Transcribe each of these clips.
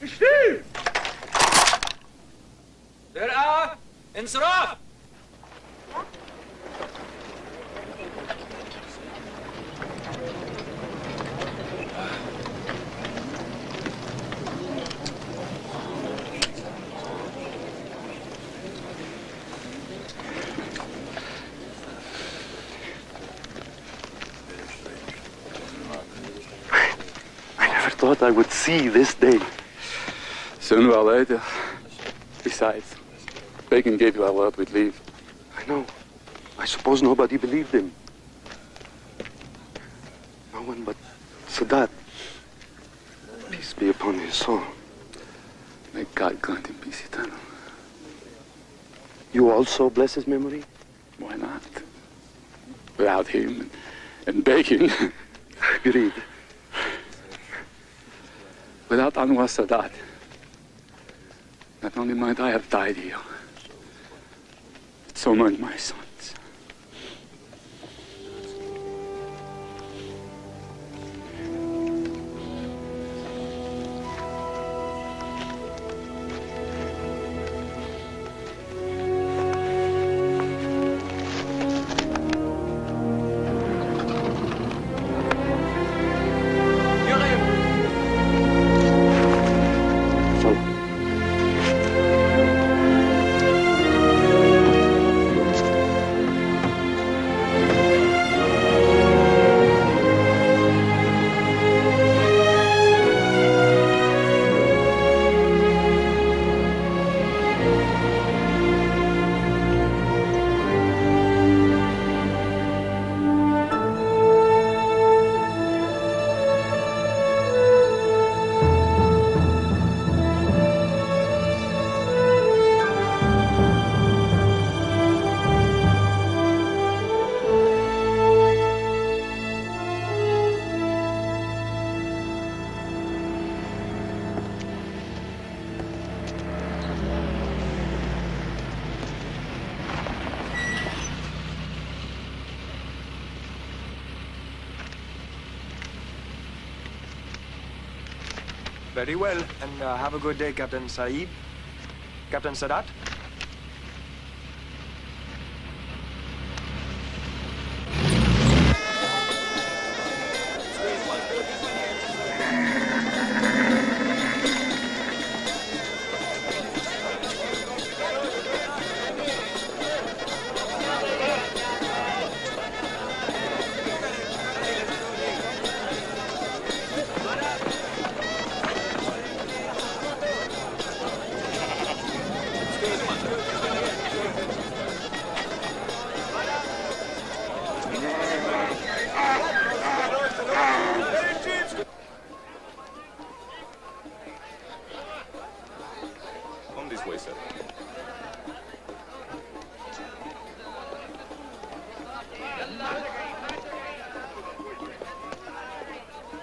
شتيف فرقة انصراف. I thought I would see this day. Sooner or later. Besides, Bacon gave you our word we'd leave. I know. I suppose nobody believed him. No one but Sadat. Peace be upon his soul. May God grant him peace eternal. You also bless his memory? Why not? Without him and Bacon. Agreed. Without Anwar Sadat, not only might I have died here, but so might my sons. Very well, and have a good day, Captain Saeed. Captain Sadat?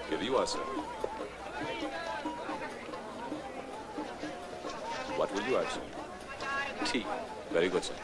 Here you are, sir. What will you have, sir? Tea. Very good, sir.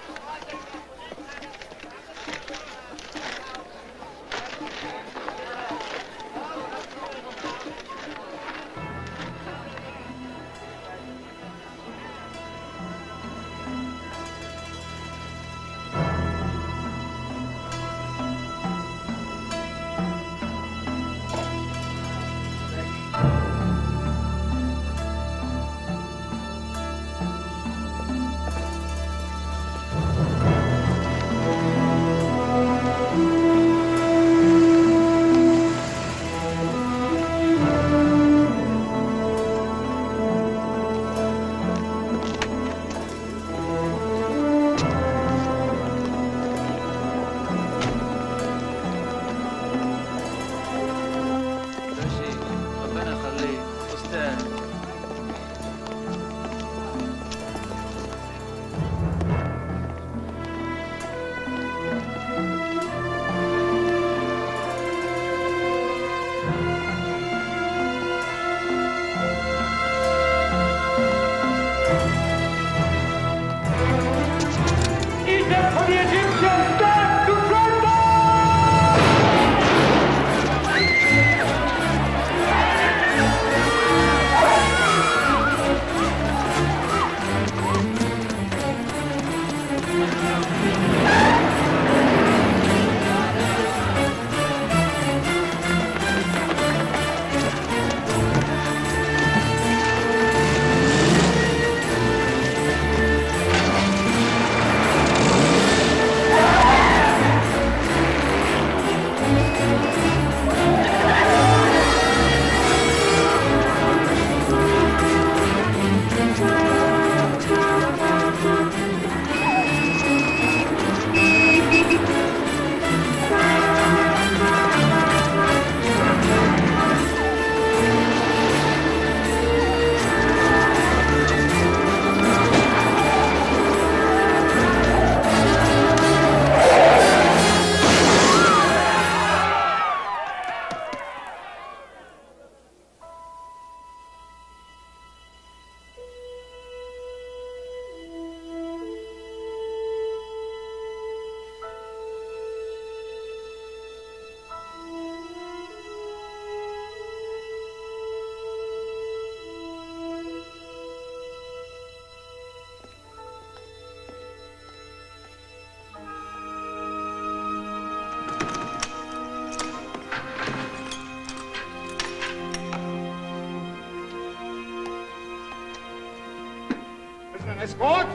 Escort!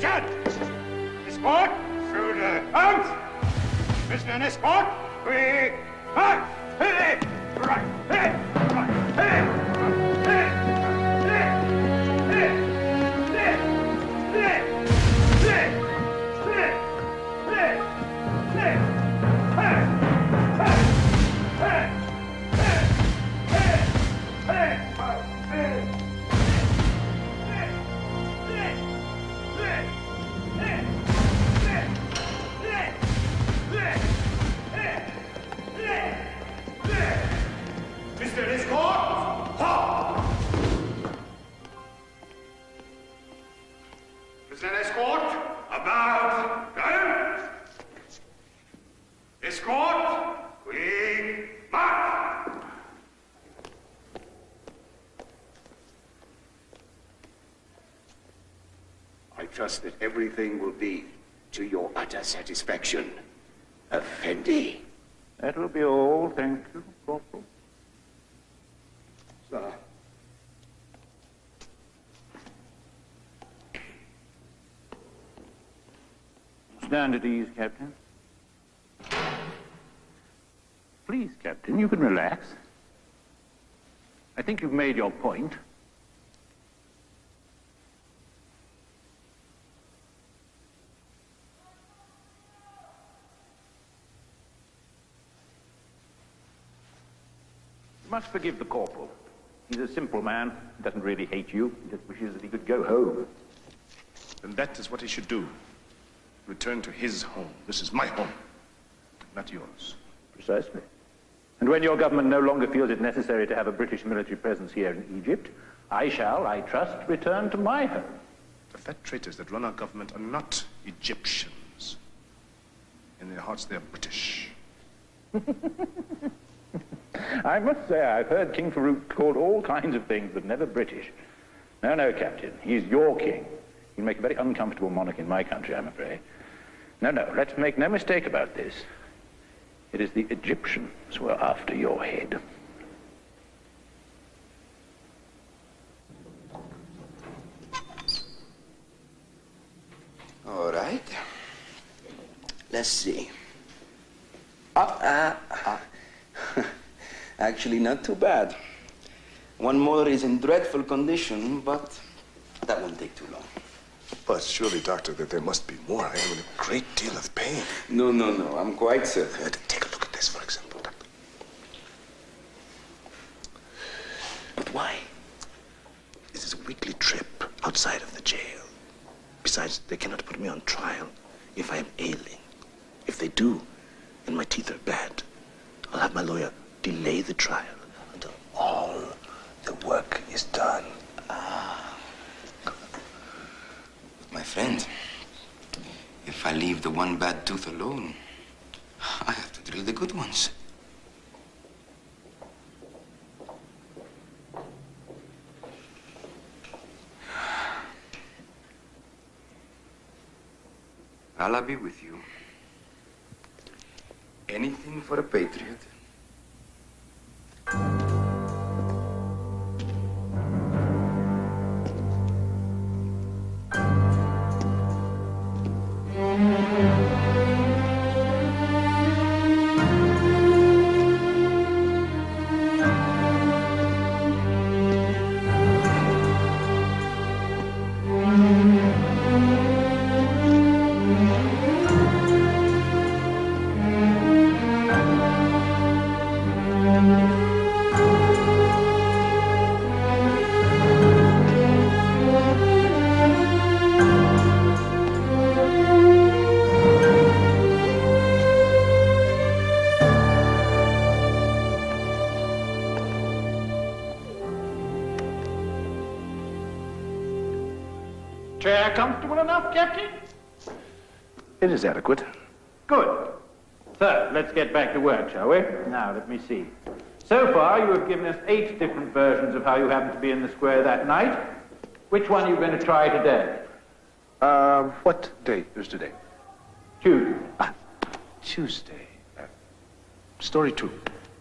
Chat! Escort! Through the arms! Mr. an escort! We march! Hey! Right! Hey! Right! Hey! Hey! Hey! Hey! Hey! Hey! Hey! Hey! Hey! Mr. Escort! Halt! Mr. Escort, about time. Escort, we march! I trust that everything will be to your utter satisfaction, Effendi. That will be all, thank you, Corporal. Sir. Stand at ease, Captain. Please, Captain, you can relax. I think you've made your point. You must forgive the corporal. He's a simple man. He doesn't really hate you. He just wishes that he could go home. Then that is what he should do. Return to his home. This is my home, not yours. Precisely. And when your government no longer feels it necessary to have a British military presence here in Egypt, I shall, I trust, return to my home. The fat traitors that run our government are not Egyptians. In their hearts, they're British. I must say, I've heard King Farouk called all kinds of things, but never British. No, no, Captain. He's your king. He'll make a very uncomfortable monarch in my country, I'm afraid. No, no, let's make no mistake about this. It is the Egyptians who are after your head. All right. Let's see. Actually, not too bad. One more is in dreadful condition, but that won't take too long. But surely, Doctor, that there must be more. I am in a great deal of pain. No, I'm quite certain. Take a look at this, for example, Doctor. But why? This is a weekly trip outside of the jail. Besides, they cannot put me on trial if I am ailing. If they do, and my teeth are bad, I'll have my lawyer delay the trial until all the work is done. My friend, if I leave the one bad tooth alone, I have to drill the good ones. Allah be with you. Anything for a patriot. Chair comfortable enough, Captain? It is adequate. Good. So, let's get back to work, shall we? Now, let me see. So far, you have given us 8 different versions of how you happened to be in the square that night. Which one are you going to try today? What day is today? Tuesday. Tuesday. Story 2,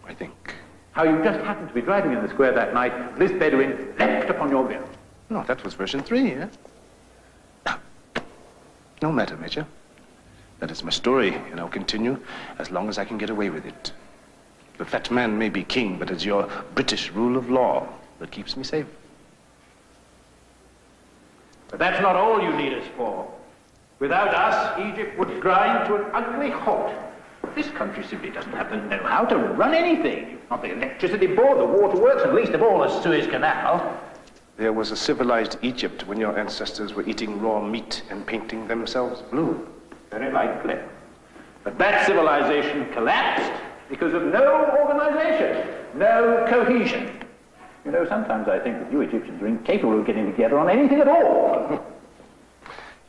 I think. How you just happened to be driving in the square that night, this Bedouin leapt upon your vehicle. No, that was version 3, yeah? No matter, Major. That is my story, and I'll continue as long as I can get away with it. The fat man may be king, but it's your British rule of law that keeps me safe. But that's not all you need us for. Without us, Egypt would grind to an ugly halt. This country simply doesn't have the know-how to run anything. Not the electricity board, the waterworks, and least of all the Suez Canal. There was a civilized Egypt when your ancestors were eating raw meat and painting themselves blue. Very likely. But that civilization collapsed because of no organization, no cohesion. You know, sometimes I think that you Egyptians are incapable of getting together on anything at all.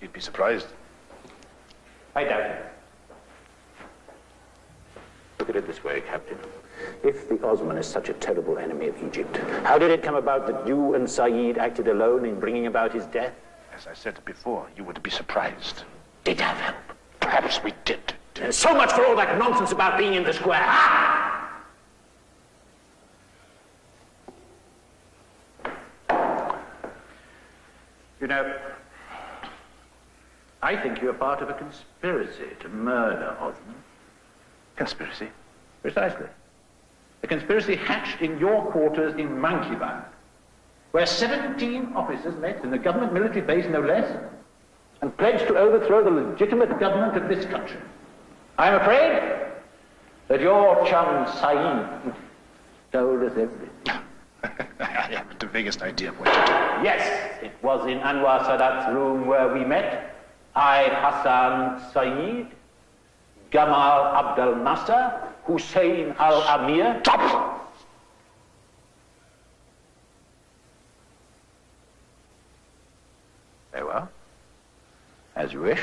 You'd be surprised. I doubt it. Look at it this way, Captain. If the Osman is such a terrible enemy of Egypt, how did it come about that you and Said acted alone in bringing about his death? As I said before, you would be surprised. Did have help. Perhaps we did. And so much for all that nonsense about being in the square. Ah! You know, I think you're part of a conspiracy to murder Osman. Conspiracy? Precisely. A conspiracy hatched in your quarters in Mankiban, where 17 officers met in the government military base, no less, and pledged to overthrow the legitimate government of this country. I'm afraid that your chum Said told us everything. I haven't the vaguest idea of what you're doing. Yes, it was in Anwar Sadat's room where we met. I, Hassan Said, Gamal Abdel Nasser, Hussein al-Amir. Stop! Very well. As you wish.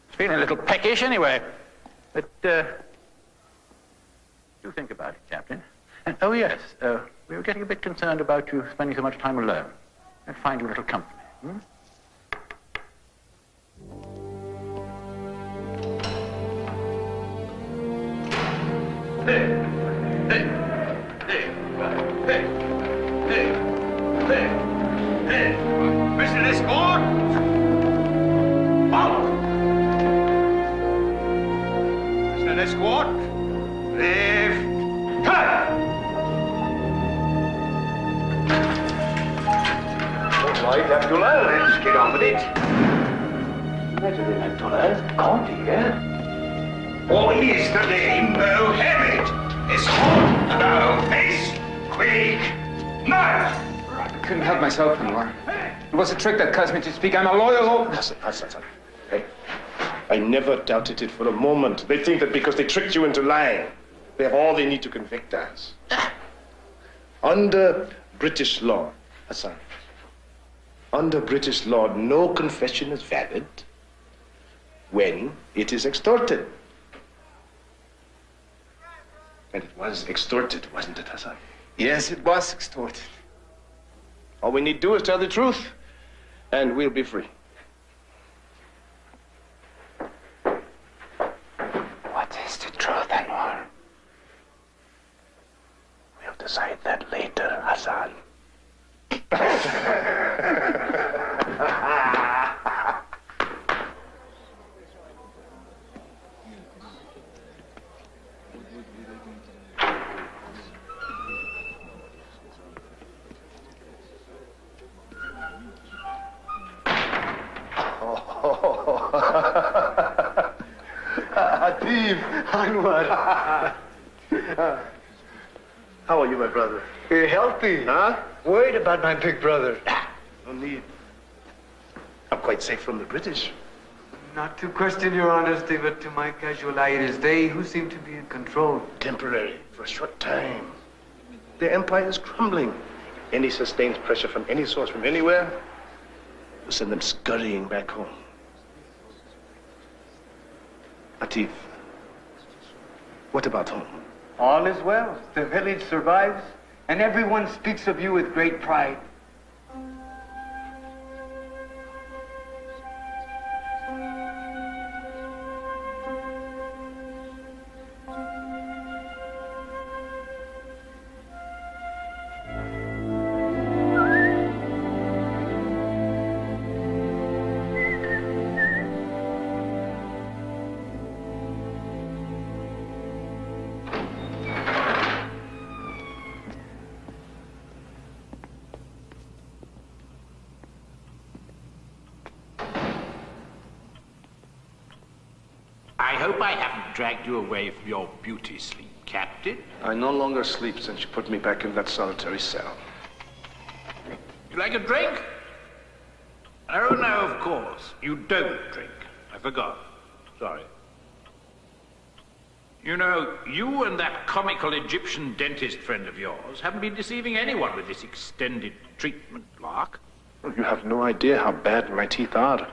It's feeling a little peckish anyway. But, do think about it, Captain. And, oh yes, we were getting a bit concerned about you spending so much time alone. Let's find you a little company. Hmm? Mr. Escort! Follow! Mr. Escort! Left! Turn! All right, Abdullah, let's get on with it. Better than Abdullah, can't he, yeah? Or is the name Mohammed? Escort, about face, quick, knife! I couldn't help myself, Anwar. It was a trick that caused me to speak. I'm a loyal... Hassan. Hey, I never doubted it for a moment. They think that because they tricked you into lying, they have all they need to convict us. Under British law, Hassan, under British law, no confession is valid when it is extorted. And it was extorted, wasn't it, Hassan? Yes, it was extorted. All we need to do is tell the truth, and we'll be free. What is the truth, Anwar? We'll decide that later, Hassan. Anwar. How are you, my brother? You're healthy. Huh? Worried about my big brother. No need. I'm quite safe from the British. Not to question your honesty, but to my casual eye, it is they who seem to be in control. Temporary, for a short time. Their empire is crumbling. Any sustained pressure from any source, from anywhere, will send them scurrying back home. Atif, what about home? All is well. The village survives, and everyone speaks of you with great pride. hope I haven't dragged you away from your beauty sleep, Captain. I no longer sleep since you put me back in that solitary cell. You like a drink? Oh, no, of course. You don't drink. I forgot. Sorry. You know, you and that comical Egyptian dentist friend of yours haven't been deceiving anyone with this extended treatment, Lark. Well, you have no idea how bad my teeth are.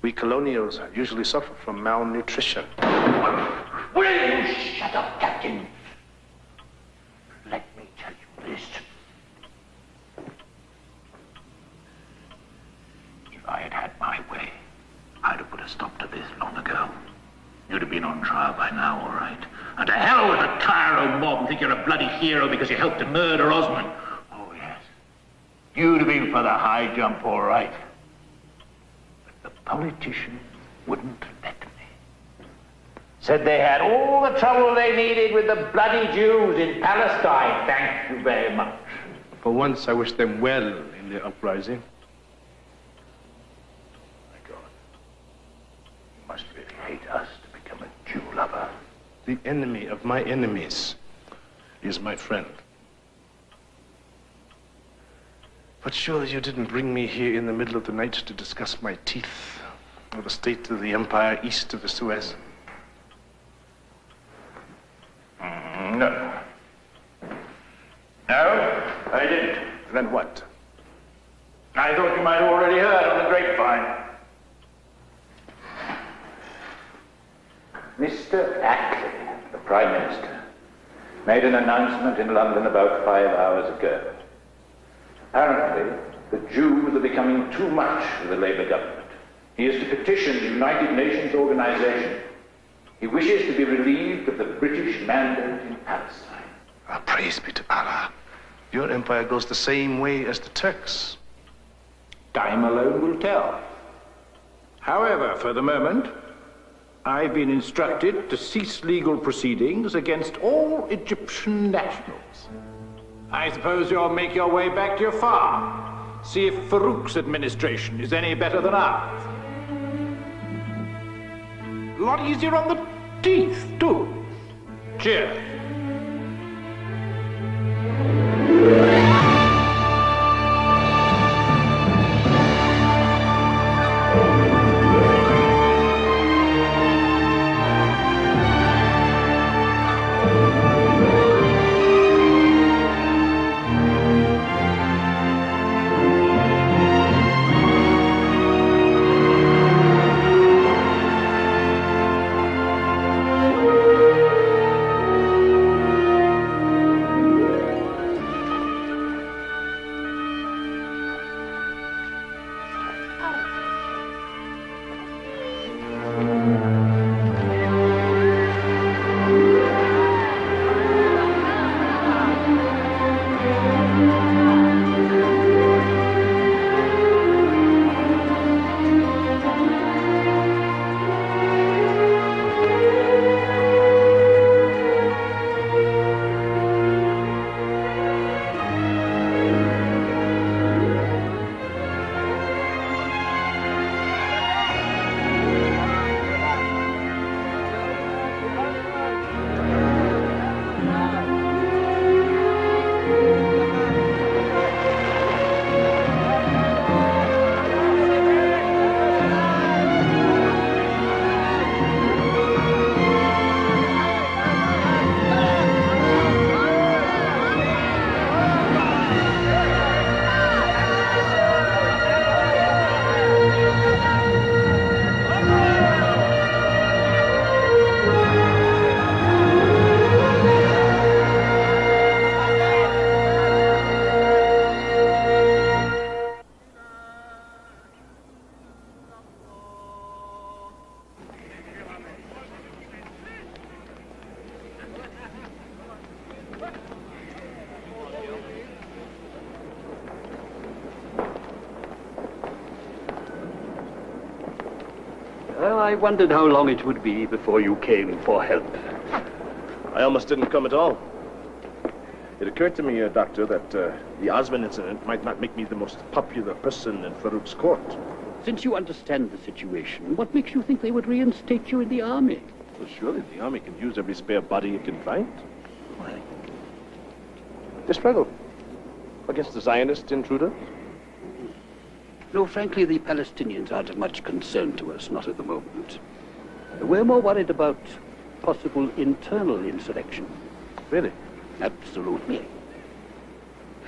We colonials usually suffer from malnutrition. Will you shut up, Captain? Let me tell you this. If I had had my way, I'd have put a stop to this long ago. You'd have been on trial by now, all right. And to hell with the Cairo mob and think you're a bloody hero because you helped to murder Osman. Oh, yes. You'd have been for the high jump, all right. But the politicians wouldn't let me. Said they had all the trouble they needed with the bloody Jews in Palestine. Thank you very much. For once, I wish them well in their uprising. My God. You must really hate us to become a Jew lover. The enemy of my enemies is my friend. But surely you didn't bring me here in the middle of the night to discuss my teeth or the state of the empire east of the Suez. No. No, I didn't. Then what? I thought you might have already heard on the grapevine. Mr. Attlee, the Prime Minister, made an announcement in London about 5 hours ago. Apparently, the Jews are becoming too much for the Labour government. He is to petition the United Nations organization. He wishes to be relieved of the British mandate in Palestine. Praise be to Allah. Your empire goes the same way as the Turks. Time alone will tell. However, for the moment, I've been instructed to cease legal proceedings against all Egyptian nationals. I suppose you'll make your way back to your farm, see if Farouk's administration is any better than ours. A lot easier on the teeth, too. Cheers. Well, I wondered how long it would be before you came for help. I almost didn't come at all. It occurred to me, Doctor, that the Osman incident might not make me the most popular person in Farouk's court. Since you understand the situation, what makes you think they would reinstate you in the army? Well, surely the army can use every spare body it can find. Why? The struggle against the Zionist intruders. No, frankly, the Palestinians aren't of much concern to us, not at the moment. We're more worried about possible internal insurrection. Really? Absolutely.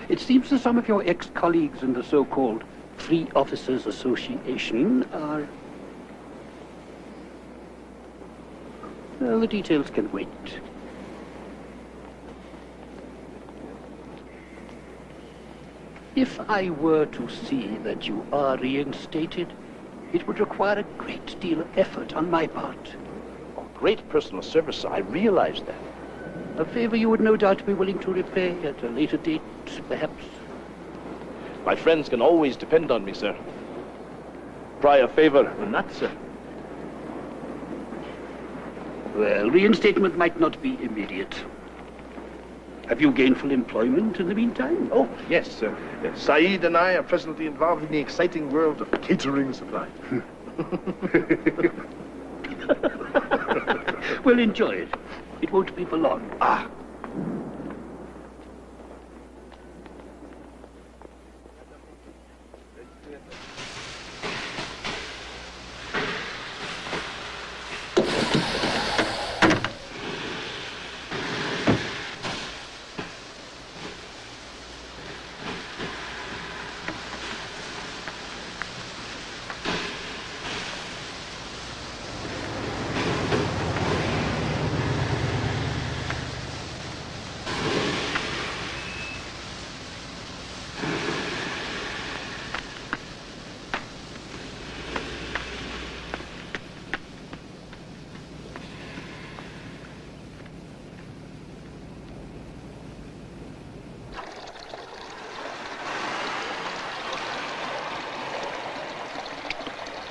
It seems that some of your ex-colleagues in the so-called Free Officers Association are... Well, the details can wait. If I were to see that you are reinstated, it would require a great deal of effort on my part. Oh, great personal service, sir. I realize that. A favor you would no doubt be willing to repay at a later date, perhaps. My friends can always depend on me, sir. Prior favor or not, sir. Well, reinstatement might not be immediate. Have you gainful employment in the meantime? Oh, yes, sir. Yes. Saeed and I are presently involved in the exciting world of catering supply. Well, enjoy it. It won't be for long. Ah.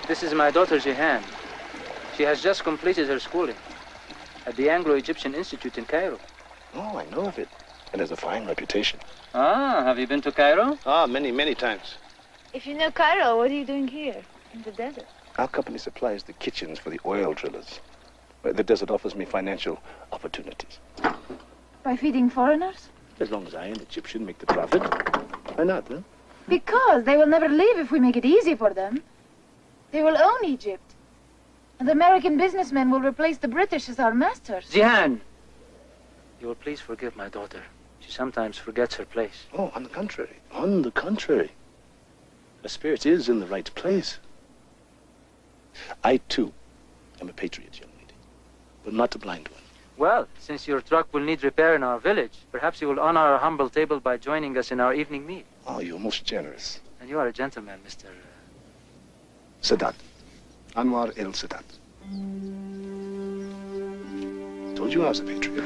This is my daughter, Jihan. She has just completed her schooling at the Anglo-Egyptian Institute in Cairo. Oh, I know of it. It has a fine reputation. Ah, have you been to Cairo? Ah, many, many times. If you know Cairo, what are you doing here, in the desert? Our company supplies the kitchens for the oil drillers. The desert offers me financial opportunities. By feeding foreigners? As long as I, an Egyptian, make the profit. Why not, huh? Because they will never leave if we make it easy for them. They will own Egypt. And the American businessmen will replace the British as our masters. Jihan! You will please forgive my daughter. She sometimes forgets her place. Oh, on the contrary. On the contrary. Her spirit is in the right place. I, too, am a patriot, young lady. But not a blind one. Well, since your truck will need repair in our village, perhaps you will honor our humble table by joining us in our evening meal. Oh, you're most generous. And you are a gentleman, Mr. Sadat. Anwar el-Sadat. Told you I was a patriot.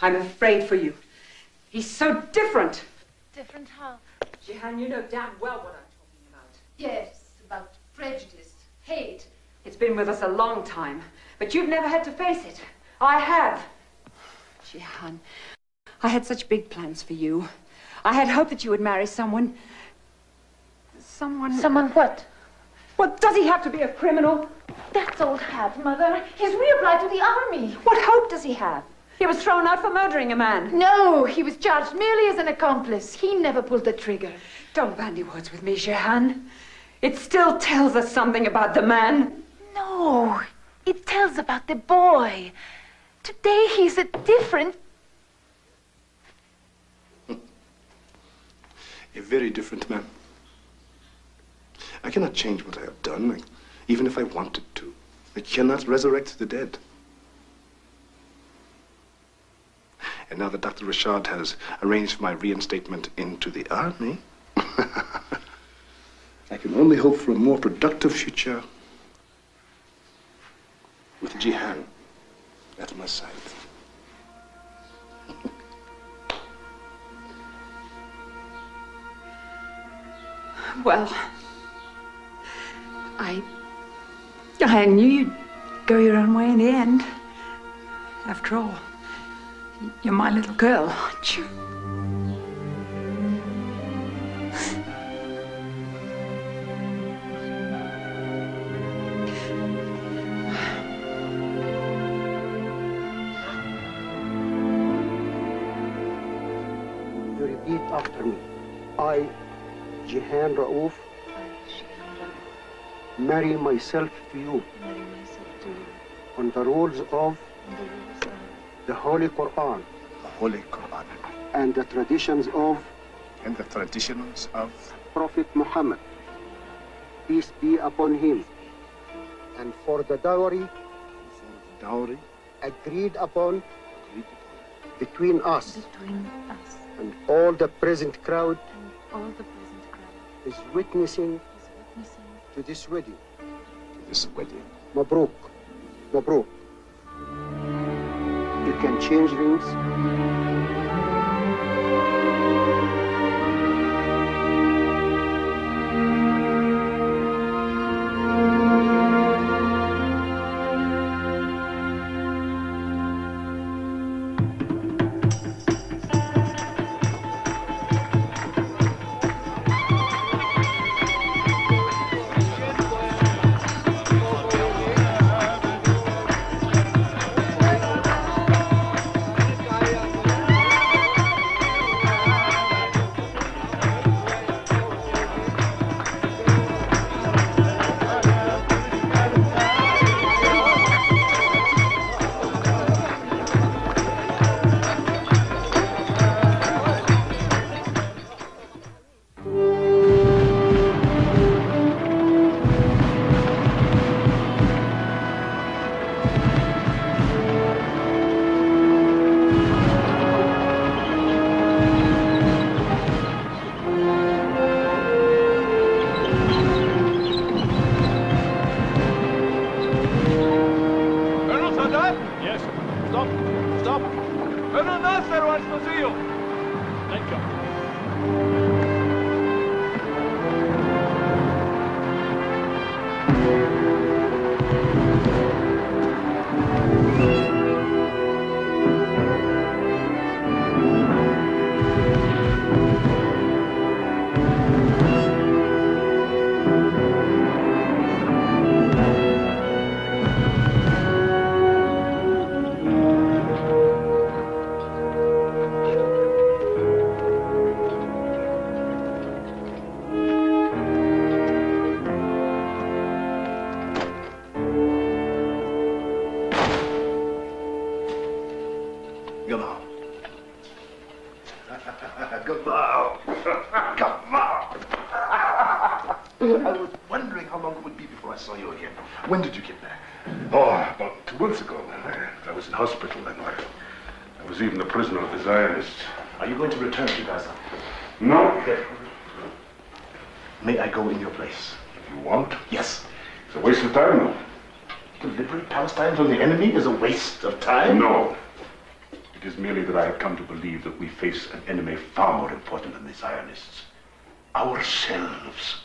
I'm afraid for you. He's so different. Different how? Jihan, you know damn well what I'm talking about. Yes, about prejudice, hate. It's been with us a long time, But you've never had to face it. I have. Jihan, I had such big plans for you. I had hoped that you would marry someone... Someone what? Well, does he have to be a criminal? That's old hat, Mother. He's reapplied to the army. What hope does he have? He was thrown out for murdering a man. No, he was charged merely as an accomplice. He never pulled the trigger. Don't bandy words with me, Jehan. It still tells us something about the man. No, it tells about the boy. Today he's a different... A very different man. I cannot change what I have done, even if I wanted to. I cannot resurrect the dead. And now that Dr. Rashad has arranged for my reinstatement into the army, I can only hope for a more productive future with Jihan at my side. Well, I knew you'd go your own way in the end. After all, you're my little girl, aren't you? You repeat after me. I, Jihan Raouf, marry myself to you on the rules of the Holy Quran. The Holy Quran. And the traditions of Prophet Muhammad, peace be upon him. And for the dowry agreed upon between us and all the present crowd is witnessing to this wedding. Mabruk. Mabruk. You can change rings. I was wondering how long it would be before I saw you again. When did you get back? Oh, about 2 months ago. I was in hospital and I was even a prisoner of the Zionists. Are you going to return to Gaza? No. May I go in your place? If you want. Yes. It's a waste of time, though. To liberate Palestine from the enemy is a waste of time? No. It is merely that I have come to believe that we face an enemy far more important than the Zionists. Ourselves.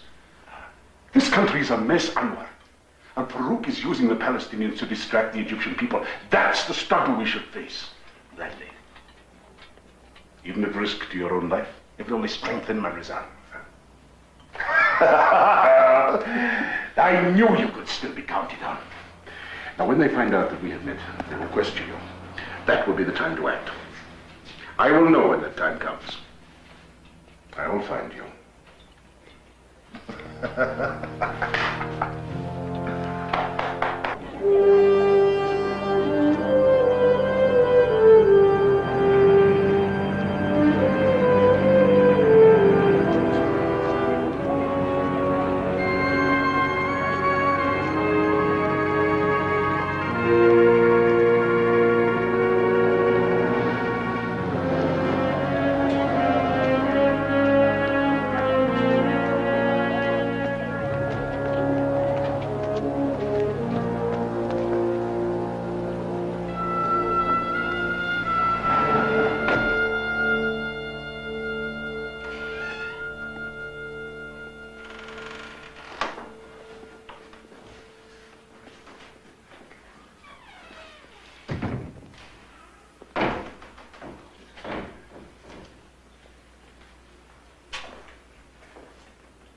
This country is a mess, Anwar. And Farouk is using the Palestinians to distract the Egyptian people. That's the struggle we should face. Gladly. Even at risk to your own life. It will only strengthen my resolve. I knew you could still be counted on. Now, when they find out that we have met, they will question you. That will be the time to act. I will know when that time comes. I will find you.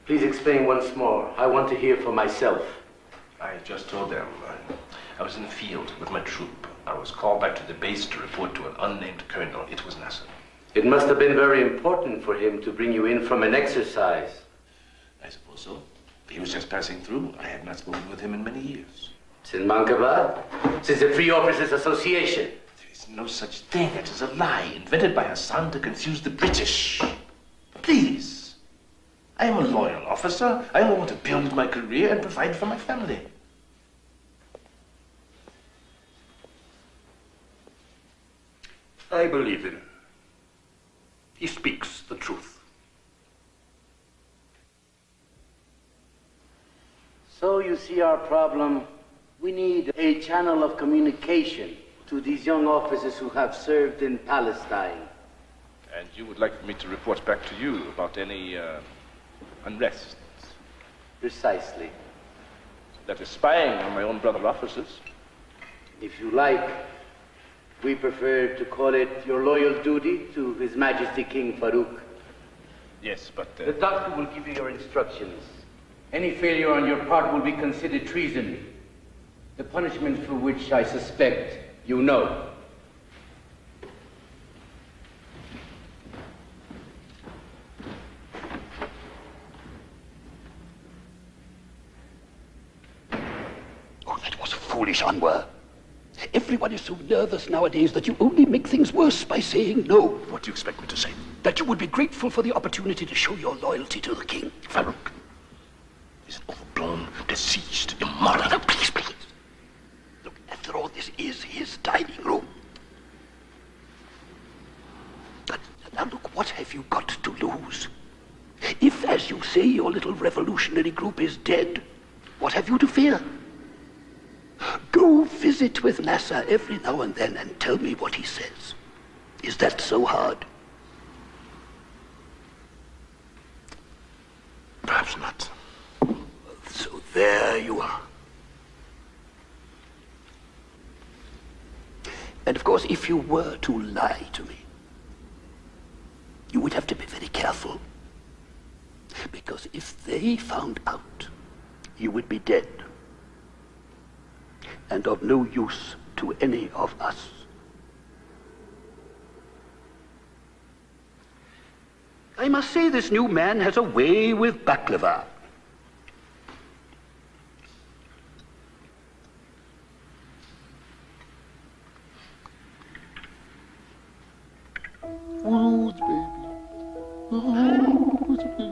Please explain once more. I want to hear for myself. I just told them. I was in the field with my troop. I was called back to the base to report to an unnamed colonel. It was Nasser. It must have been very important for him to bring you in from an exercise. I suppose so. He was just passing through. I had not spoken with him in many years. Since Mankaba? Since the Free Officers Association? There is no such thing. It is a lie invented by Hassan to confuse the British. Please. I am a loyal officer. I only want to build my career and provide for my family. I believe him. He speaks the truth. So you see our problem. We need a channel of communication to these young officers who have served in Palestine. And you would like me to report back to you about any unrest? Precisely. That is spying on my own brother officers. If you like, we prefer to call it your loyal duty to His Majesty King Farouk. Yes, but... The doctor will give you your instructions. Any failure on your part will be considered treason. The punishment for which I suspect you know. Foolish Anwar. Everyone is so nervous nowadays that you only make things worse by saying no. What do you expect me to say? That you would be grateful for the opportunity to show your loyalty to the king. Farouk is an overblown, diseased, immoral. No, please. Look, after all, this is his dining room. Now look, what have you got to lose? If, as you say, your little revolutionary group is dead, what have you to fear? Go visit with Nasser every now and then and tell me what he says. Is that so hard? Perhaps not. So there you are. And of course, if you were to lie to me, you would have to be very careful. Because if they found out, you would be dead. And of no use to any of us. I must say this new man has a way with baklava. Who's baby? Who's baby?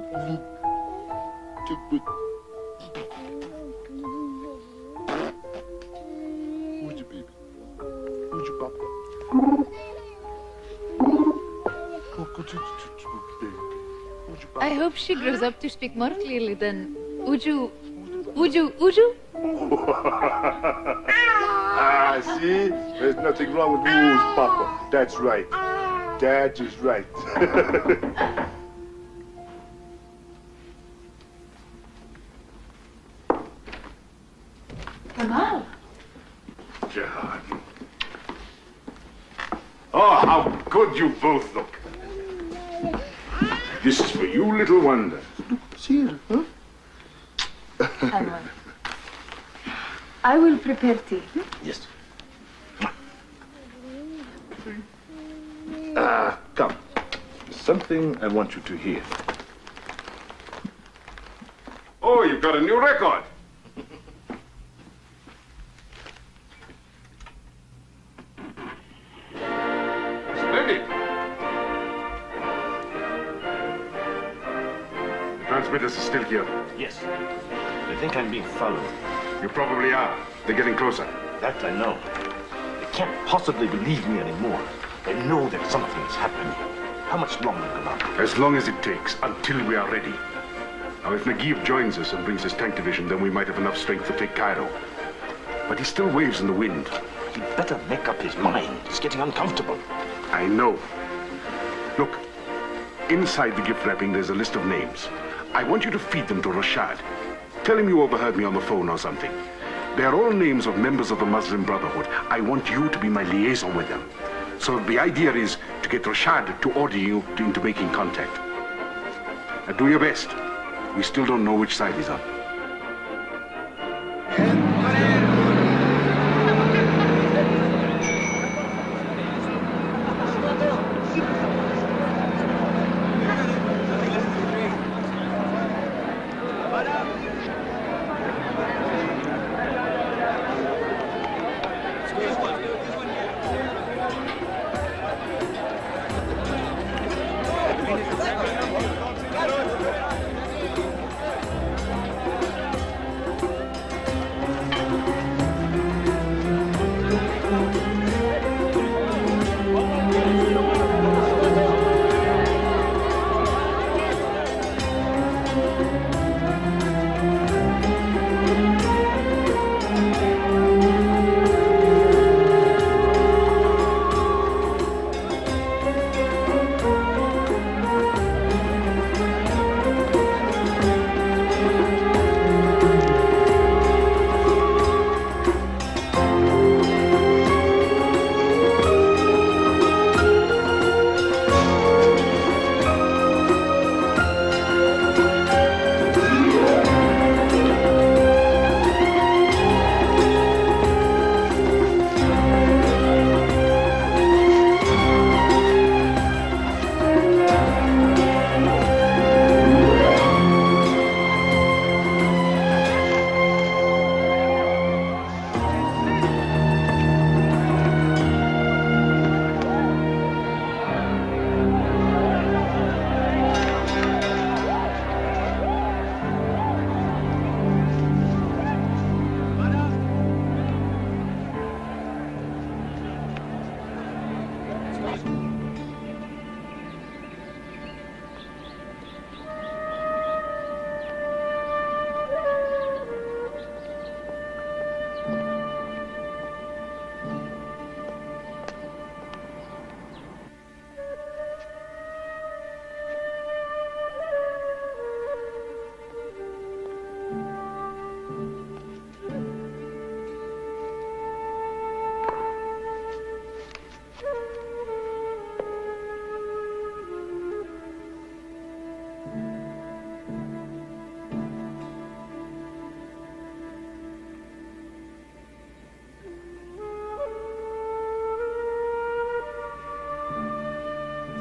I hope she grows up to speak more clearly than Uju. See? There's nothing wrong with rules, Papa. That's right. That is right. Kamal. Jehan. Oh, how good you both look. This is for you, little wonder. See her, huh? Anwar. I will prepare tea. Yes. Come. There's something I want you to hear. Oh, you've got a new record. Splendid. The transmitters are still here. Yes. They think I'm being followed. You probably are. They're getting closer. That I know. They can't possibly believe me anymore. They know that something is happening. How much longer, Kamal? As long as it takes, until we are ready. Now, if Naguib joins us and brings his tank division, then we might have enough strength to take Cairo. But he still waves in the wind. He'd better make up his mind. It's getting uncomfortable. I know. Look, inside the gift wrapping, there's a list of names. I want you to feed them to Rashad. Tell him you overheard me on the phone or something. They are all names of members of the Muslim Brotherhood. I want you to be my liaison with them. So the idea is to get Rashad to order you into making contact. Now do your best. We still don't know which side he's on.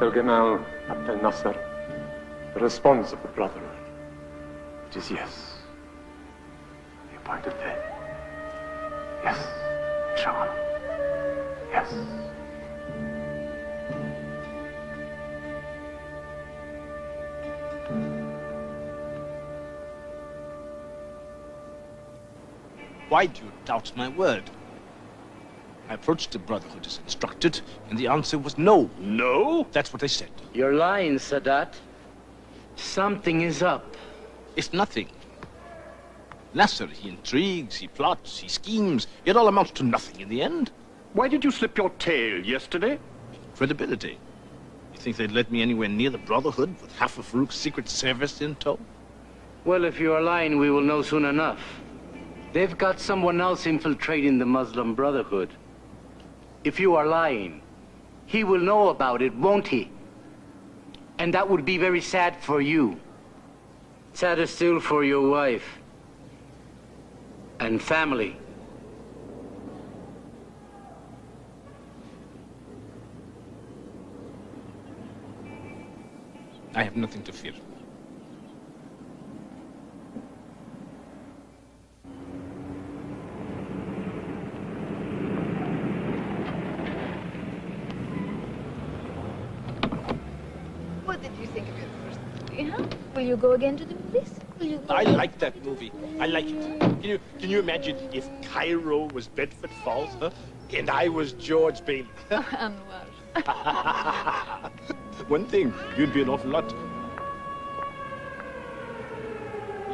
Gamal Abdel Nasser, the response of the Brotherhood. It is yes. The appointed day. Yes, inshallah. Yes. Why do you doubt my word? I approached the Brotherhood as instructed, and the answer was no. No? That's what they said. You're lying, Sadat. Something is up. It's nothing. Nasser, he intrigues, he plots, he schemes. It all amounts to nothing in the end. Why did you slip your tail yesterday? Credibility. You think they'd let me anywhere near the Brotherhood with half of Farouk's Secret Service in tow? Well, if you are lying, we will know soon enough. They've got someone else infiltrating the Muslim Brotherhood. If you are lying, he will know about it, won't he? And that would be very sad for you. Sadder still for your wife and family. I have nothing to fear. What did you think of your first movie, huh? Will you go again to the movies? Will you go I again? like that movie. I like it. Can you imagine if Cairo was Bedford Falls, huh? And I was George Bailey? Anwar. One thing, you'd be an awful lot.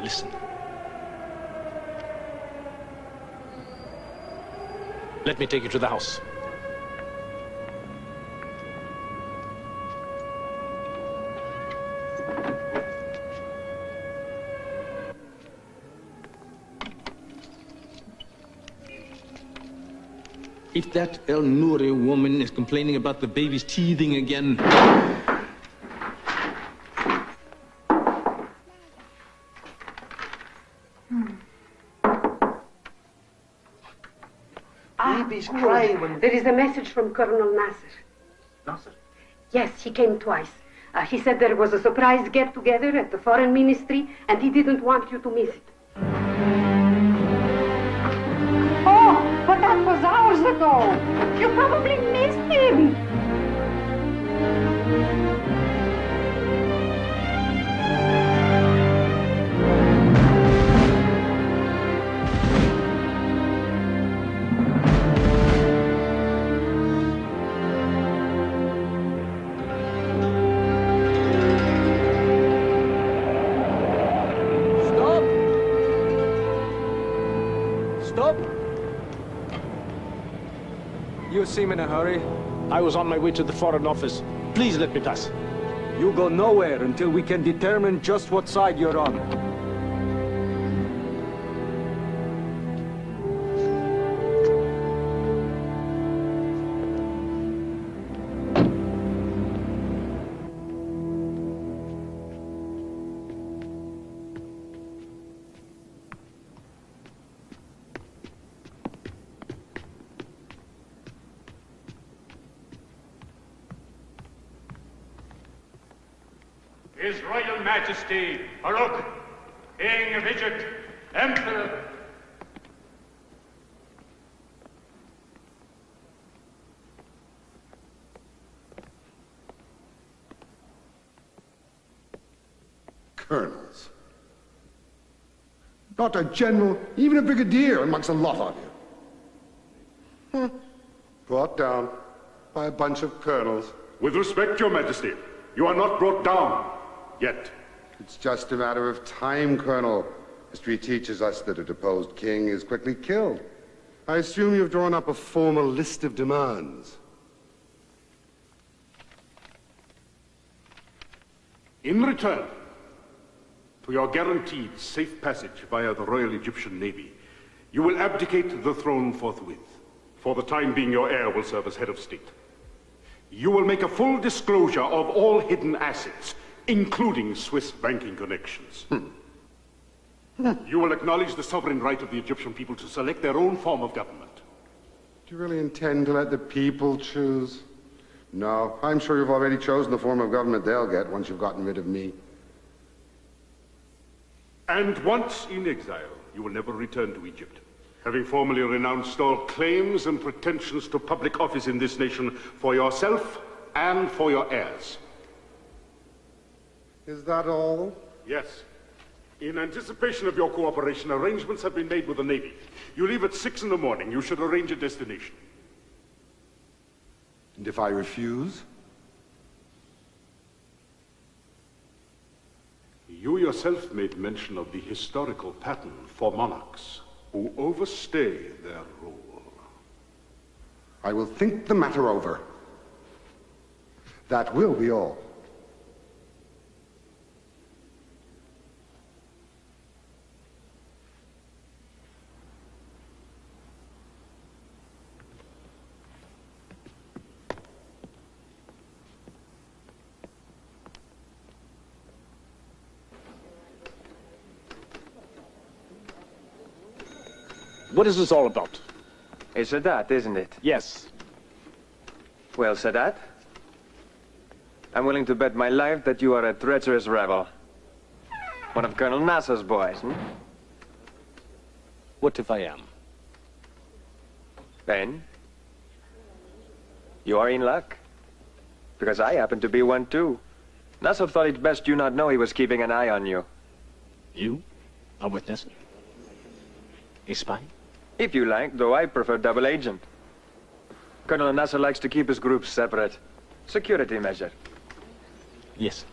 Listen. Let me take you to the house. If that El Nouri woman is complaining about the baby's teething again... Baby's crying when... There is a message from Colonel Nasser. Nasser? Yes, he came twice. He said there was a surprise get-together at the Foreign Ministry, and he didn't want you to miss it. Oh, but that was hours ago. You probably missed him. Stop! You seem in a hurry. I was on my way to the Foreign Office. Please let me pass. You go nowhere until we can determine just what side you're on. His Royal Majesty, Farouk, King of Egypt, Emperor. Colonels. Not a general, even a brigadier amongst a lot of you. Brought down by a bunch of colonels. With respect, Your Majesty, you are not brought down. Yet. It's just a matter of time, Colonel. History teaches us that a deposed king is quickly killed. I assume you've drawn up a formal list of demands. In return for your guaranteed safe passage via the Royal Egyptian Navy, you will abdicate the throne forthwith. For the time being, your heir will serve as head of state. You will make a full disclosure of all hidden assets, including Swiss banking connections. You will acknowledge the sovereign right of the Egyptian people to select their own form of government. Do you really intend to let the people choose? No, I'm sure you've already chosen the form of government they'll get once you've gotten rid of me. And once in exile, you will never return to Egypt, having formally renounced all claims and pretensions to public office in this nation for yourself and for your heirs. Is that all? Yes. In anticipation of your cooperation, arrangements have been made with the Navy. You leave at 6 in the morning. You should arrange a destination. And if I refuse? You yourself made mention of the historical pattern for monarchs who overstay their rule. I will think the matter over. That will be all. What is this all about? It's Sadat, isn't it? Yes. Well, Sadat, I'm willing to bet my life that you are a treacherous rebel. One of Colonel Nasser's boys, hmm? What if I am? Then, you are in luck. Because I happen to be one too. Nasser thought it best you not know he was keeping an eye on you. You? A witness? A spy? If you like, though I prefer double agent. Colonel Nasser likes to keep his groups separate. Security measure. Yes.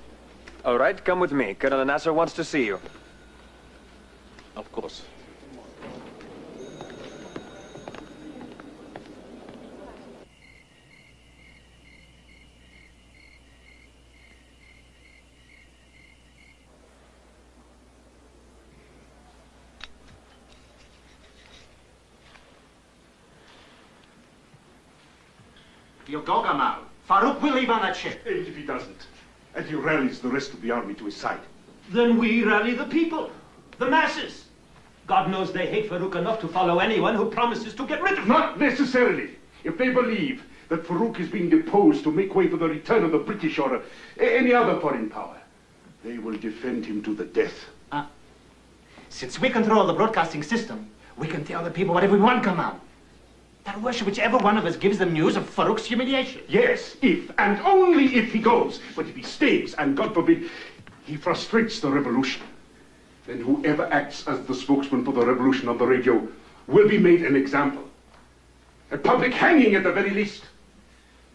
All right, come with me. Colonel Nasser wants to see you. Of course. You go, Gamal. Farouk will leave on that ship. And if he doesn't, and he rallies the rest of the army to his side. Then we rally the people, the masses. God knows they hate Farouk enough to follow anyone who promises to get rid of him. Not necessarily. If they believe that Farouk is being deposed to make way for the return of the British or any other foreign power, they will defend him to the death. Since we control the broadcasting system, we can tell the people whatever we want, Gamal. They'll worship whichever one of us gives them news of Farouk's humiliation. Yes, if, and only if he goes. But if he stays, and God forbid, he frustrates the revolution, then whoever acts as the spokesman for the revolution on the radio will be made an example. A public hanging at the very least.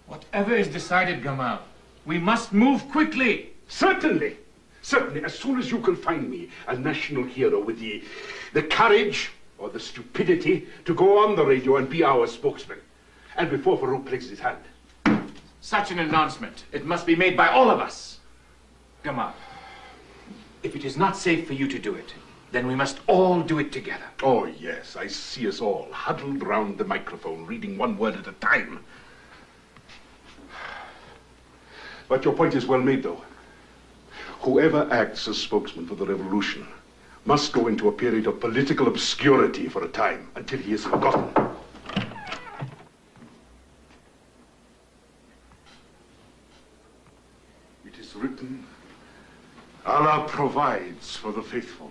Whatever is decided, Gamal, we must move quickly. Certainly. Certainly, as soon as you can find me a national hero with the courage or the stupidity to go on the radio and be our spokesman. And before Farouk places his hand. Such an announcement, it must be made by all of us. Gamal, if it is not safe for you to do it, then we must all do it together. Oh, yes, I see us all huddled round the microphone, reading one word at a time. But your point is well made, though. Whoever acts as spokesman for the revolution must go into a period of political obscurity for a time, until he is forgotten. It is written, Allah provides for the faithful.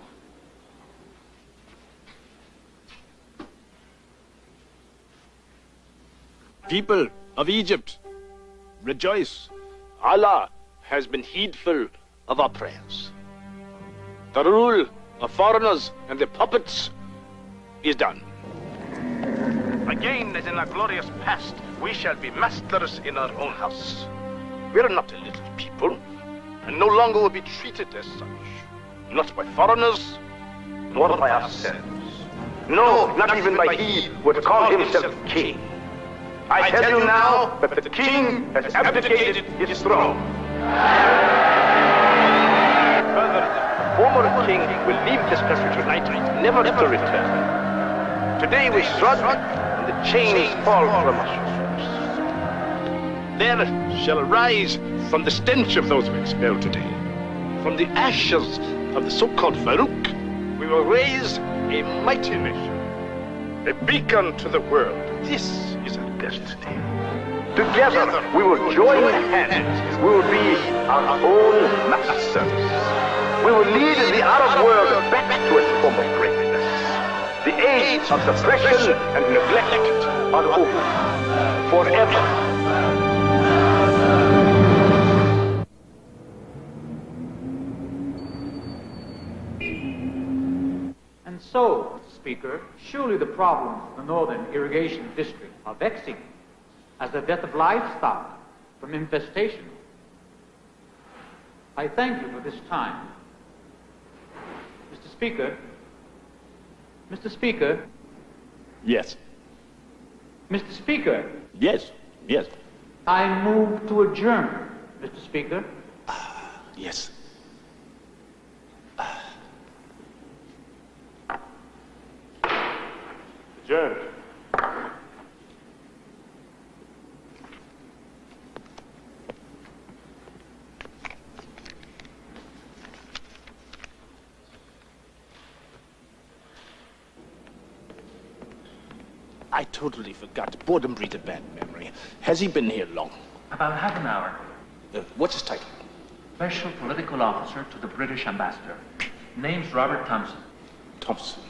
People of Egypt, rejoice. Allah has been heedful of our prayers. The rule of foreigners and their puppets is done. Again, as in a glorious past, we shall be masters in our own house. We are not a little people, and no longer will be treated as such. Not by foreigners, nor by ourselves. No, not even by he who would call himself king. I tell you now that the king has abdicated his throne. Further, former king will leave this country tonight, never to return. Today we shrug, and the chains fall from our shoulders. There shall arise from the stench of those we expelled today, from the ashes of the so-called Farouk, we will raise a mighty nation, a beacon to the world. This is our destiny. Together we will join hands. We will be our own masters. We will lead the Arab world back to its former greatness. The age of suppression and neglect are over forever. And so, Mr. Speaker, surely the problems of the Northern Irrigation District are vexing, as the death of livestock from infestation. I thank you for this time. Mr. Speaker. Mr. Speaker. Yes. Mr. Speaker. Yes. Yes. I move to adjourn, Mr. Speaker. Yes. Adjourned. I totally forgot. Boredom breeds a bad memory. Has he been here long? About half an hour. What's his title? Special Political Officer to the British Ambassador. Name's Robert Thompson. Thompson.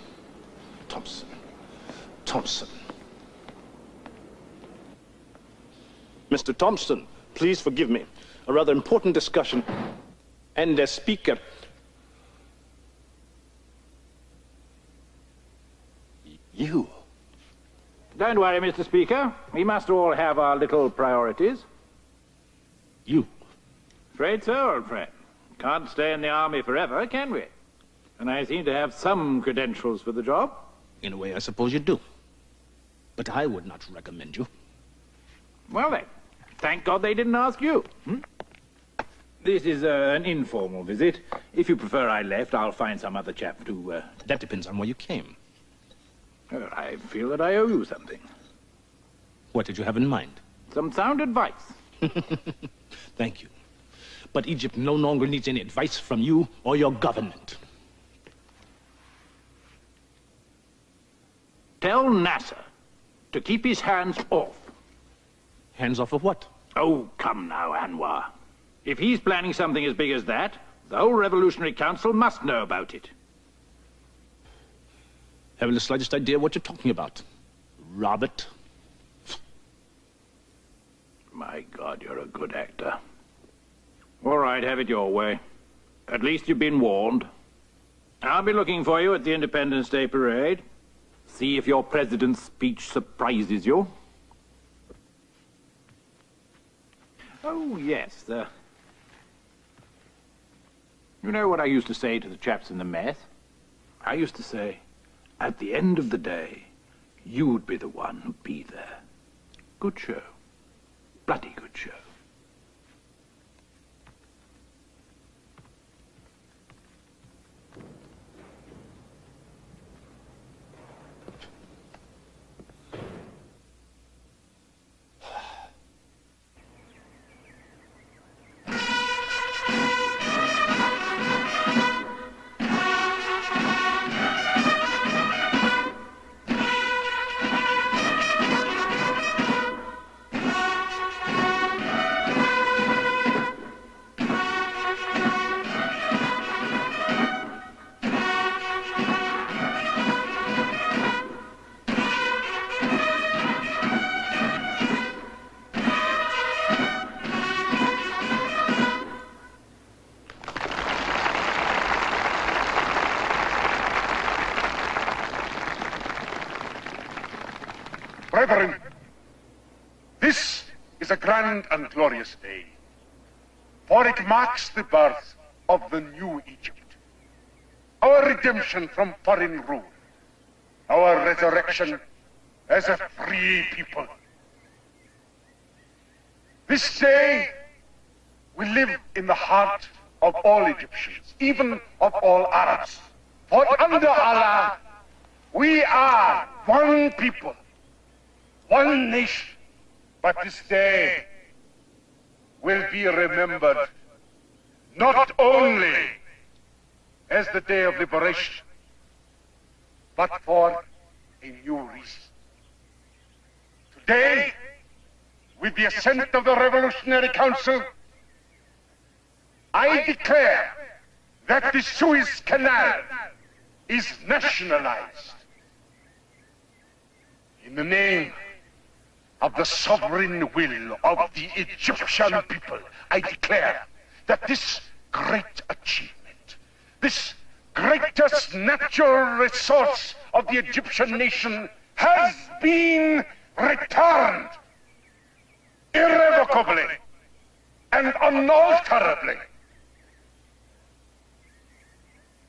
Thompson. Thompson. Mr. Thompson, please forgive me. A rather important discussion. And as speaker... You. Don't worry, Mr. Speaker. We must all have our little priorities. You. Afraid so, old friend. Can't stay in the army forever, can we? And I seem to have some credentials for the job. In a way, I suppose you do. But I would not recommend you. Well then, thank God they didn't ask you. This is an informal visit. If you prefer I left, I'll find some other chap to... That depends on where you came. I feel that I owe you something. What did you have in mind? Some sound advice. Thank you. But Egypt no longer needs any advice from you or your government. Tell Nasser to keep his hands off. Hands off of what? Oh, come now, Anwar. If he's planning something as big as that, the whole Revolutionary Council must know about it. Haven't the slightest idea what you're talking about, Robert. My God, you're a good actor. All right, have it your way. At least you've been warned. I'll be looking for you at the Independence Day parade. See if your president's speech surprises you. Oh, yes, you know what I used to say to the chaps in the mess? I used to say, at the end of the day, you would be the one who'd be there. Good show. Bloody good show. Brethren, this is a grand and glorious day, for it marks the birth of the new Egypt, our redemption from foreign rule, our resurrection as a free people. This day will live in the heart of all Egyptians, even of all Arabs, for under Allah, we are one people, one nation. But this day will be remembered not only as the day of liberation, but for a new reason. Today, with the assent of the Revolutionary Council, I declare that the Suez Canal is nationalized. In the name of the sovereign will of the Egyptian people, I declare that this great achievement, this greatest natural resource of the Egyptian nation, has been returned irrevocably and unalterably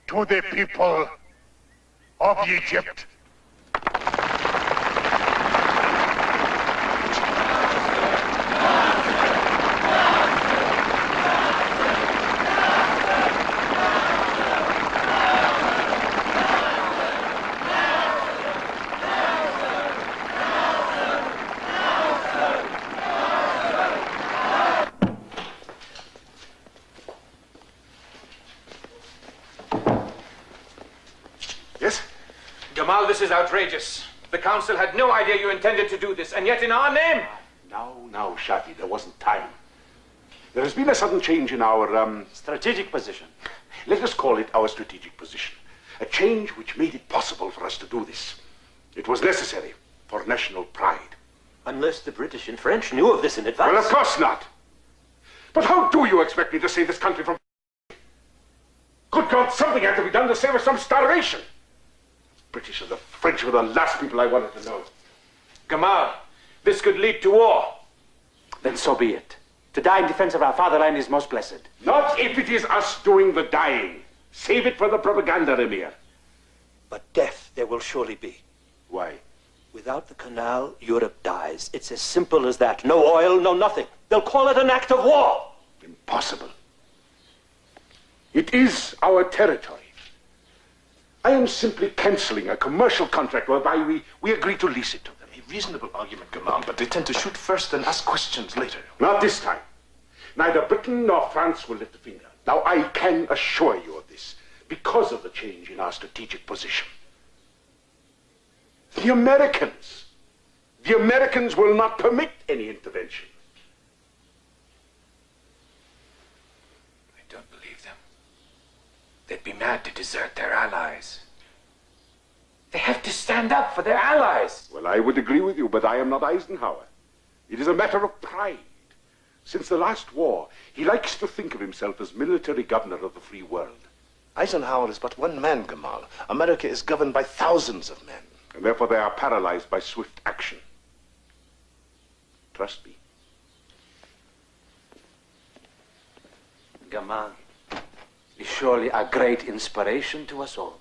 to the people of Egypt. This is outrageous. The council had no idea you intended to do this, and yet in our name... Now, Shadi, there wasn't time. There has been a sudden change in our, strategic position. Let us call it our strategic position. A change which made it possible for us to do this. It was necessary for national pride. Unless the British and French knew of this in advance. Well, of course not. But how do you expect me to save this country from... Good God, something had to be done to save us from starvation. The British and the French were the last people I wanted to know. Kamal, this could lead to war. Then so be it. To die in defense of our fatherland is most blessed. Not if it is us doing the dying. Save it for the propaganda, Emir. But death there will surely be. Why? Without the canal, Europe dies. It's as simple as that. No oil, no nothing. They'll call it an act of war. Impossible. It is our territory. I am simply cancelling a commercial contract whereby we agree to lease it to them. A reasonable argument, Kamal, but they tend to shoot first and ask questions later. Not this time. Neither Britain nor France will lift a finger. Now, I can assure you of this, because of the change in our strategic position. The Americans will not permit any intervention. I don't believe them. They'd be mad to desert their allies. They have to stand up for their allies. Well, I would agree with you, but I am not Eisenhower. It is a matter of pride. Since the last war, he likes to think of himself as military governor of the free world. Eisenhower is but one man, Kamal. America is governed by thousands of men. And therefore they are paralyzed by swift action. Trust me. Gamal is surely a great inspiration to us all.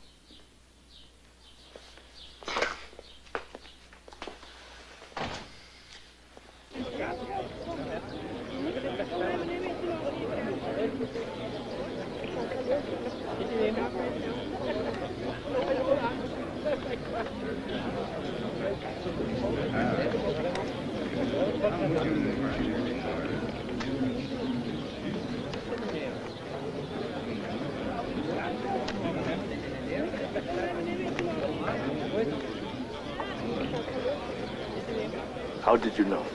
How did you know?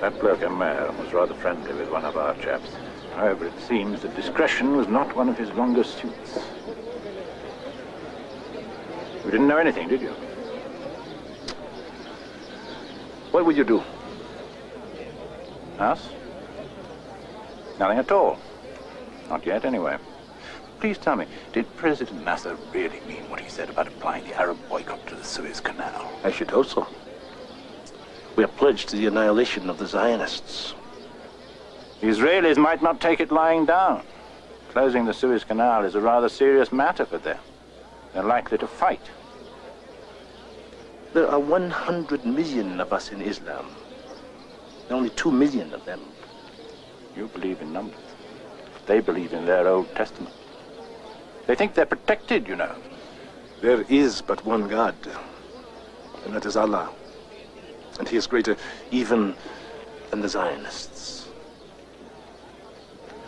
That bloke Amer was rather friendly with one of our chaps. However, it seems that discretion was not one of his longest suits. You didn't know anything, did you? What would you do? Us? Nothing at all. Not yet, anyway. Please tell me, did President Nasser really mean what he said about applying the Arab boycott to the Suez Canal? I should hope so. We are pledged to the annihilation of the Zionists. The Israelis might not take it lying down. Closing the Suez Canal is a rather serious matter for them. They're likely to fight. There are 100 million of us in Islam. There are only 2 million of them. You believe in numbers. They believe in their Old Testament. They think they're protected, you know. There is but one God, and that is Allah. And he is greater even than the Zionists.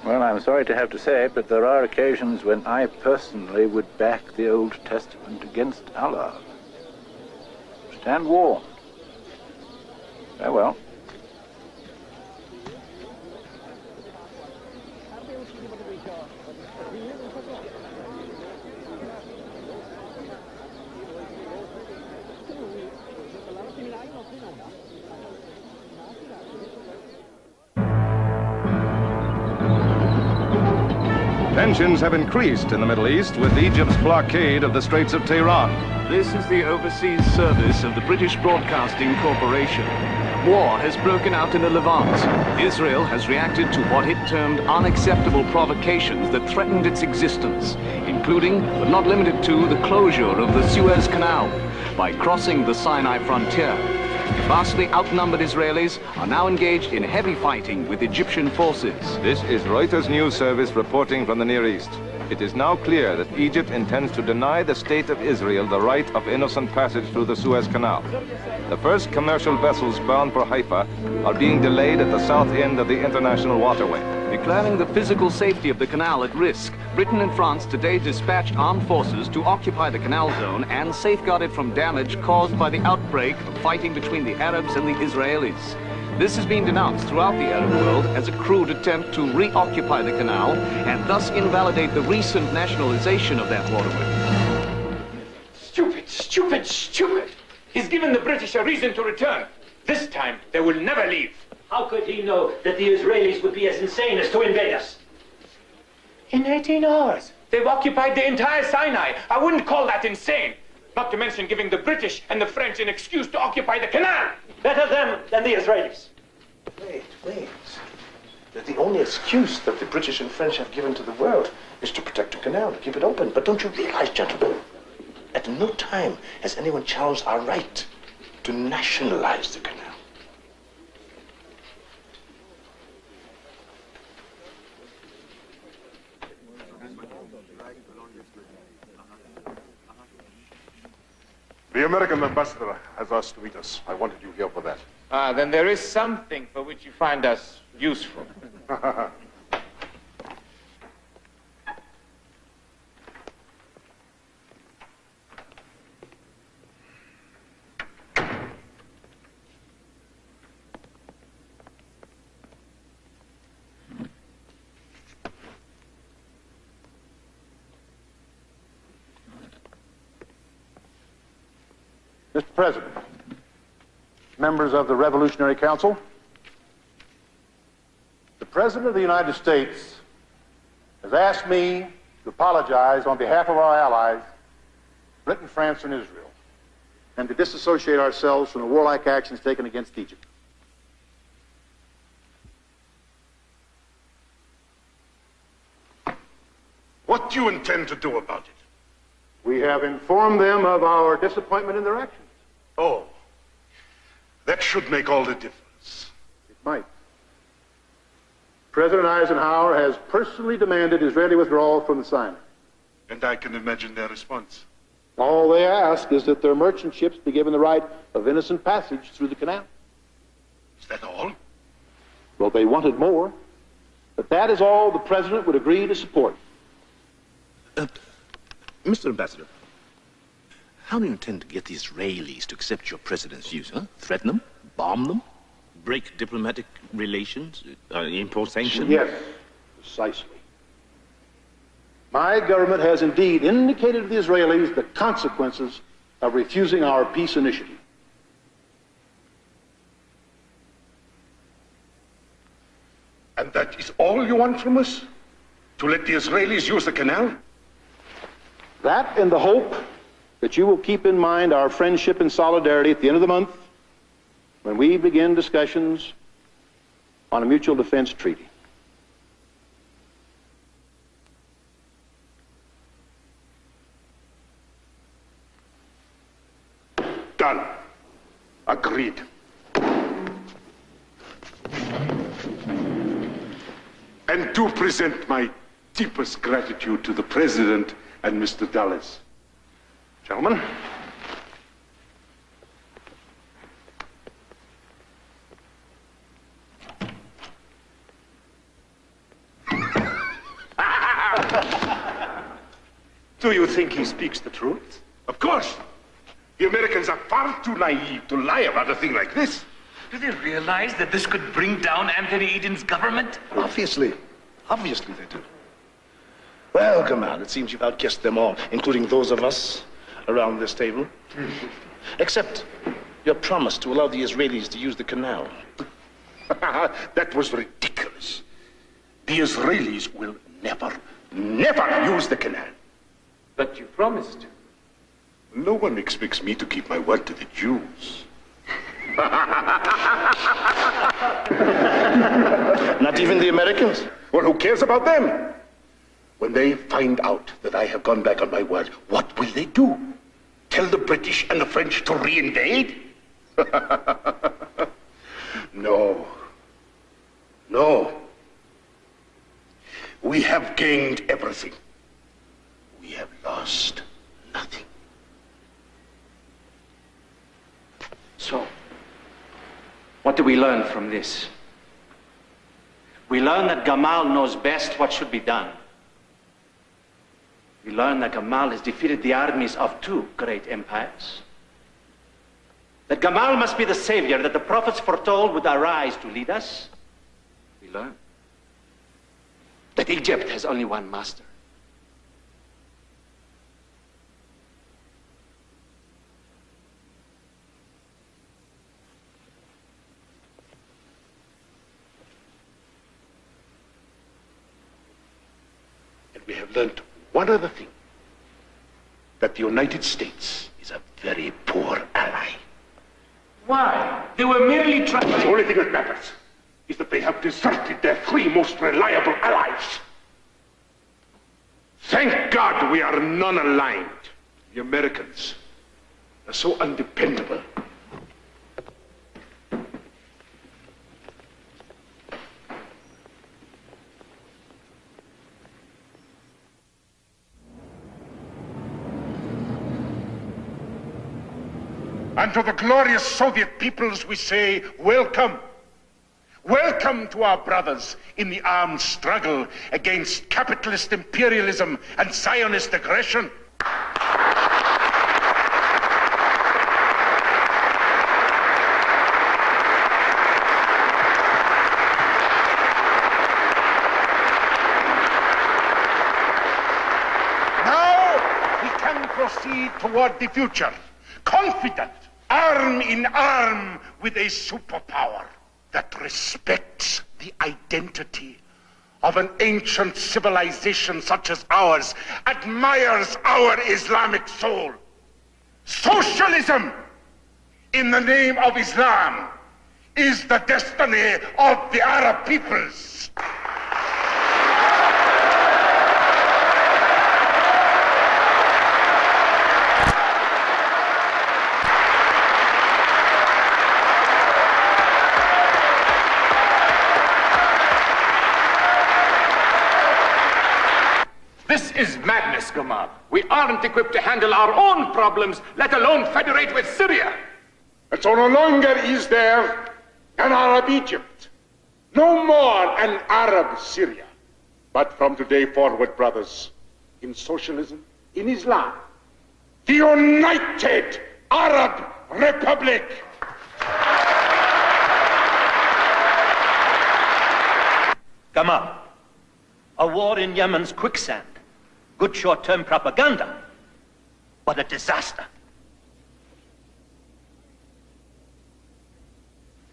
Well, I'm sorry to have to say it, but there are occasions when I personally would back the Old Testament against Allah. Stand warned. Farewell. Tensions have increased in the Middle East with Egypt's blockade of the Straits of Tehran. This is the overseas service of the British Broadcasting Corporation. War has broken out in the Levant. Israel has reacted to what it termed unacceptable provocations that threatened its existence, including, but not limited to, the closure of the Suez Canal by crossing the Sinai frontier. Vastly outnumbered Israelis are now engaged in heavy fighting with Egyptian forces. This is Reuters news service reporting from the Near East. It is now clear that Egypt intends to deny the State of Israel the right of innocent passage through the Suez Canal. The first commercial vessels bound for Haifa are being delayed at the south end of the international waterway. Declaring the physical safety of the canal at risk, Britain and France today dispatched armed forces to occupy the canal zone and safeguard it from damage caused by the outbreak of fighting between the Arabs and the Israelis. This has been denounced throughout the Arab world as a crude attempt to reoccupy the canal and thus invalidate the recent nationalization of that waterway. Stupid, stupid, stupid! He's given the British a reason to return. This time, they will never leave. How could he know that the Israelis would be as insane as to invade us? In 18 hours, they've occupied the entire Sinai. I wouldn't call that insane. Not to mention giving the British and the French an excuse to occupy the canal. Better them than the Israelis. Wait. The only excuse that the British and French have given to the world is to protect the canal, to keep it open. But don't you realize, gentlemen, at no time has anyone challenged our right to nationalize the canal. The American ambassador has asked to meet us. I wanted you here for that. Ah, then there is something for which you find us useful. Mr. President, members of the Revolutionary Council, the President of the United States has asked me to apologize on behalf of our allies, Britain, France, and Israel, and to disassociate ourselves from the warlike actions taken against Egypt. What do you intend to do about it? We have informed them of our disappointment in their actions. Oh, that should make all the difference. It might. President Eisenhower has personally demanded Israeli withdrawal from the Sinai. And I can imagine their response. All they ask is that their merchant ships be given the right of innocent passage through the canal. Is that all? Well, they wanted more, but that is all the President would agree to support. Mr. Ambassador, how do you intend to get the Israelis to accept your president's views, huh? Threaten them? Bomb them? Break diplomatic relations? Impose sanctions? Yes, precisely. My government has indeed indicated to the Israelis the consequences of refusing our peace initiative. And that is all you want from us? To let the Israelis use the canal? That and the hope that you will keep in mind our friendship and solidarity at the end of the month when we begin discussions on a mutual defense treaty. Done. Agreed. And do present my deepest gratitude to the President and Mr. Dulles. Gentlemen. Do you think he speaks the truth? Of course. The Americans are far too naive to lie about a thing like this. Do they realize that this could bring down Anthony Eden's government? Obviously. Obviously they do. Well, Kamal, it seems you've outguessed them all, including those of us around this table. Except your promise to allow the Israelis to use the canal. That was ridiculous. The Israelis will never use the canal. But you promised. No one expects me to keep my word to the Jews. Not even the Americans? Well, who cares about them? When they find out that I have gone back on my word, what will they do? Tell the British and the French to re-invade? No. No. We have gained everything. We have lost nothing. So, what do we learn from this? We learn that Gamal knows best what should be done. We learn that Gamal has defeated the armies of two great empires. That Gamal must be the savior that the prophets foretold would arise to lead us. We learn that Egypt has only one master. And we have learned one other thing, that the United States is a very poor ally. Why? They were merely trying... The only thing that matters is that they have deserted their three most reliable allies. Thank God we are non-aligned. The Americans are so undependable. And to the glorious Soviet peoples we say, welcome. Welcome to our brothers in the armed struggle against capitalist imperialism and Zionist aggression. Now we can proceed toward the future, confident, arm in arm with a superpower that respects the identity of an ancient civilization such as ours, admires our Islamic soul. Socialism in the name of Islam is the destiny of the Arab peoples. This is madness, Gamal. We aren't equipped to handle our own problems, let alone federate with Syria. And so no longer is there an Arab Egypt. No more an Arab Syria. But from today forward, brothers, in socialism, in Islam, the United Arab Republic. Gamal, a war in Yemen's quicksand. Good short-term propaganda, but a disaster.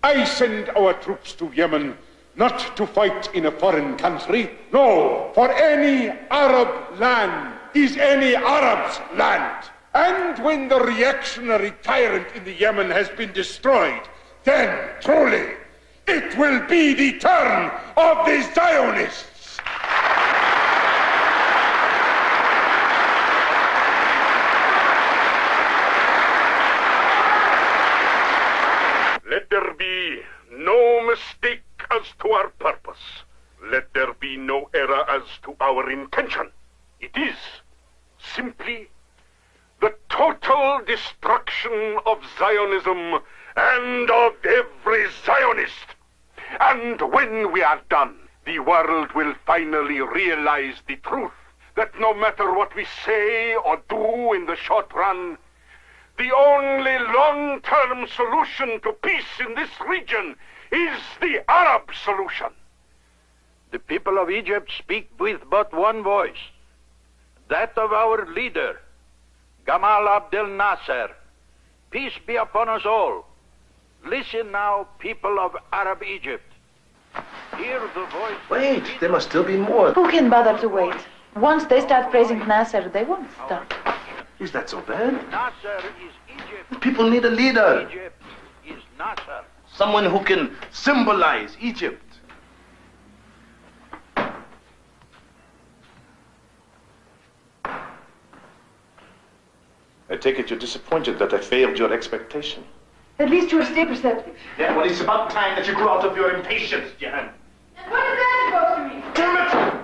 I send our troops to Yemen not to fight in a foreign country. No, for any Arab land is any Arab's land. And when the reactionary tyrant in the Yemen has been destroyed, then truly it will be the turn of the Zionists. Let there be no mistake as to our purpose. Let there be no error as to our intention. It is simply the total destruction of Zionism and of every Zionist. And when we are done, the world will finally realize the truth that no matter what we say or do in the short run, the only long-term solution to peace in this region is the Arab solution. The people of Egypt speak with but one voice, that of our leader, Gamal Abdel Nasser. Peace be upon us all. Listen now, people of Arab Egypt. Hear the voice. Wait, there must still be more. Who can bother to wait? Once they start praising Nasser, they won't stop. Is that so bad? Nasser is Egypt. People need a leader. Egypt is Nasser. Someone who can symbolize Egypt. I take it you're disappointed that I failed your expectation. At least you will stay perceptive. Yeah, well, it's about time that you grew out of your impatience, Jan. And what is that supposed to mean? Damn it!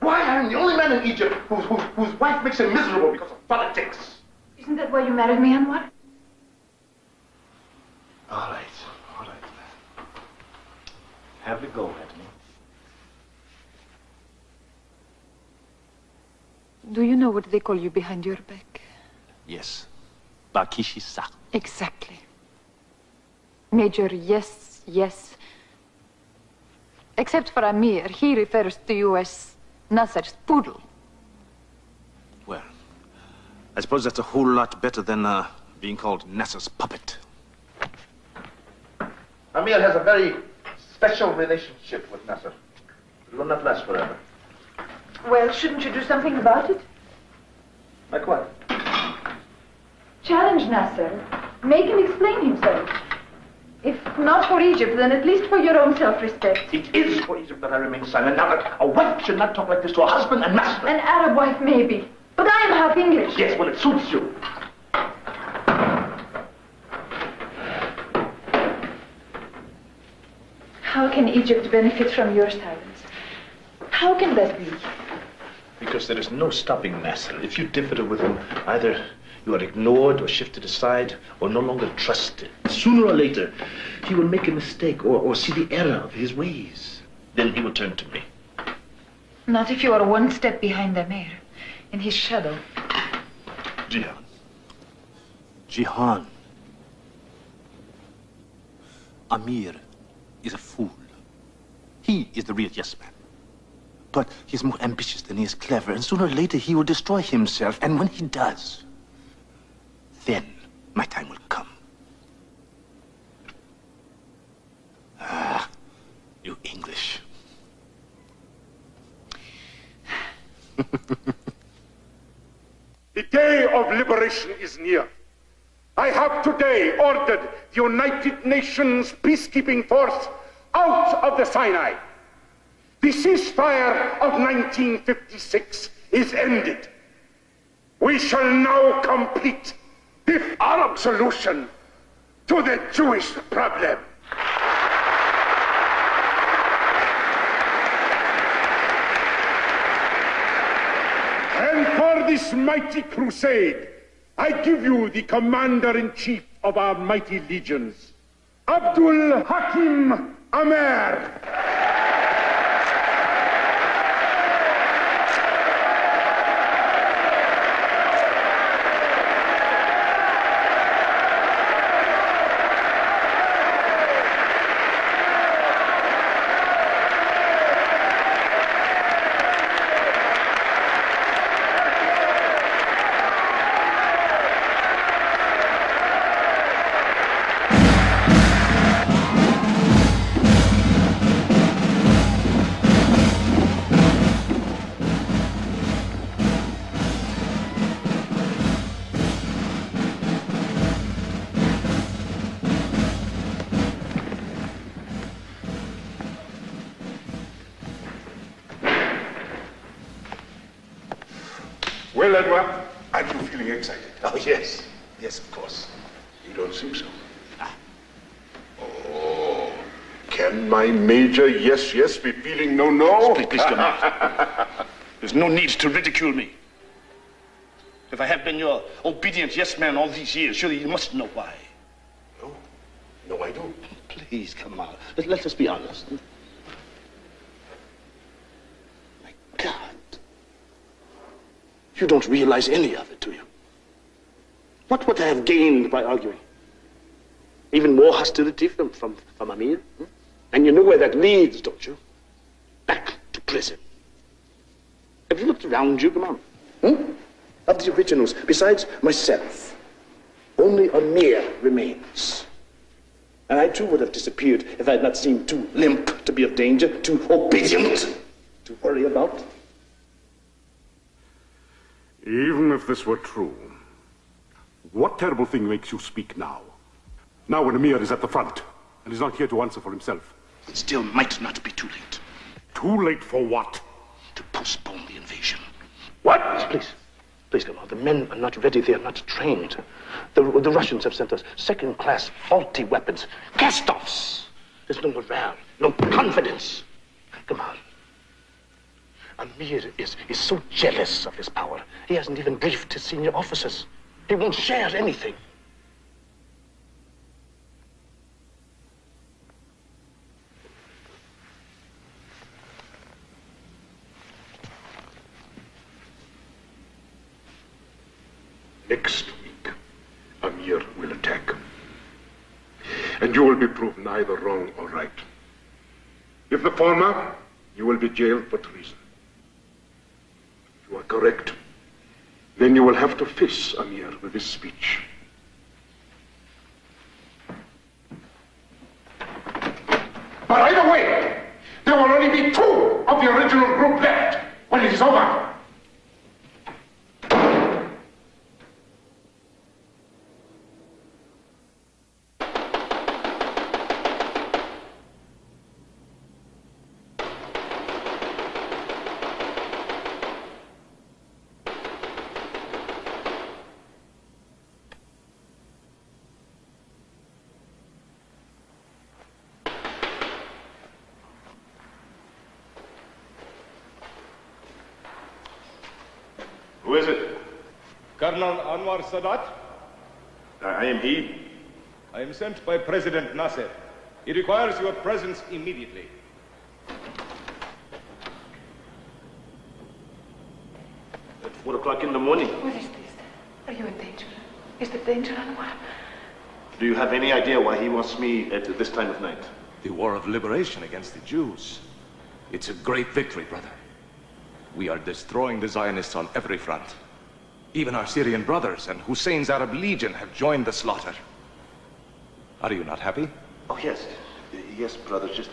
Why am I the only man in Egypt whose wife makes him miserable because of politics? Isn't that why you married me, Anwar? All right. Have a go at me. Do you know what they call you behind your back? Yes. Bakishi-sak. Exactly. Major, yes, yes. Except for Amir, he refers to you as Nasser's poodle. Well, I suppose that's a whole lot better than being called Nasser's puppet. Amir has a very special relationship with Nasser. It will not last forever. Well, shouldn't you do something about it? Like what? Challenge Nasser. Make him explain himself. If not for Egypt, then at least for your own self-respect. It is for Egypt that I remain silent. Now that a wife should not talk like this to a husband and master. An Arab wife, maybe. But I am half English. Yes, well, it suits you. How can Egypt benefit from your silence? How can that be? Because there is no stopping Nasser. If you differ with him, either you are ignored or shifted aside or no longer trusted. Sooner or later, he will make a mistake or see the error of his ways. Then he will turn to me. Not if you are one step behind Amir, in his shadow. Jihan. Jihan. Amir is a fool. He is the real yes man. But he's more ambitious than he is clever, and sooner or later he will destroy himself, and when he does, then my time will come. Ah, you English. The day of liberation is near. I have today ordered the United Nations peacekeeping force out of the Sinai. The ceasefire of 1956 is ended. We shall now complete the Arab solution to the Jewish problem. And for this mighty crusade, I give you the commander-in-chief of our mighty legions, Abdul Hakim Amer. Well, Edward, are you feeling excited? Oh, yes. Yes, of course. You don't seem so. Oh, can my major yes be feeling no? Please come out. There's no need to ridicule me. If I have been your obedient yes man all these years, surely you must know why. No, I don't. Please come out. Let us be honest. My God. You don't realize any of it, do you? What would I have gained by arguing? Even more hostility from Amir? And you know where that leads, don't you? Back to prison. Have you looked around you? Come on. Of the originals, besides myself, only Amir remains. And I too would have disappeared if I had not seemed too limp to be of danger, too obedient to worry about. Even if this were true, what terrible thing makes you speak now? Now when Amir is at the front and is not here to answer for himself. It still might not be too late. Too late for what? To postpone the invasion. What? Please come on. The men are not ready. They are not trained. The Russians have sent us second-class faulty weapons. Cast-offs. There's no morale, no confidence. Come on. Amir is so jealous of his power. He hasn't even briefed his senior officers. He won't share anything. Next week, Amir will attack. And you will be proved neither wrong or right. If the former, you will be jailed for treason. If you are correct, then you will have to face Amir with his speech. But either way, there will only be 2 of the original group left when it is over. Who is it? Colonel Anwar Sadat? I am he. I am sent by President Nasser. He requires your presence immediately. At 4 o'clock in the morning. What is this? Are you in danger? Is there danger, Anwar? Do you have any idea why he wants me at this time of night? The war of liberation against the Jews. It's a great victory, brother. We are destroying the Zionists on every front. Even our Syrian brothers and Hussein's Arab Legion have joined the slaughter. Are you not happy? Oh, yes. Yes, brother. Just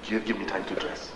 give me time to dress.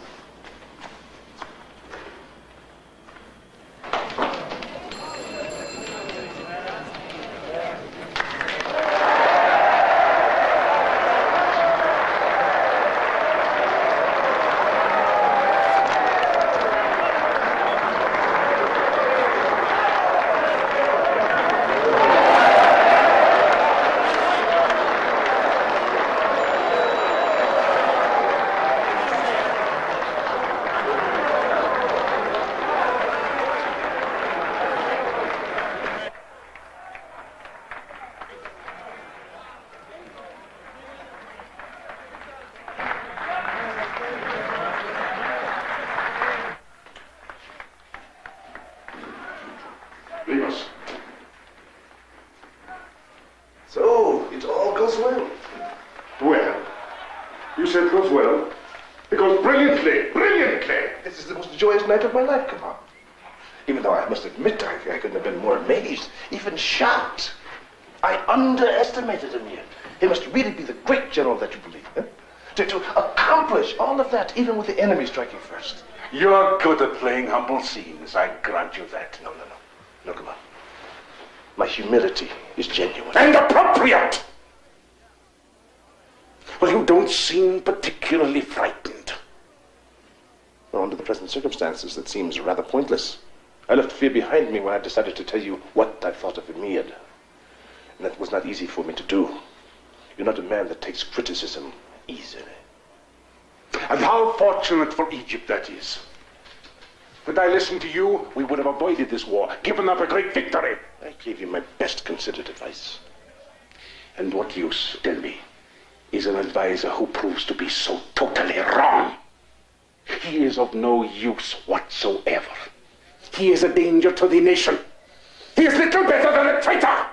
So, it all goes well. Well, you said it goes well. It goes brilliantly, brilliantly. This is the most joyous night of my life, Kamal. Even though I must admit I couldn't have been more amazed, even shocked. I underestimated Amir. He must really be the great general that you believe. Eh? To accomplish all of that, even with the enemy striking first. You're good at playing humble scenes, I grant you that. No, Kamal. My humility is genuine. And appropriate! Well, you don't seem particularly frightened. Well, under the present circumstances, that seems rather pointless. I left fear behind me when I decided to tell you what I thought of Amir. And that was not easy for me to do. You're not a man that takes criticism easily. And how fortunate for Egypt that is. Had I listened to you, we would have avoided this war, given up a great victory. I gave you my best considered advice. And what use, tell me, is an advisor who proves to be so totally wrong? He is of no use whatsoever. He is a danger to the nation. He is little better than a traitor.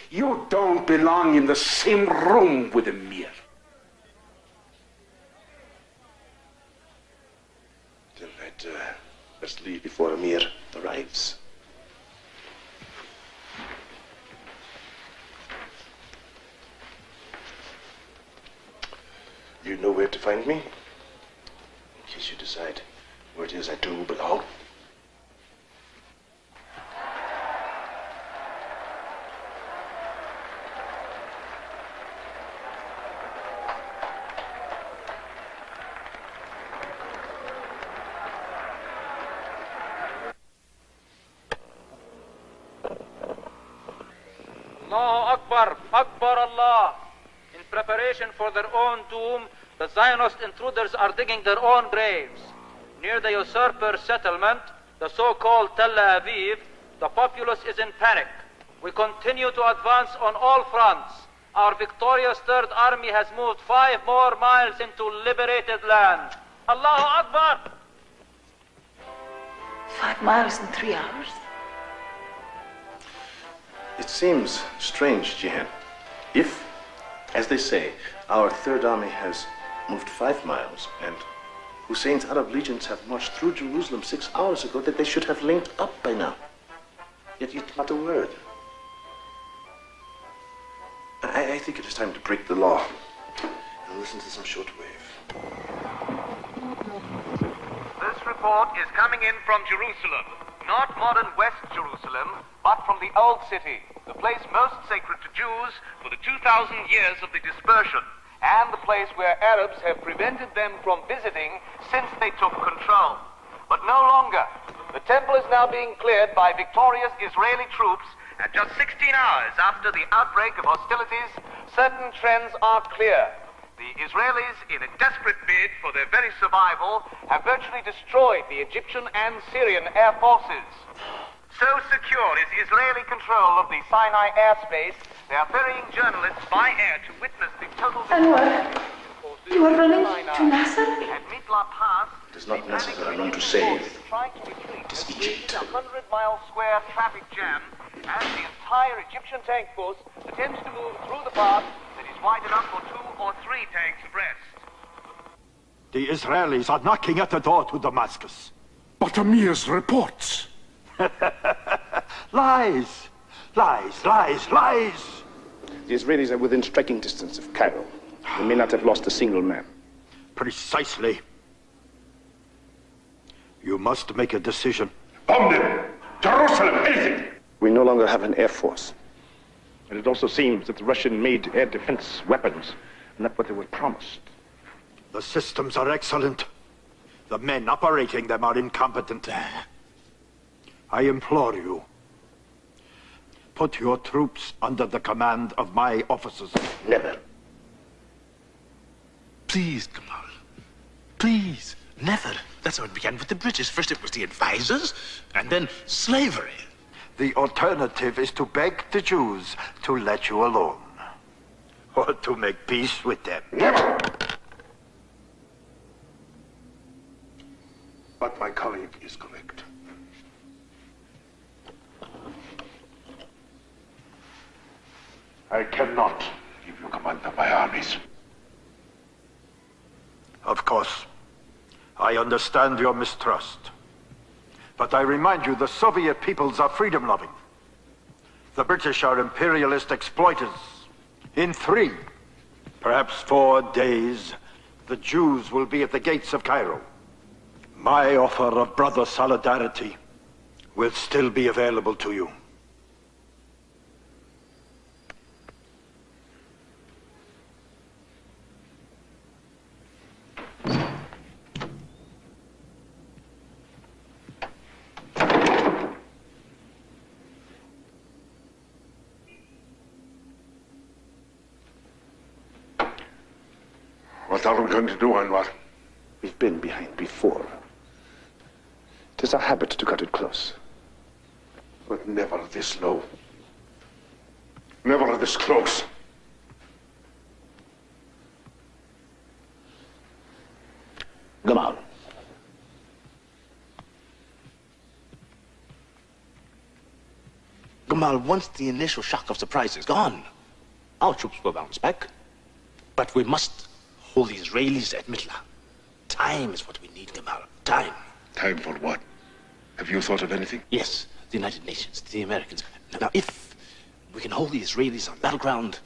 You don't belong in the same room with Amir. Then I'd best leave before Amir arrives. You know where to find me? In case you decide where it is I do belong. Allahu Akbar, Akbar Allah. In preparation for their own doom, the Zionist intruders are digging their own graves. Near the usurper settlement, the so-called Tel Aviv, the populace is in panic. We continue to advance on all fronts. Our victorious Third Army has moved 5 more miles into liberated land. Allahu Akbar! 5 miles in 3 hours? It seems strange, Jihan. If, as they say, our Third Army has moved 5 miles and Hussein's Arab legions have marched through Jerusalem 6 hours ago, that they should have linked up by now. Yet not a word. I think it is time to break the law and listen to some shortwave. This report is coming in from Jerusalem. Not modern West Jerusalem, but from the Old City, the place most sacred to Jews for the 2,000 years of the dispersion, and the place where Arabs have prevented them from visiting since they took control. But no longer. The temple is now being cleared by victorious Israeli troops, and just 16 hours after the outbreak of hostilities, certain trends are clear. The Israelis, in a desperate bid for their very survival, have virtually destroyed the Egyptian and Syrian air forces. So secure is Israeli control of the Sinai airspace, they are ferrying journalists by air to witness the total Anwar, you are running to Nasser? At Mitla Pass, it is not Nasser that I run to save. It is Egypt. A 100-mile square traffic jam, and the entire Egyptian tank force attempts to move through the pass that is wide enough for 2 or 3 tanks abreast. The Israelis are knocking at the door to Damascus. But Amir's reports. Lies! Lies, lies, lies! The Israelis are within striking distance of Cairo. They may not have lost a single man. Precisely. You must make a decision. Omni! Jerusalem, anything! We no longer have an air force. And it also seems that the Russian-made air defense weapons are not what they were promised. The systems are excellent. The men operating them are incompetent. I implore you, put your troops under the command of my officers. Never. Please, Kamal. Please. Never. That's how it began with the British. First it was the advisors, and then slavery. The alternative is to beg the Jews to let you alone. Or to make peace with them. Never! But my colleague is correct. I cannot give you command of my armies. Of course. I understand your mistrust. But I remind you, the Soviet peoples are freedom-loving. The British are imperialist exploiters. In 3, perhaps 4 days, the Jews will be at the gates of Cairo. My offer of brother solidarity will still be available to you. What are we going to do, Anwar? We've been behind before. It is our habit to cut it close. But never this low. Never this close. Gamal. Gamal, once the initial shock of surprise is gone, our troops will bounce back. But we must hold the Israelis at Mitla. Time is what we need, Gamal. Time. Time for what? Have you thought of anything? Yes, the United Nations, the Americans. Now, if we can hold the Israelis on battleground,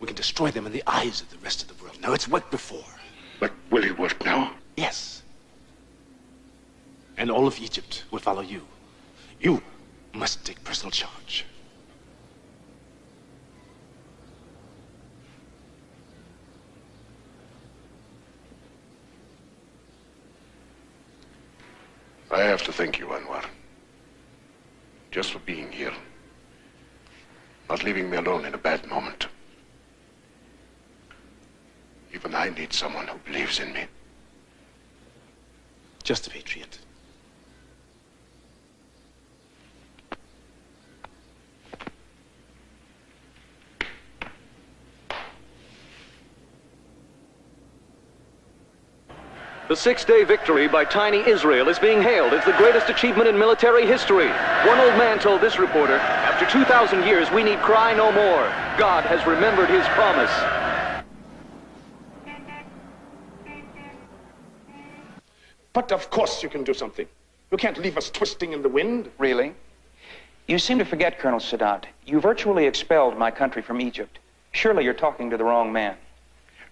we can destroy them in the eyes of the rest of the world. Now, it's worked before. But will it work now? Yes. And all of Egypt will follow you. You must take personal charge. I have to thank you, Anwar. Just for being here. Not leaving me alone in a bad moment. Even I need someone who believes in me. Just a patriot. The six-day victory by tiny Israel is being hailed as the greatest achievement in military history. One old man told this reporter, after 2,000 years, we need cry no more. God has remembered his promise. But of course you can do something. You can't leave us twisting in the wind. Really? You seem to forget, Colonel Sadat. You virtually expelled my country from Egypt. Surely you're talking to the wrong man.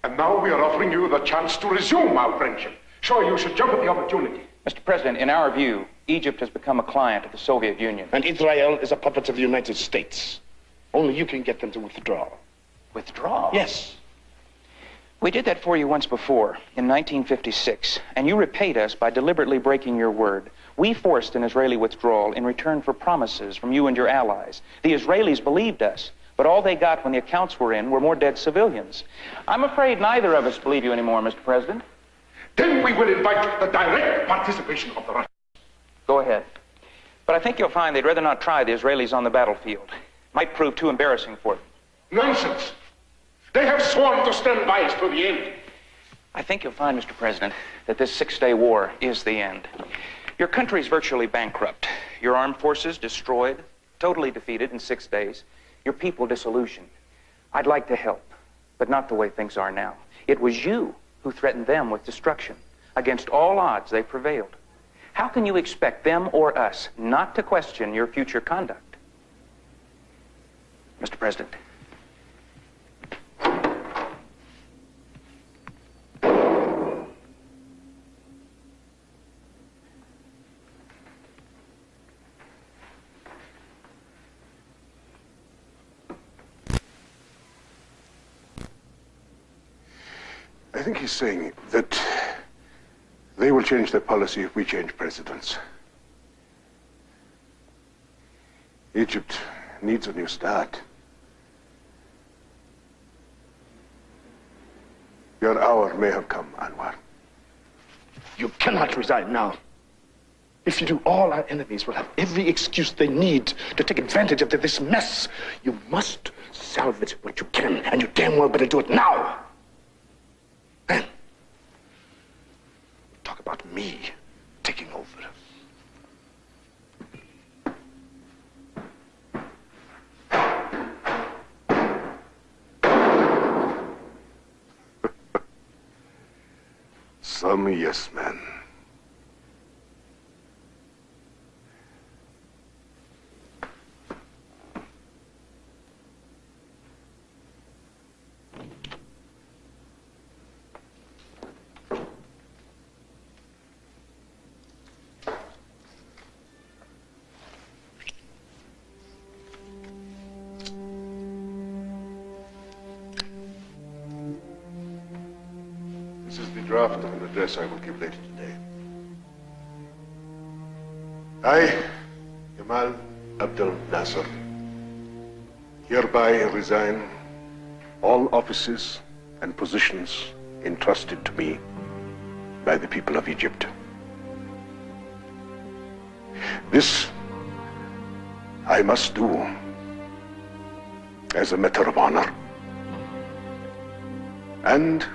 And now we are offering you the chance to resume our friendship. Sure, you should jump at the opportunity. Mr. President, in our view, Egypt has become a client of the Soviet Union. And Israel is a puppet of the United States. Only you can get them to withdraw. Withdraw? Yes. We did that for you once before, in 1956, and you repaid us by deliberately breaking your word. We forced an Israeli withdrawal in return for promises from you and your allies. The Israelis believed us, but all they got when the accounts were in were more dead civilians. I'm afraid neither of us believe you anymore, Mr. President. Then we will invite the direct participation of the Russians. Go ahead. But I think you'll find they'd rather not try the Israelis on the battlefield. Might prove too embarrassing for them. Nonsense. They have sworn to stand by us to the end. I think you'll find, Mr. President, that this six-day war is the end. Your country's virtually bankrupt. Your armed forces destroyed, totally defeated in 6 days. Your people disillusioned. I'd like to help, but not the way things are now. It was you who threatened them with destruction. Against all odds, they prevailed. How can you expect them or us not to question your future conduct? Mr. President. I think he's saying that they will change their policy if we change presidents. Egypt needs a new start. Your hour may have come, Anwar. You cannot resign now. If you do, all our enemies will have every excuse they need to take advantage of this mess. You must salvage what you can, and you damn well better do it now. Then, talk about me taking over. Some yes men. This is the draft of an address I will give later today. I, Kemal Abdel Nasser, hereby resign all offices and positions entrusted to me by the people of Egypt. This I must do as a matter of honor and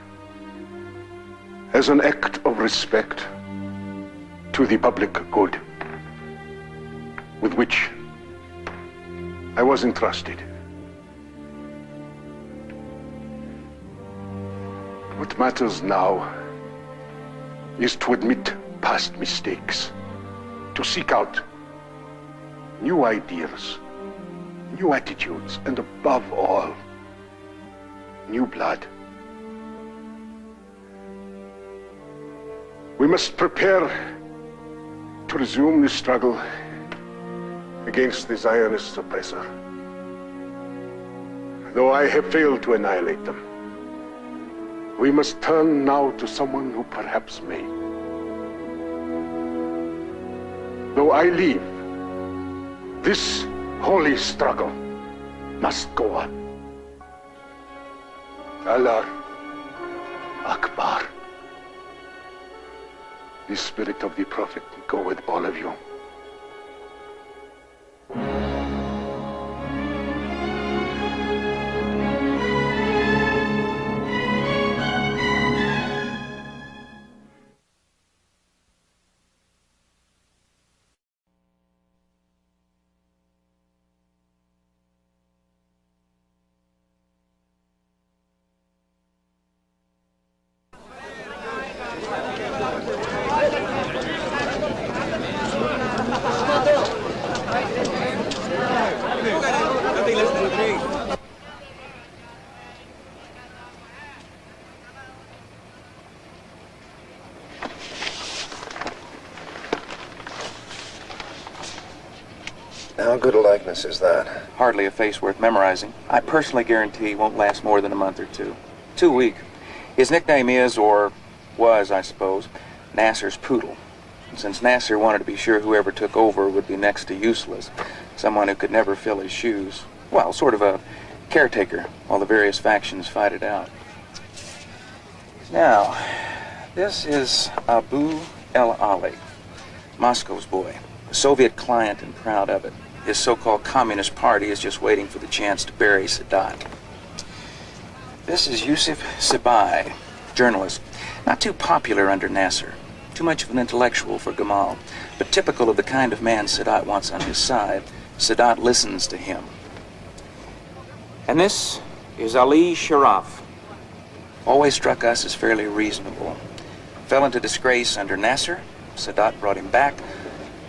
as an act of respect to the public good with which I was entrusted. What matters now is to admit past mistakes, to seek out new ideas, new attitudes, and above all, new blood. We must prepare to resume the struggle against the Zionist oppressor. Though I have failed to annihilate them, we must turn now to someone who perhaps may. Though I leave, this holy struggle must go on. Allah Akbar. The spirit of the Prophet go with all of you. How good a likeness is that? Hardly a face worth memorizing. I personally guarantee he won't last more than a month or two. Too weak. His nickname is, or was, I suppose, Nasser's Poodle. And since Nasser wanted to be sure whoever took over would be next to useless, someone who could never fill his shoes, well, sort of a caretaker while the various factions fight it out. Now, this is Abu El-Ali, Moscow's boy, a Soviet client and proud of it. His so-called Communist Party is just waiting for the chance to bury Sadat. This is Yusuf Sibai, journalist. Not too popular under Nasser. Too much of an intellectual for Gamal, but typical of the kind of man Sadat wants on his side. Sadat listens to him. And this is Ali Sharaf. Always struck us as fairly reasonable. Fell into disgrace under Nasser. Sadat brought him back.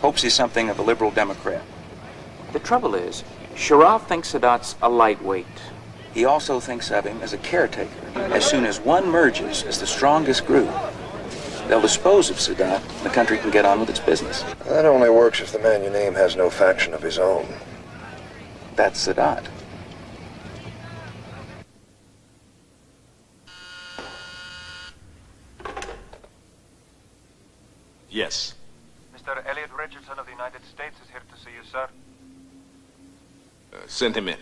Hopes he's something of a liberal Democrat. The trouble is, Sharaf thinks Sadat's a lightweight. He also thinks of him as a caretaker. As soon as one merges as the strongest group, they'll dispose of Sadat and the country can get on with its business. That only works if the man you name has no faction of his own. That's Sadat. Yes. Mr. Elliot Richardson of the United States is here to see you, sir. Send him in.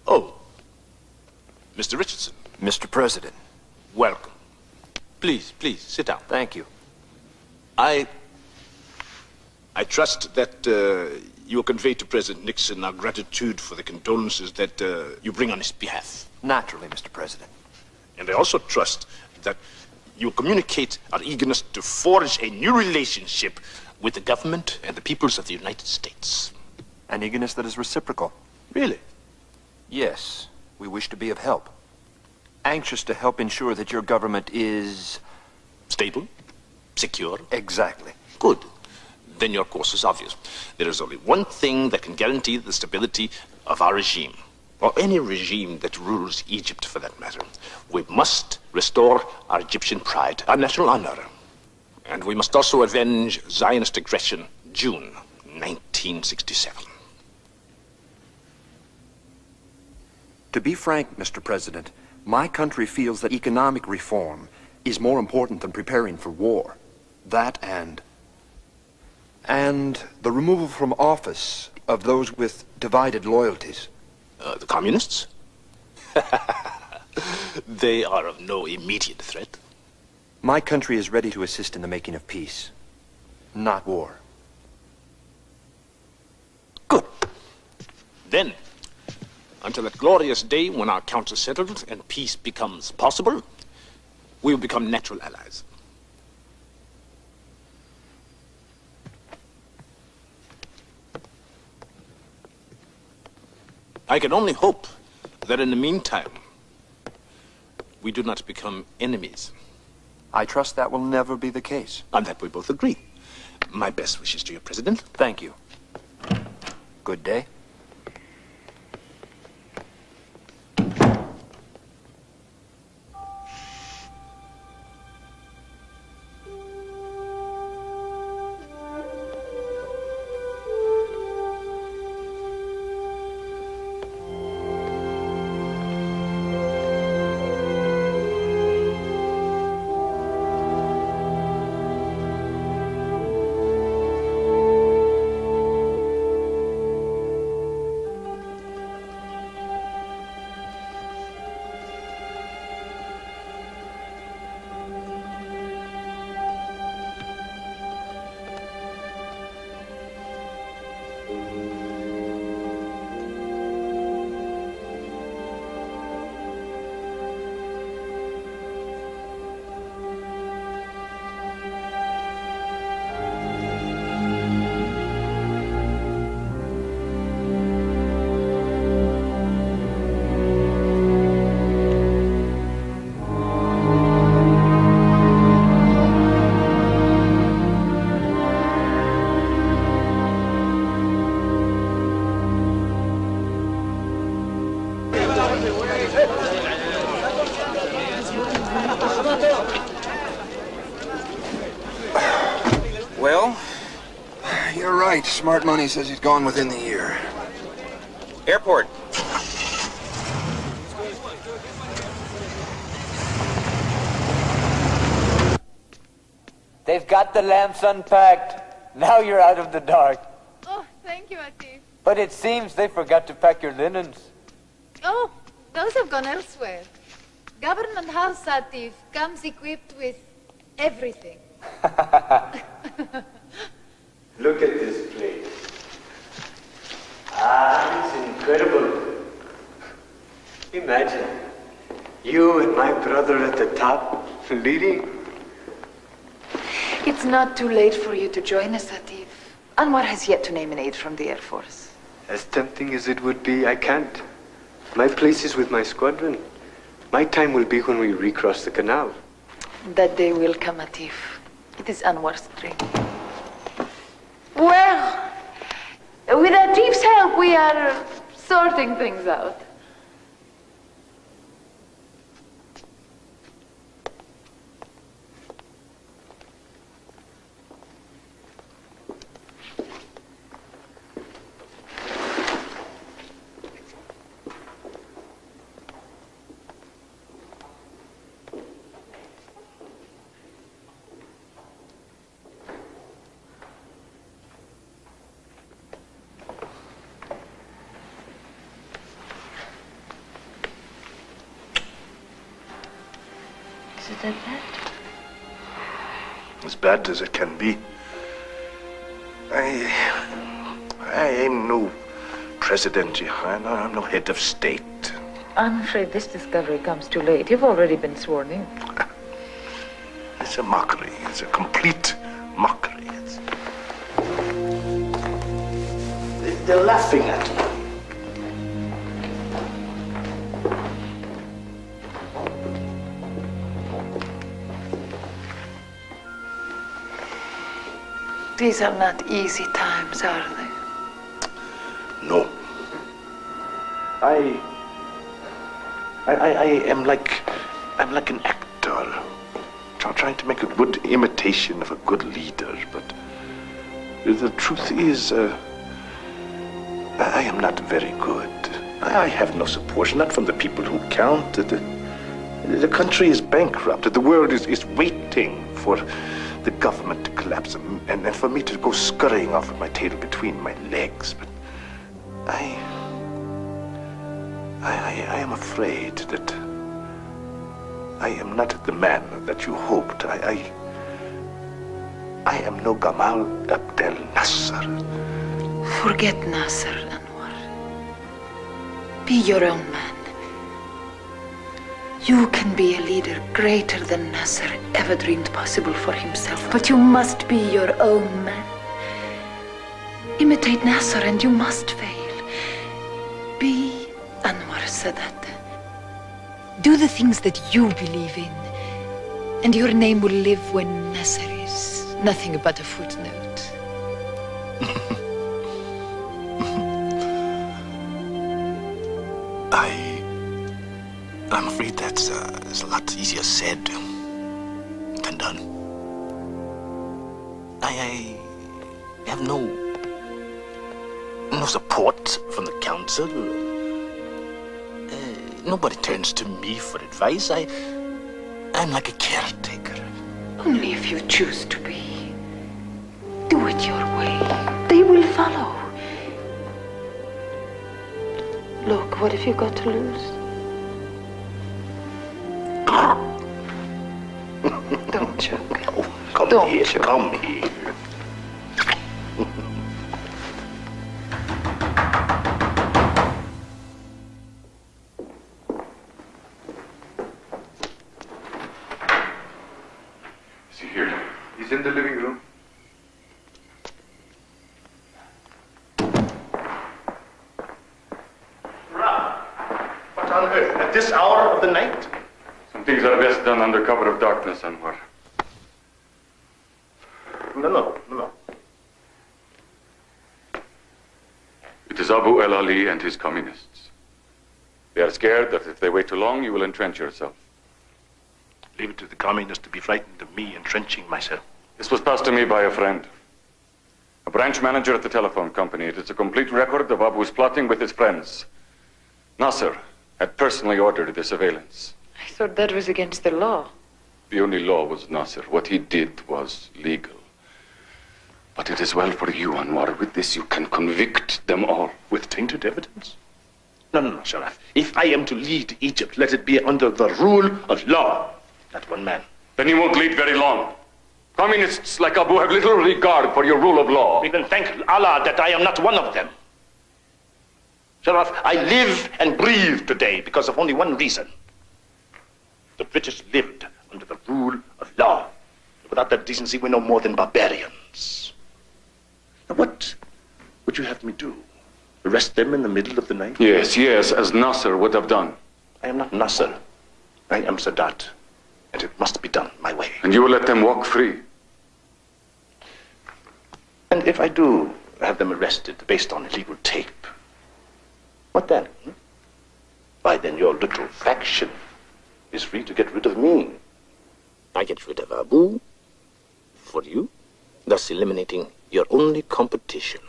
Oh, Mr. Richardson. Mr. President. Welcome. Please, sit down. Thank you. I trust that you will convey to President Nixon our gratitude for the condolences that you bring on his behalf. Naturally, Mr. President. And I also trust that you will communicate our eagerness to forge a new relationship with the government and the peoples of the United States. An eagerness that is reciprocal. Really? Yes, we wish to be of help. Anxious to help ensure that your government is... stable? Secure? Exactly. Good. Then your course is obvious. There is only one thing that can guarantee the stability of our regime, or any regime that rules Egypt for that matter. We must restore our Egyptian pride, our national honor. And we must also avenge Zionist aggression, June 1967. To be frank, Mr. President, my country feels that economic reform is more important than preparing for war. That and the removal from office of those with divided loyalties. The communists? They are of no immediate threat. My country is ready to assist in the making of peace, not war. Good. Then, until that glorious day when our accounts are settled and peace becomes possible, we will become natural allies. I can only hope that in the meantime, we do not become enemies. I trust that will never be the case. On that we both agree. My best wishes to you, President. Thank you. Good day. Well, you're right. Smart money says he's gone within the year. Airport. They've got the lamps unpacked. Now you're out of the dark. Oh, thank you, Atif. But it seems they forgot to pack your linens. Oh, those have gone elsewhere. Government House, Atif, comes equipped with everything. Look at this place. Ah, it's incredible. Imagine, you and my brother at the top, leading. It's not too late for you to join us, Atif. Anwar has yet to name an aide from the Air Force. As tempting as it would be, I can't. My place is with my squadron. My time will be when we recross the canal. That day will come, Atif. It is Anwar's dream. Well, with Atif's help, we are sorting things out. Is it that bad? As bad as it can be. I am no president, I'm no head of state. I'm afraid this discovery comes too late. You've already been sworn in. It's a mockery. It's a complete mockery. They're laughing at me. These are not easy times, are they? No. I am like an actor, trying to make a good imitation of a good leader, but the truth is, I am not very good. I have no support, not from the people who count. The country is bankrupt. The world is waiting for the government to collapse and for me to go scurrying off with my tail between my legs. But I am afraid that I am not the man that you hoped. I am no Gamal Abdel Nasser. Forget Nasser, Anwar. Be your own man. You can be a leader greater than Nasser ever dreamed possible for himself, but you must be your own man. Imitate Nasser and you must fail. Be Anwar Sadat. Do the things that you believe in, and your name will live when Nasser is nothing but a footnote. I'm afraid that's a lot easier said than done. I have no support from the council. Nobody turns to me for advice. I'm like a caretaker. Only if you choose to be. Do it your way. They will follow. Look, what have you got to lose? Don't choke. Oh, come Don't here, choke. come here. Is he here? He's in the living room. What on earth? At this hour of the night? Some things are best done under cover of darkness, Anwar. No. It is Abu El Ali and his communists. They are scared that if they wait too long, you will entrench yourself. Leave it to the communists to be frightened of me entrenching myself. This was passed to me by a friend. branch manager at the telephone company. It is a complete record of Abu's plotting with his friends. Nasser had personally ordered the surveillance. I thought that was against the law. The only law was Nasser. What he did was legal. But it is well for you, Anwar. With this, you can convict them all. With tainted evidence? No, Sharaf. If I am to lead Egypt, let it be under the rule of law, not one man. Then you won't lead very long. Communists like Abu have little regard for your rule of law. Even thank Allah that I am not one of them. Sharaf, I live and breathe today because of only one reason. The British lived under the rule of law. Without that decency, we're no more than barbarians. Now, what would you have me do? Arrest them in the middle of the night? Yes, as Nasser would have done. I am not Nasser. I am Sadat. And it must be done my way. And you will let them walk free? And if I do have them arrested based on illegal tape, what then? Why, then your little faction is free to get rid of me. I get rid of Abu for you, thus eliminating your only competition.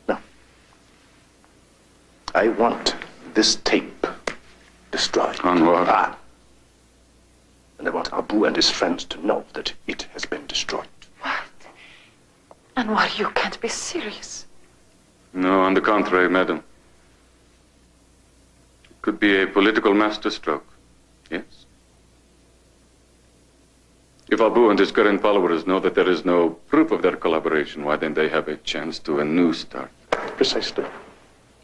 Now, I want this tape destroyed. Anwar. And I want Abu and his friends to know that it has been destroyed. What? Anwar, you can't be serious. No, on the contrary, madam. It could be a political masterstroke. Yes? If Abu and his current followers know that there is no proof of their collaboration, why then they have a chance to a new start. Precisely.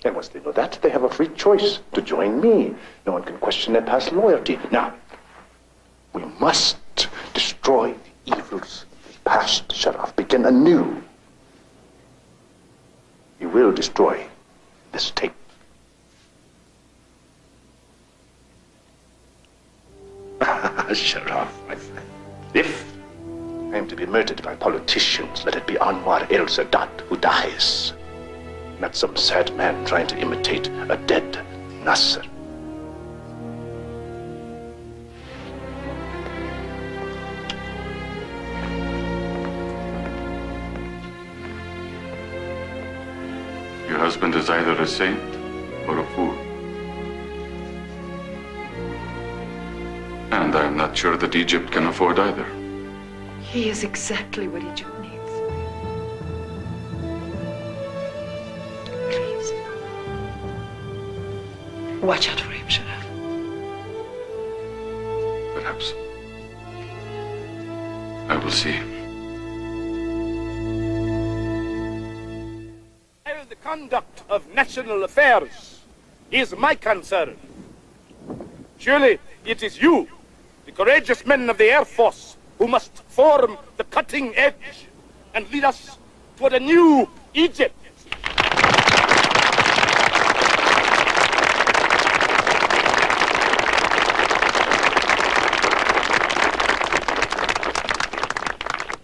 And once they know that, they have a free choice to join me. No one can question their past loyalty. Now, we must destroy the evils of the past, Sharaf. Begin anew. You will destroy this tape. Sharaf, my friend. If I am to be murdered by politicians, let it be Anwar el-Sadat who dies. Not some sad man trying to imitate a dead Nasser. Your husband is either a saint or a fool. And I'm not sure that Egypt can afford either. He is exactly what Egypt needs. Please. Watch out for him, Sharaf. Perhaps. I will see. While the conduct of national affairs is my concern, surely it is you, the courageous men of the Air Force, who must form the cutting edge and lead us toward a new Egypt.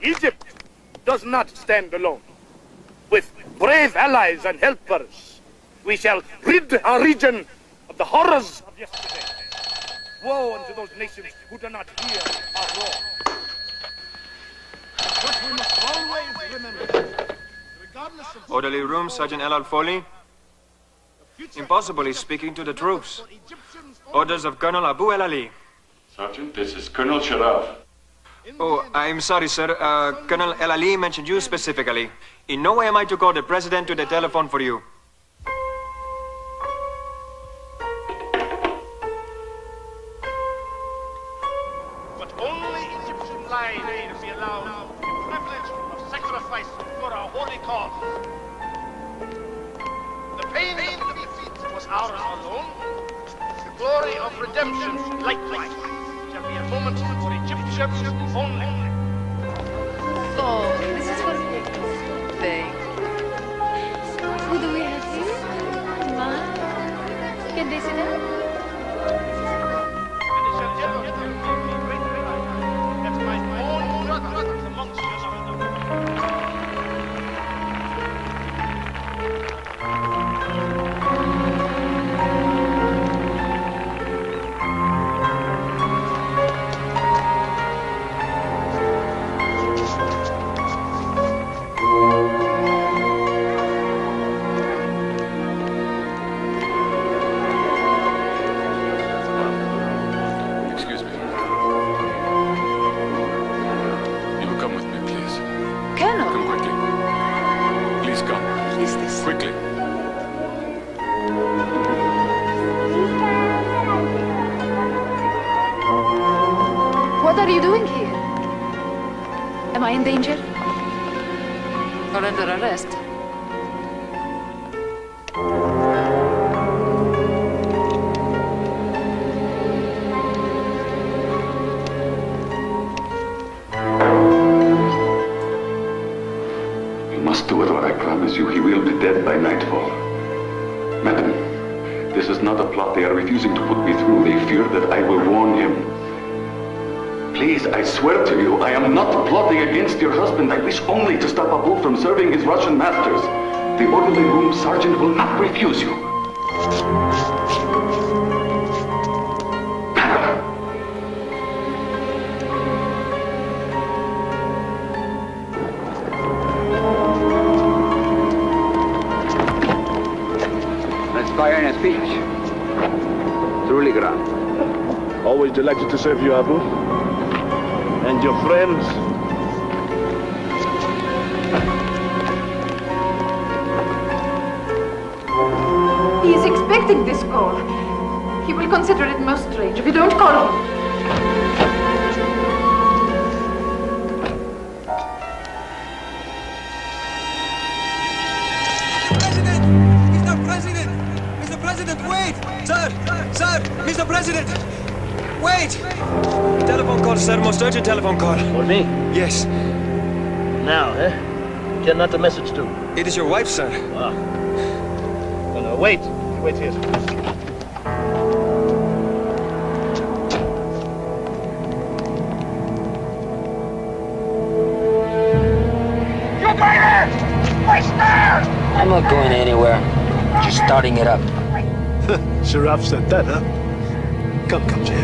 Egypt does not stand alone. With brave allies and helpers, we shall rid our region of the horrors of yesterday. Woe unto those nations who do not hear our roar. What we must always remember, regardless of... Orderly room, Sergeant El Al-Foli. Impossible, he's speaking to the troops. Orders of Colonel Abu El Ali. Sergeant, this is Colonel Sharaf. Oh, I'm sorry, sir. Colonel El Ali mentioned you specifically. In no way am I to call the president to the telephone for you. But only Egyptian lives will be allowed the privilege of sacrifice for our holy cause. The pain of defeat was ours alone. The glory of redemption, likewise, shall be a moment for Egyptians only. Oh, this is what thing. Who do we have here? Ma? Can they sit down? Am I in danger? Or under arrest? You must do it, or I promise you he will be dead by nightfall. Madam, this is not a plot they are refusing to put me through. They fear that I will warn him. Please, I swear to you, I am not plotting against your husband. I wish only to stop Abu from serving his Russian masters. The orderly room sergeant will not refuse you. Let's fire in a speech. Truly grand. Always delighted to serve you, Abu. And your friends. He is expecting this call. He will consider it most strange if you don't call him. Mr. President! Mr. President, wait! Sir! Sir! Mr. President! Wait! Telephone call, sir. Most urgent telephone call. For me? Yes. Now, eh? Get not the message to. It is your wife, sir. Ah. No, wait. Wait here. You traitor! Waster! I'm not going anywhere. Just starting it up. Sharaf said that, huh? Come, Jan.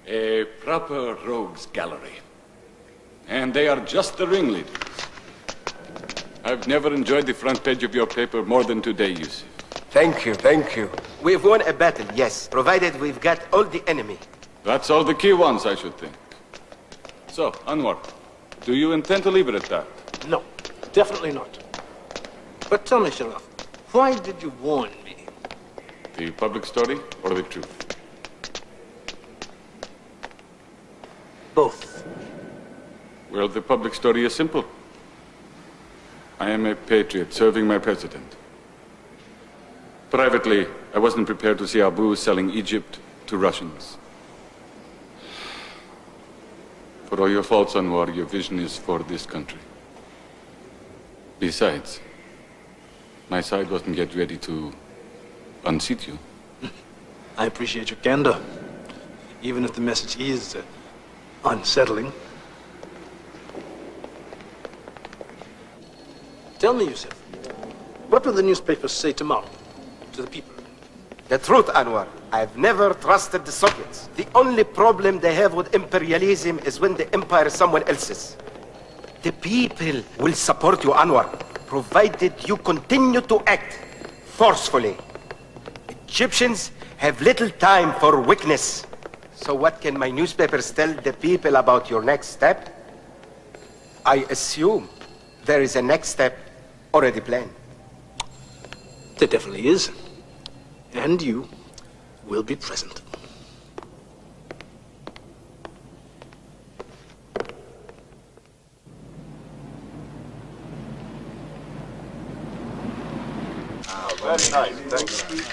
A proper rogues gallery. And they are just the ringleaders. I've never enjoyed the front page of your paper more than today, Yusuf. Thank you, thank you. We've won a battle, yes, provided we've got all the enemy. That's all the key ones, I should think. So, Anwar, do you intend to leave it at that? No, definitely not. But tell me, Sharaf, why did you warn me? The public story or the truth? Both. Well, the public story is simple. I am a patriot serving my president. Privately, I wasn't prepared to see Abu selling Egypt to Russians. For all your faults, Anwar, your vision is for this country. Besides, my side wasn't yet ready to unseat you. I appreciate your candor, even if the message is unsettling. Tell me, Yusuf, what will the newspapers say tomorrow to the people? The truth, Anwar, I've never trusted the Soviets. The only problem they have with imperialism is when the empire is someone else's. The people will support you, Anwar, provided you continue to act forcefully. Egyptians have little time for weakness. So what can my newspapers tell the people about your next step? I assume there is a next step already planned. There definitely is. And you will be present. Very nice, thank you.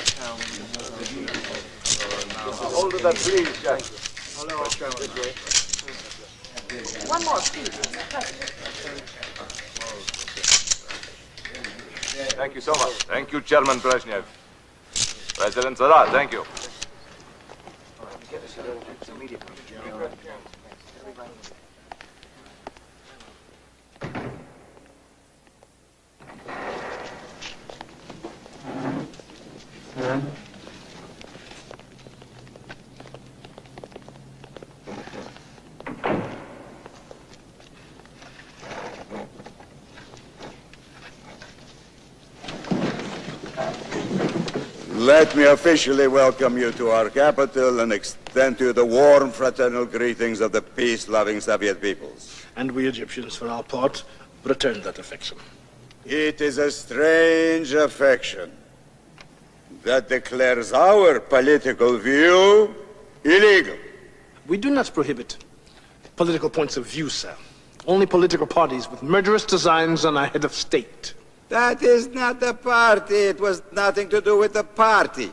Hold it up, please, Jack. One more, please. Thank you so much. Thank you, Chairman Brezhnev. President Sadat, thank you. Let me officially welcome you to our capital and extend to you the warm fraternal greetings of the peace-loving Soviet peoples. And we Egyptians, for our part, return that affection. It is a strange affection that declares our political view illegal. We do not prohibit political points of view, sir. Only political parties with murderous designs on our head of state. That is not the party. It was nothing to do with the party.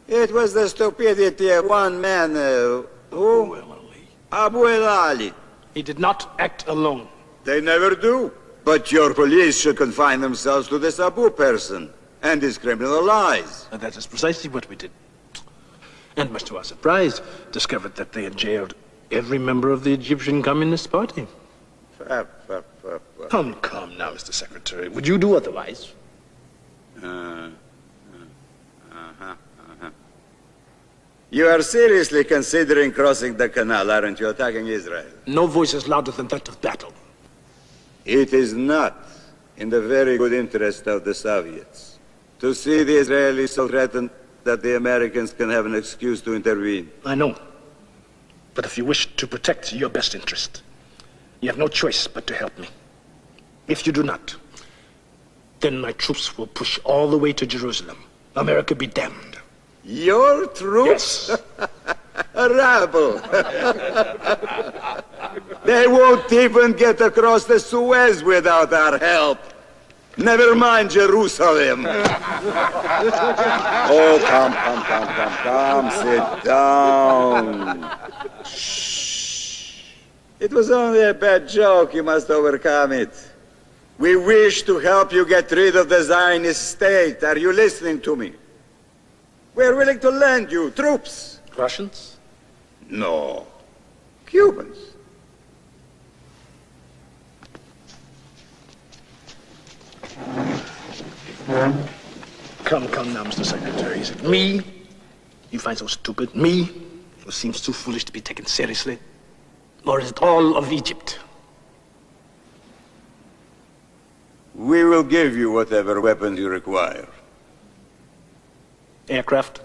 It was the stupidity of one man, who? Abu Ali. He did not act alone. They never do. But your police should confine themselves to this Abu person and his criminal lies. And that is precisely what we did. And much to our surprise, discovered that they had jailed every member of the Egyptian Communist Party. Come now, Mr. Secretary. Would you do otherwise? You are seriously considering crossing the canal, aren't you, attacking Israel? No voice is louder than that of battle. It is not in the very good interest of the Soviets to see the Israelis so threatened that the Americans can have an excuse to intervene. I know. But if you wish to protect your best interest, you have no choice but to help me. If you do not, then my troops will push all the way to Jerusalem. America be damned. Your troops? Yes. A rabble. They won't even get across the Suez without our help. Never mind Jerusalem. Oh, come. Sit down. Shh. It was only a bad joke. You must overcome it. We wish to help you get rid of the Zionist state. Are you listening to me? We're willing to lend you troops. Russians? No. Cubans. Come now, Mr. Secretary. Is it me you find so stupid? Me, who seems too foolish to be taken seriously? Or is it all of Egypt? We will give you whatever weapons you require. Aircraft,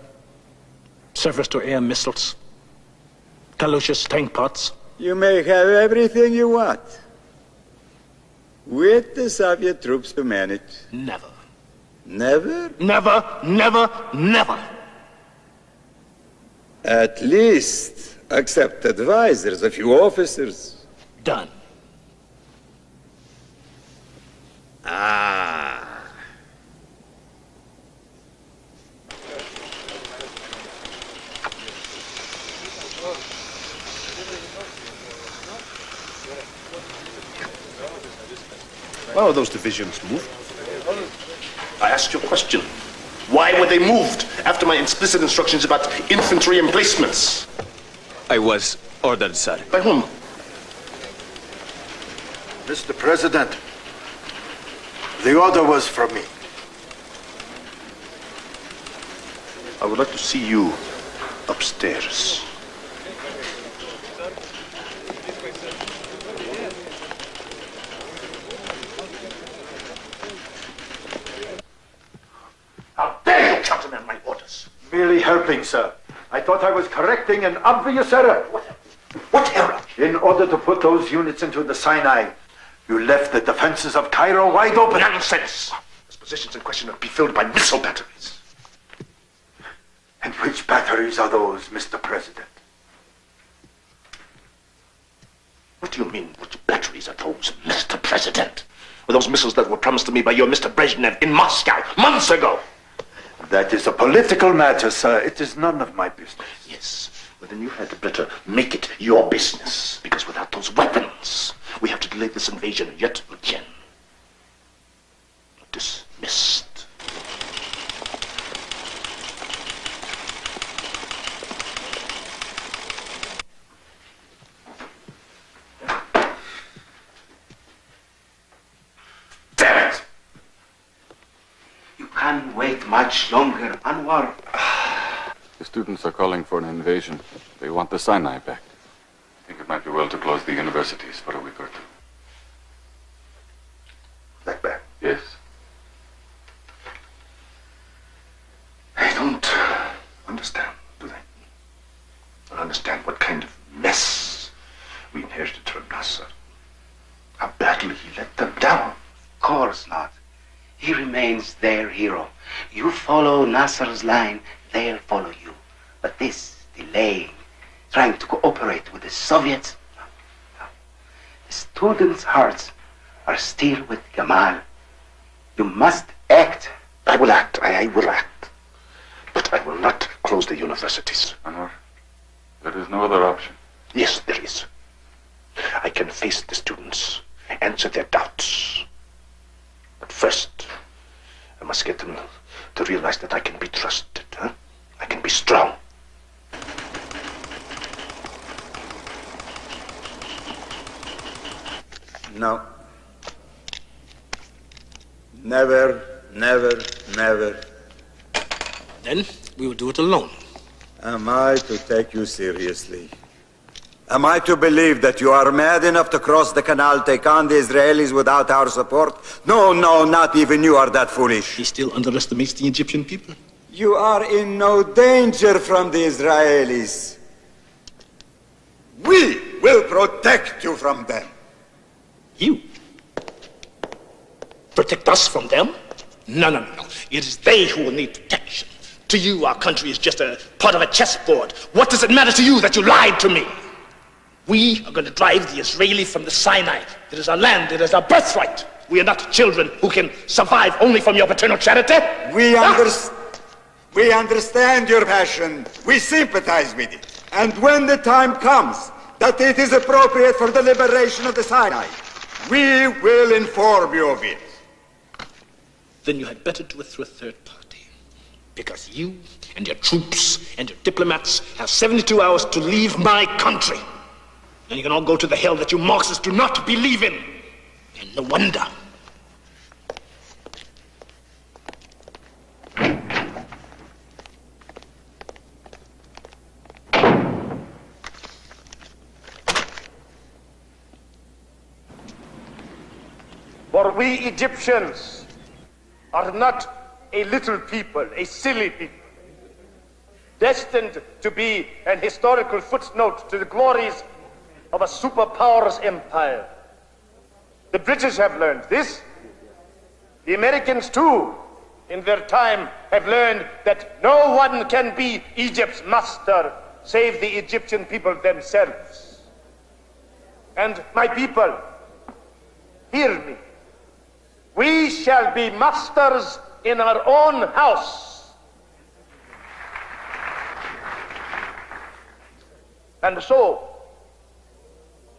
surface-to-air missiles, Kalusha's tank pots. You may have everything you want. With the Soviet troops to man it. Never. Never? Never. At least accept advisors, a few officers. Done. Why were those divisions moved? I asked you a question. Why were they moved after my explicit instructions about infantry emplacements? I was ordered, sir. By whom? Mr. President, the order was from me. I would like to see you upstairs. How dare you countermand my orders? Merely helping, sir. I thought I was correcting an obvious error. What error? In order to put those units into the Sinai, you left the defenses of Cairo wide open. Nonsense! Those positions in question would be filled by missile batteries. And which batteries are those, Mr. President? What do you mean, which batteries are those, Mr. President? Were those missiles that were promised to me by your Mr. Brezhnev in Moscow months ago? That is a political matter, sir. It is none of my business. Yes. Well, then you had better make it your business, because without those weapons, we have to delay this invasion yet again. Dismissed. Damn it! You can't wait much longer, Anwar. The students are calling for an invasion. They want the Sinai back. I think it might be well to close the universities for a week or two. Like that? Yes. They don't understand, do they? Don't understand what kind of mess we inherited from Nasser. How badly he let them down. Of course. course not. He remains their hero. You follow Nasser's line, they'll follow you. But this delaying, trying to cooperate with the Soviets, no. The students' hearts are still with Kemal. You must act. I will act. I will act. But I will not close the universities. Anwar, there is no other option. Yes, there is. I can face the students, answer their doubts. But first, I must get them to realize that I can be trusted. Huh? I can be strong. No. Never, never, never. Then we will do it alone. Am I to take you seriously? Am I to believe that you are mad enough to cross the canal, take on the Israelis without our support? No, no, not even you are that foolish. He still underestimates the Egyptian people. You are in no danger from the Israelis. We will protect you from them. You? Protect us from them? No, no, no, no. It is they who will need protection. To you, our country is just a part of a chessboard. What does it matter to you that you lied to me? We are going to drive the Israelis from the Sinai. It is our land, it is our birthright. We are not children who can survive only from your paternal charity. We understand your passion. We sympathize with it. And when the time comes that it is appropriate for the liberation of the Sinai, we will inform you of it. Then you had better do it through a third party. Because you and your troops and your diplomats have 72 hours to leave my country. And you can all go to the hell that you Marxists do not believe in. And no wonder. For we Egyptians are not a little people, a silly people, destined to be an historical footnote to the glories of a superpower's empire. The British have learned this. The Americans, too, in their time, have learned that no one can be Egypt's master save the Egyptian people themselves. And my people, hear me. We shall be masters in our own house. And so,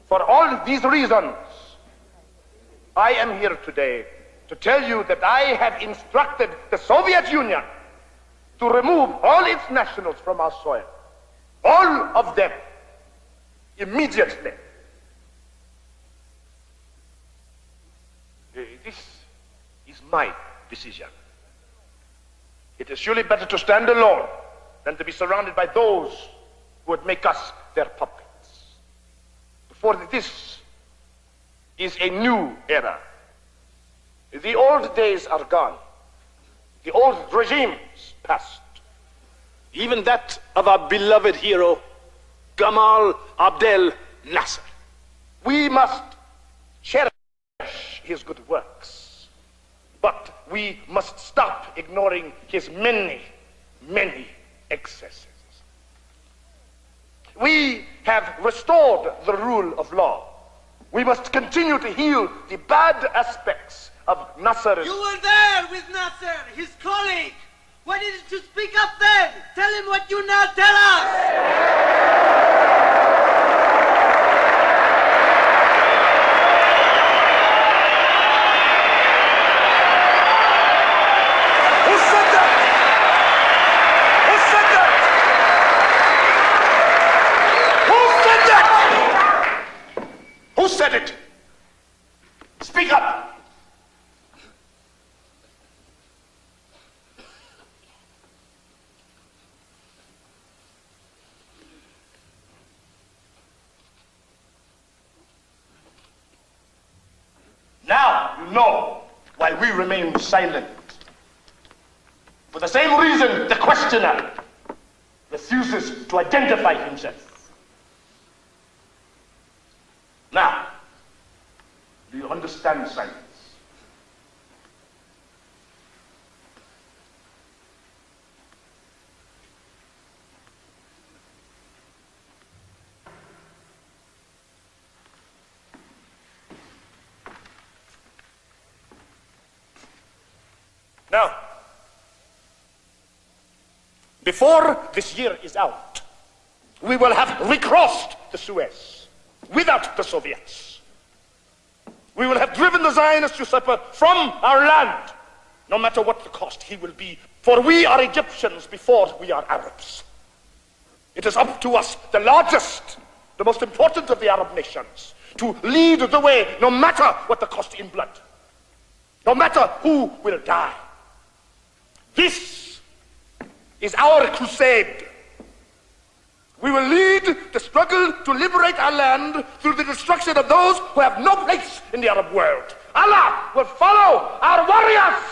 for all these reasons, I am here today to tell you that I have instructed the Soviet Union to remove all its nationals from our soil. All of them. Immediately. This is my decision. It is surely better to stand alone than to be surrounded by those who would make us their puppets. For this is a new era. The old days are gone. The old regimes passed. Even that of our beloved hero, Gamal Abdel Nasser. We must cherish his good works, but we must stop ignoring his many, many excesses. We have restored the rule of law. We must continue to heal the bad aspects of Nasser's... You were there with Nasser, his colleague. Why didn't you speak up then? Tell him what you now tell us. Who said it? Speak up! Now you know why we remain silent. For the same reason the questioner refuses to identify himself. Now, do you understand silence? Now, before this year is out, we will have recrossed the Suez without the Soviets. We will have driven the Zionist usurper from our land, no matter what the cost he will be, for we are Egyptians before we are Arabs. It is up to us, the largest, the most important of the Arab nations, to lead the way, no matter what the cost in blood, no matter who will die. This is our crusade. We will lead the struggle to liberate our land through the destruction of those who have no place in the Arab world. Allah will follow our warriors.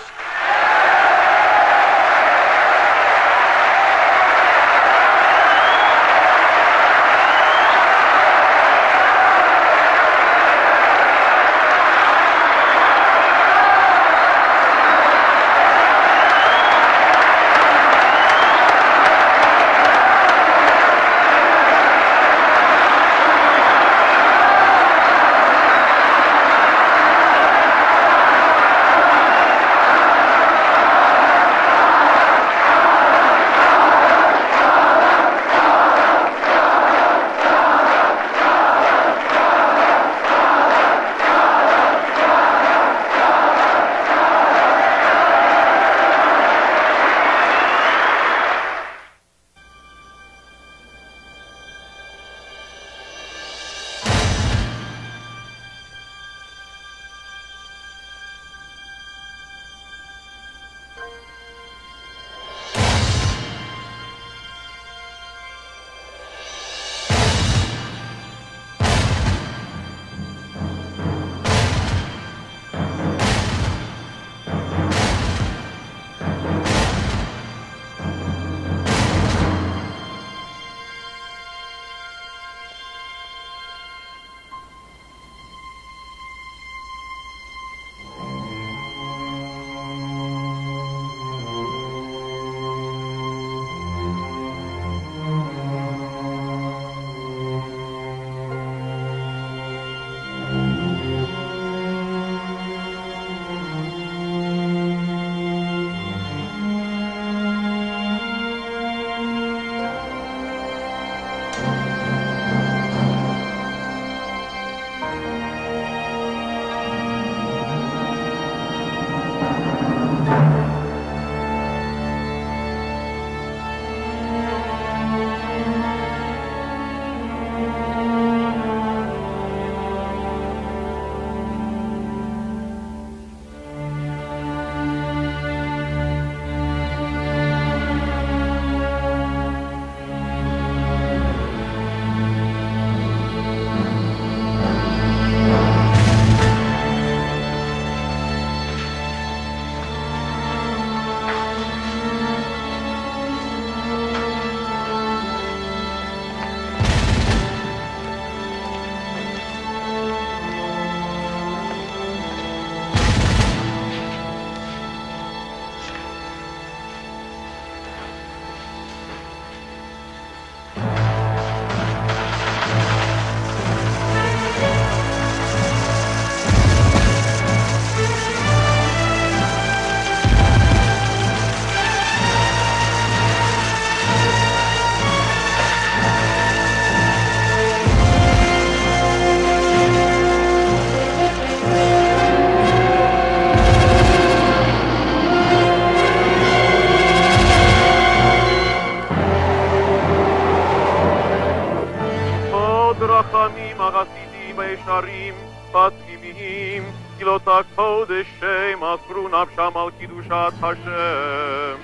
ישרים, פנימיים, תפילות הקודש שמסרו נפשם על קדושת השם.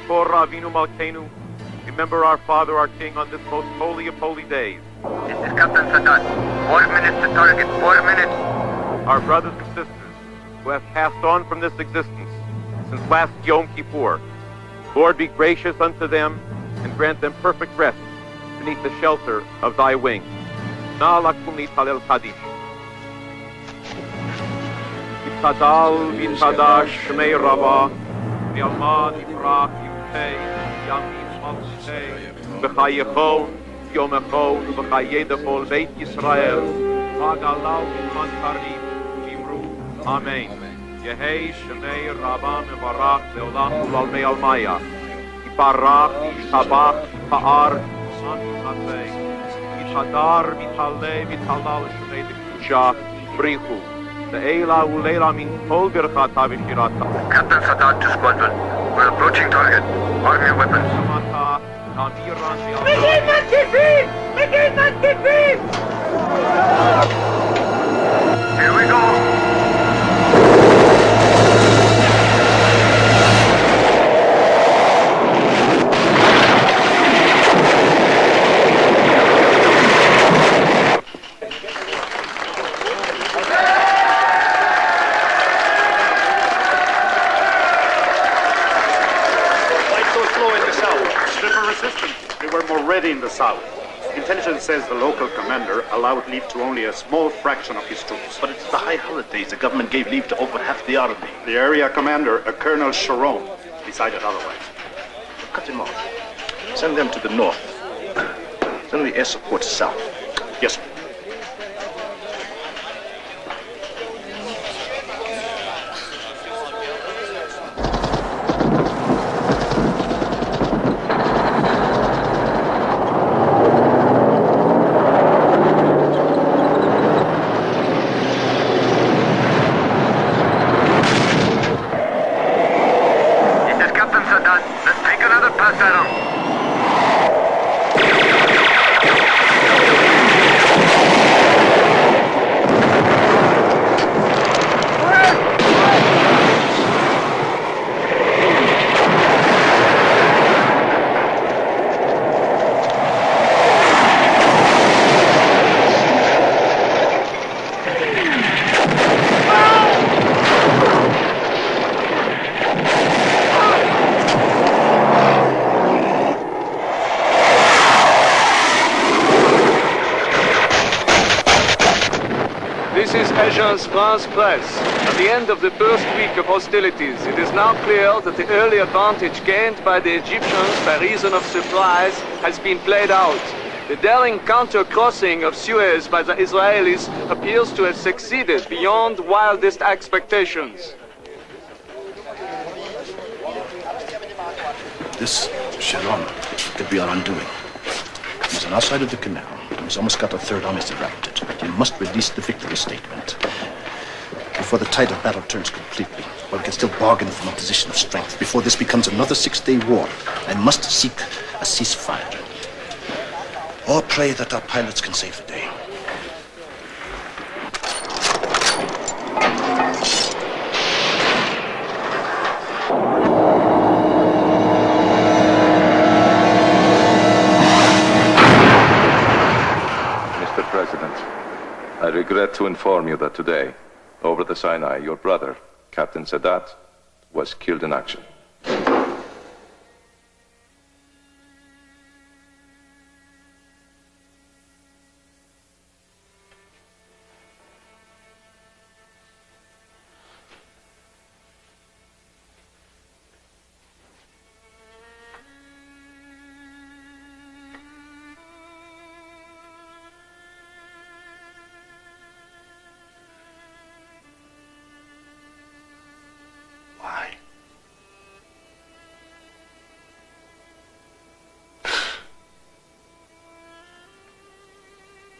For Ravinu Malkeinu, remember our Father, our King, on this most holy of holy days. This is Captain Sadat. 4 minutes to target, 4 minutes. Our brothers and sisters who have passed on from this existence since last Yom Kippur, Lord, be gracious unto them and grant them perfect rest beneath the shelter of thy wings. Na lakum nitalel kadish. Yitzadal v'yitzadash shmei rabah v'yalmad yiprach yimtei yamim malchutei v'chayechon yomechon v'chayedechol Beit Yisrael v'agalau v'man tarim v'imru. Amen. יהי שמי רבה מברך לעולם ולעולמי עלמיה. יתברך, ישתבח, יתפאר, יתחפה, יתהדר, יתהלל, יתהלל שמי לקדושה, בריחו. לעילה ולילה מן כל ברכתה ושירתה. Captain Sadat to squadron. We're approaching target. Arm your weapons. Begin Mattifin! Begin Mattifin! Here we go. In the south. Intelligence says the local commander allowed leave to only a small fraction of his troops. But it's the high holidays. The government gave leave to over half the army. The area commander, a Colonel Sharon, decided otherwise. Cut him off. Send them to the north. Send the air support south. Yes, sir. France Press. At the end of the first week of hostilities, it is now clear that the early advantage gained by the Egyptians by reason of surprise has been played out. The daring counter-crossing of Suez by the Israelis appears to have succeeded beyond wildest expectations. This Sharon could be our undoing. He's on our side of the canal. He's almost got a third army surrounded. You must release the victory statement before the tide of battle turns completely. While we can still bargain from a position of strength. Before this becomes another six-day war, I must seek a ceasefire. Or pray that our pilots can save the day. Mr. President, I regret to inform you that today, over the Sinai, your brother, Captain Sadat, was killed in action.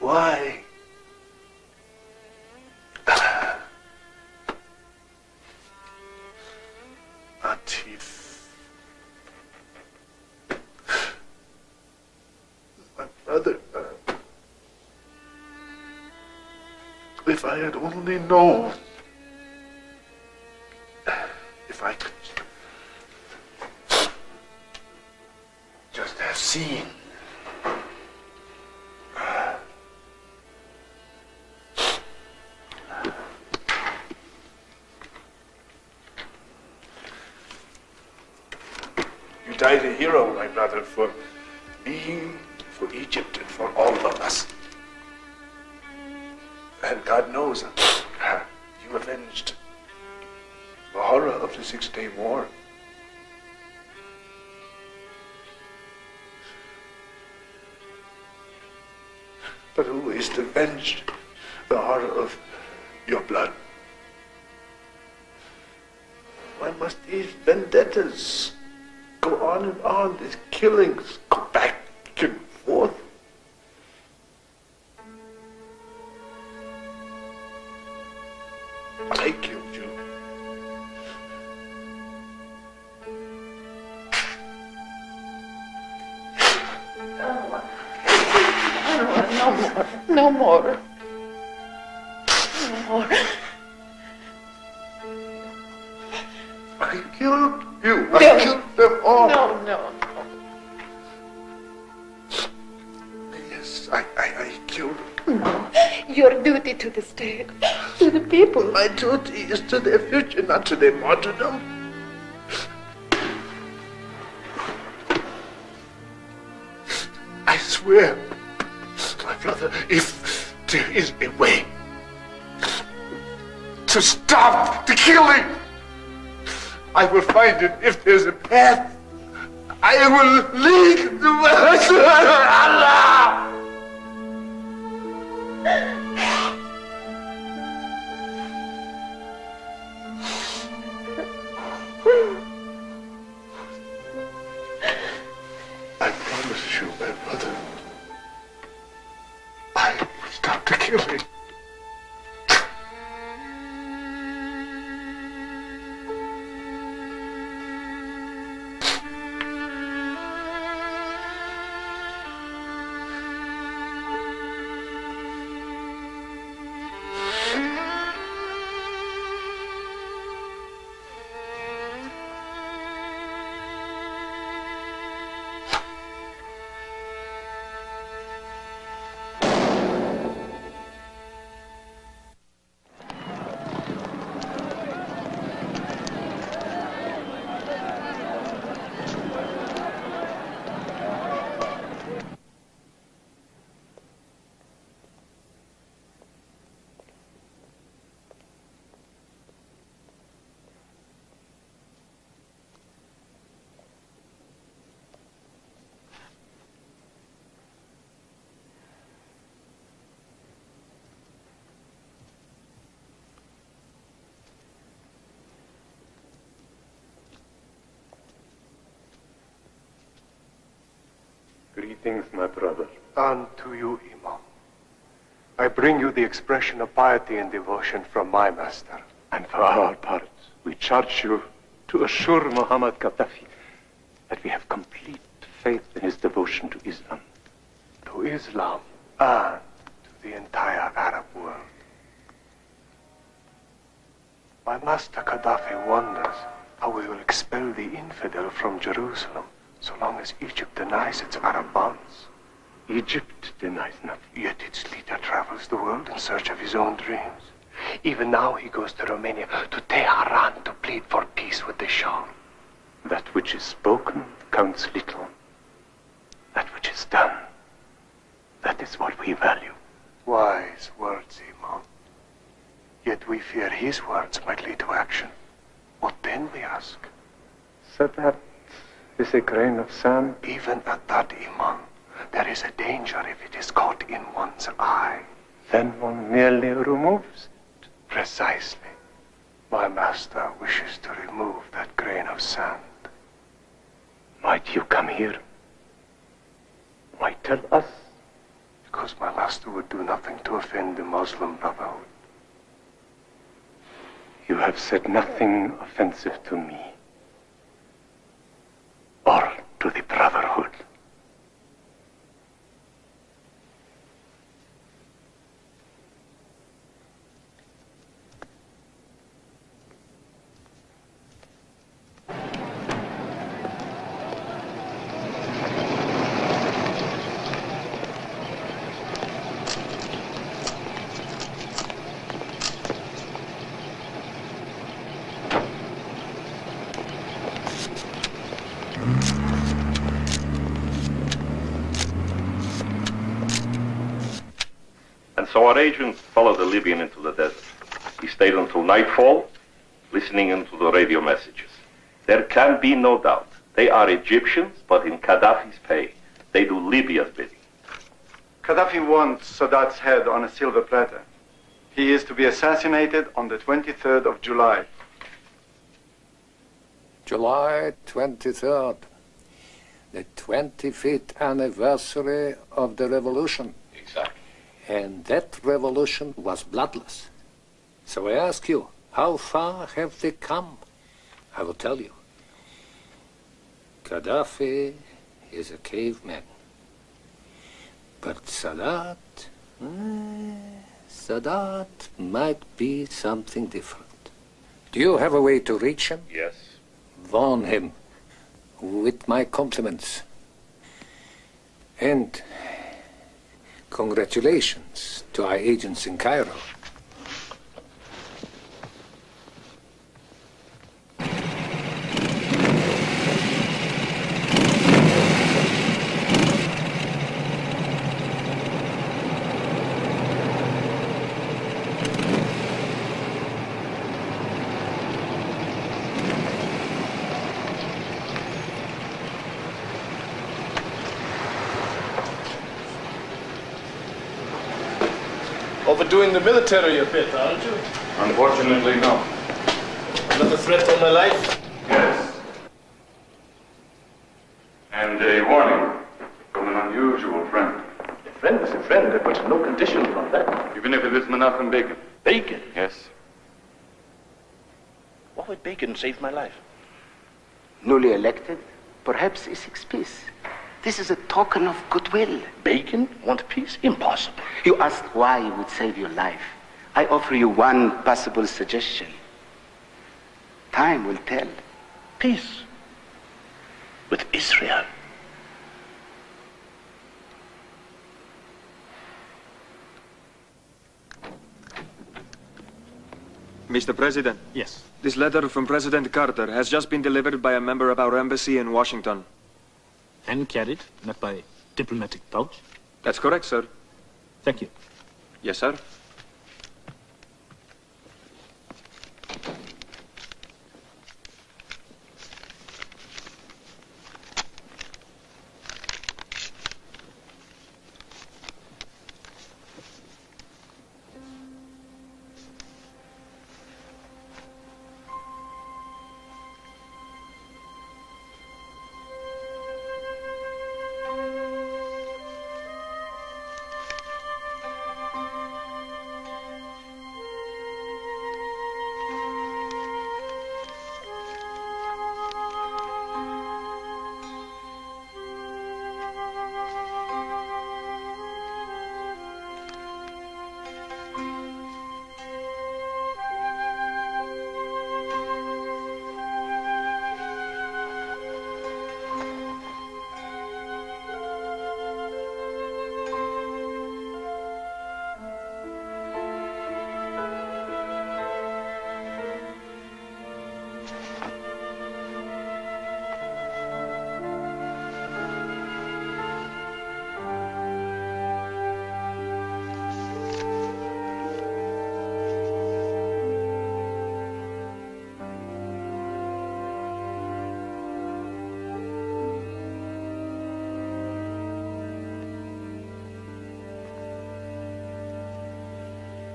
Why? Atif. My brother. If I had only known. If I could just have seen. You died a hero, my brother, for me, for Egypt, and for all of us. And God knows, you avenged the horror of the Six-Day War. But who is to avenge the horror of your blood? Why must these vendettas go on and on, these killings go back and forth? I killed you. No more. No more. I killed you. I killed them all. No. Yes, I killed them. No. Your duty to the state, to the people. My duty is to their future, not to their martyrdom. I swear, my brother, if there is a way to stop the killing, I will find it. If there's a path, I will lead the way. Allah! I promise you, my brother, I will stop the killing. Greetings, my brother. And to you, Imam. I bring you the expression of piety and devotion from my master. And for our part, we charge you to assure Muhammad Gaddafi that we have complete faith in his devotion to Islam. To Islam and to the entire Arab world. My master Gaddafi wonders how we will expel the infidel from Jerusalem so long as Egypt denies its Arab bonds. Egypt denies nothing, yet its leader travels the world in search of his own dreams. Even now he goes to Romania, to Tehran, to plead for peace with the Shah. That which is spoken counts little. That which is done, that is what we value. Wise words, Imam. Yet we fear his words might lead to action. What then, we ask? Sadat is a grain of sand. Even at that, Imam, there is a danger if it is caught in one's eye. Then one merely removes it. Precisely. My master wishes to remove that grain of sand. Might you come here? Why tell us? Because my master would do nothing to offend the Muslim Brotherhood. You have said nothing offensive to me. Or to the Brotherhood. So our agent followed the Libyan into the desert. He stayed until nightfall, listening into the radio messages. There can be no doubt. They are Egyptians, but in Gaddafi's pay. They do Libya's bidding. Gaddafi wants Sadat's head on a silver platter. He is to be assassinated on the 23rd of July. July 23rd, the 25th anniversary of the revolution. Exactly. And that revolution was bloodless. So I ask you, how far have they come? I will tell you. Gaddafi is a caveman. But Sadat, Sadat might be something different. Do you have a way to reach him? Yes. Warn him with my compliments. And congratulations to our agents in Cairo. Overdoing the military a bit, aren't you? Unfortunately, no. Another threat on my life? Yes. And a warning from an unusual friend. A friend is a friend, but no conditions on that. Even if it is Menachem Begin. Bacon? Yes. Why would Bacon save my life? Newly elected, perhaps he seeks peace. This is a token of goodwill. Bacon want peace? Impossible. You asked why he would save your life. I offer you one possible suggestion. Time will tell. Peace with Israel. Mr. President. Yes. This letter from President Carter has just been delivered by a member of our embassy in Washington. And carried, not by diplomatic pouch? That's correct, sir. Thank you. Yes, sir.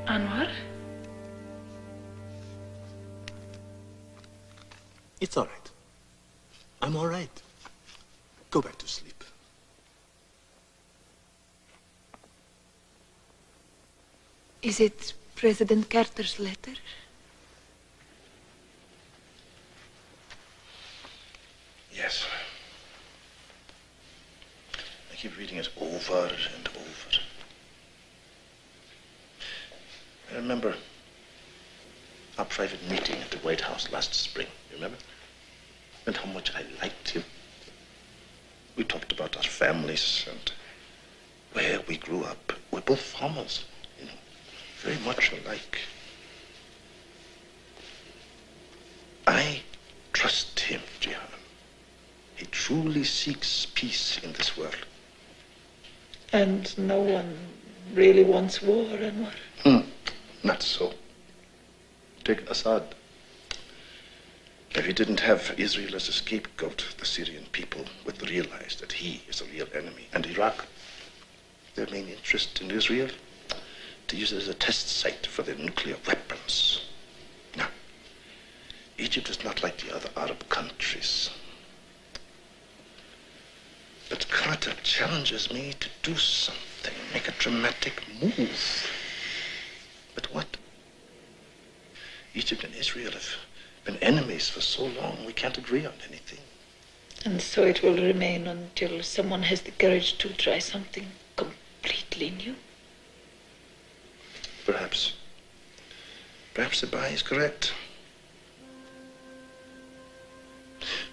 Anwar? It's all right. I'm all right. Go back to sleep. Is it President Carter's letter? Yes. I keep reading it over and over. I remember our private meeting at the White House last spring, you remember? And how much I liked him. We talked about our families and where we grew up. We're both farmers, you know, very much alike. I trust him, Jihan. He truly seeks peace in this world. And no one really wants war, Anwar? Not so. Take Assad. If he didn't have Israel as a scapegoat, the Syrian people would realize that he is a real enemy. And Iraq, their main interest in Israel, to use it as a test site for their nuclear weapons. Now, Egypt is not like the other Arab countries. But Carter challenges me to do something, make a dramatic move. But what? Egypt and Israel have been enemies for so long, we can't agree on anything. And so it will remain until someone has the courage to try something completely new. Perhaps. Perhaps the Bai is correct.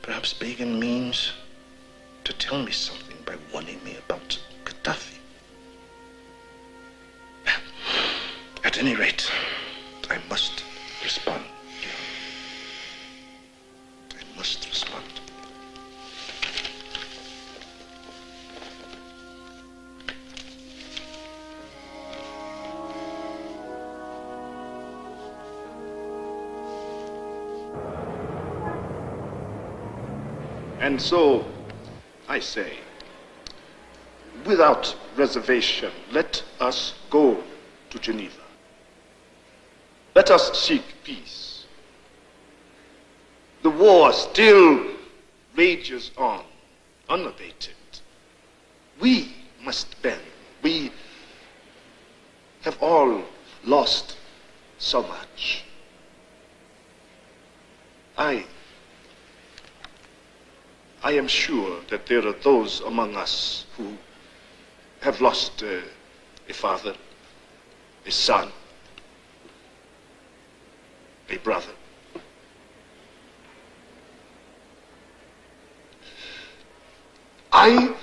Perhaps Begin means to tell me something by warning me about Gaddafi. At any rate, I must respond. I must respond. And so, I say, without reservation, let us go to Geneva. Let us seek peace. The war still rages on, unabated. We must bend. We have all lost so much. I am sure that there are those among us who have lost a father, a son, a brother. I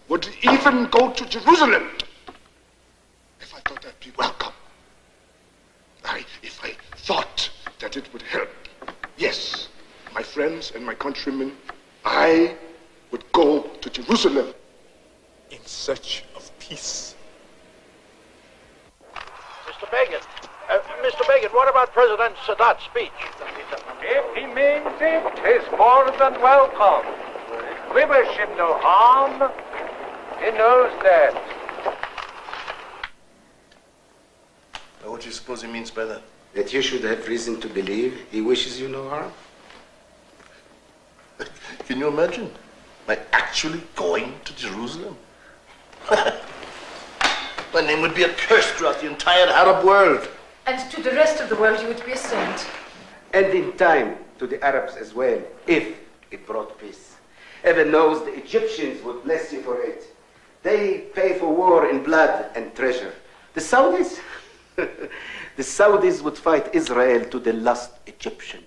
would even go to Jerusalem if I thought that'd be welcome. If I thought that it would help. Yes, my friends and my countrymen, I would go to Jerusalem in search of peace. Mr. Begin, what about President Sadat's speech? If he means it, 'tis more than welcome. We wish him no harm. He knows that. What do you suppose he means by that? That you should have reason to believe he wishes you no harm. Can you imagine? Like actually going to Jerusalem? My name would be a curse throughout the entire Arab world. And to the rest of the world, you would be a saint. And in time to the Arabs as well, if it brought peace. Heaven knows the Egyptians would bless you for it. They pay for war in blood and treasure. The Saudis? The Saudis would fight Israel to the last Egyptian.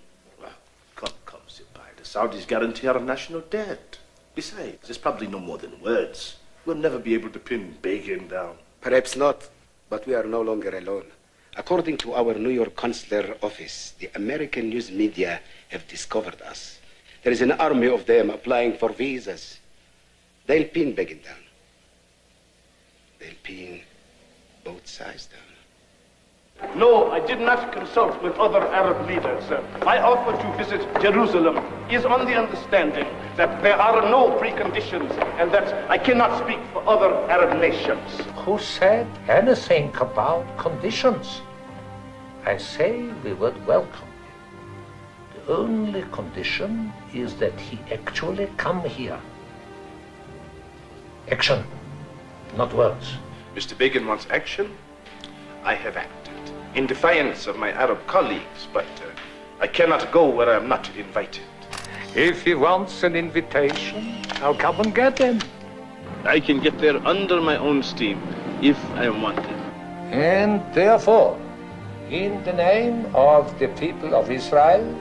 Come, Sipai. The Saudis guarantee our national debt. Besides, there's probably no more than words. We'll never be able to pin Begin down. Perhaps not, but we are no longer alone. According to our New York consular office, the American news media have discovered us. There is an army of them applying for visas. They'll pin Begin down. They'll pin both sides down. No, I did not consult with other Arab leaders. I offered to visit Jerusalem is on the understanding that there are no preconditions and that I cannot speak for other Arab nations. Who said anything about conditions? I say we would welcome him. The only condition is that he actually come here. Action, not words. Mr. Begin wants action. I have acted in defiance of my Arab colleagues, but I cannot go where I am not invited. If he wants an invitation, I'll come and get him. I can get there under my own steam if I am wanted. And therefore, in the name of the people of Israel,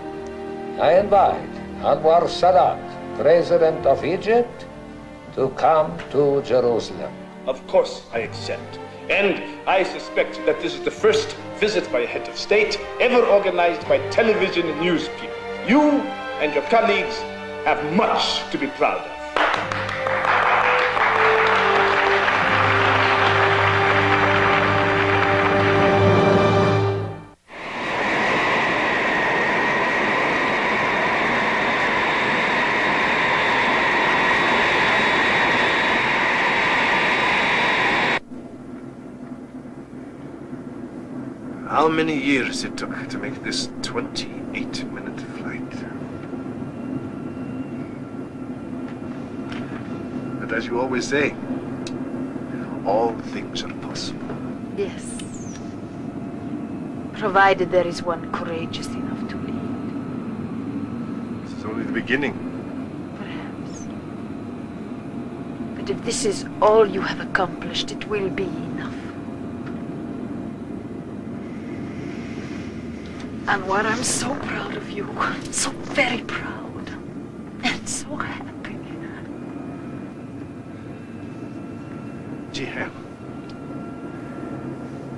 I invite Anwar Sadat, President of Egypt, to come to Jerusalem. Of course I accept. And I suspect that this is the first visit by a head of state ever organized by television and news people. You and your colleagues have much to be proud of. How many years it took to make this 28-minute But as you always say, all things are possible. Yes. Provided there is one courageous enough to lead. This is only the beginning. Perhaps. But if this is all you have accomplished, it will be enough. Anwar, I'm so proud of you. So very proud. And so happy. Jihan,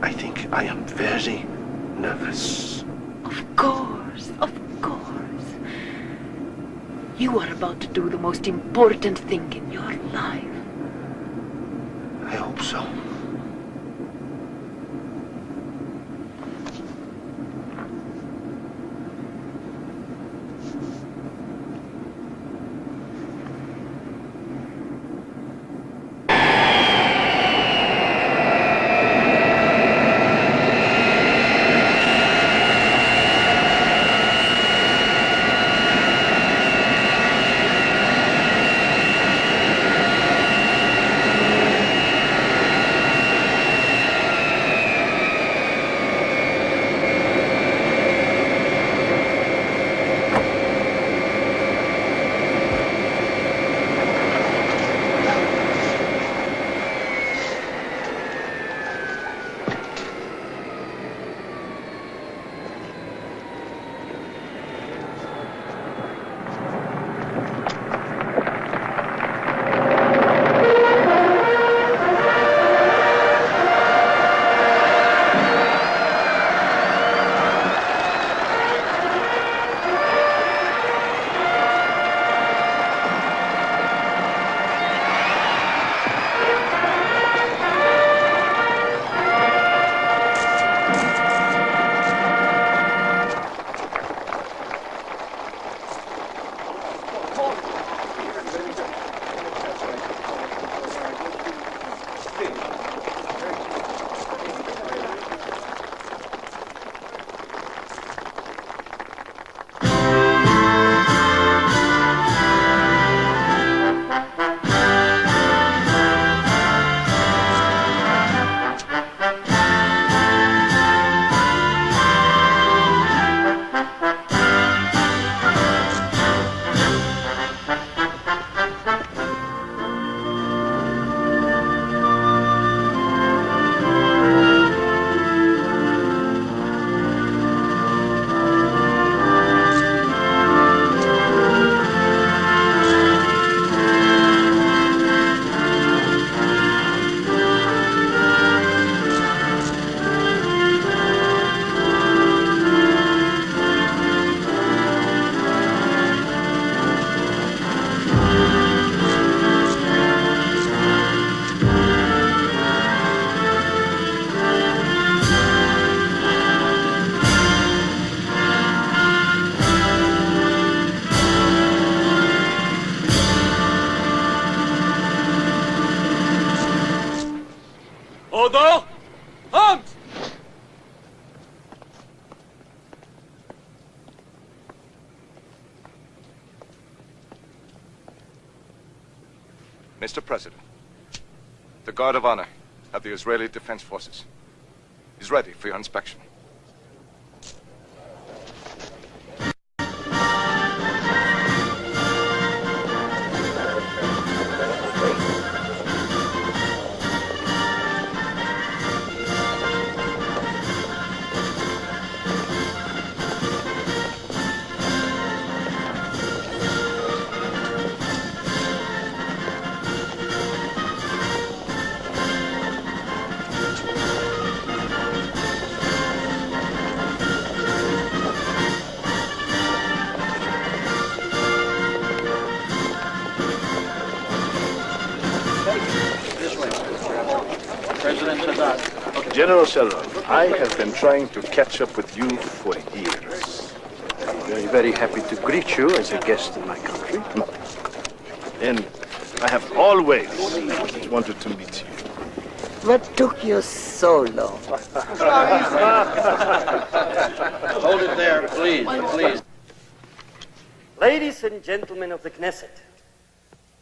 I think I am very nervous. Of course, of course. You are about to do the most important thing in your life. I hope so. Odo! Hunt! Mr. President, the Guard of Honor of the Israeli Defense Forces is ready for your inspection. General Sadat, I have been trying to catch up with you for years. I'm very, very happy to greet you as a guest in my country. And I have always wanted to meet you. What took you so long? Hold it there, please, please. Ladies and gentlemen of the Knesset,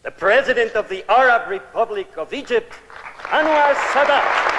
the President of the Arab Republic of Egypt, Anwar Sadat.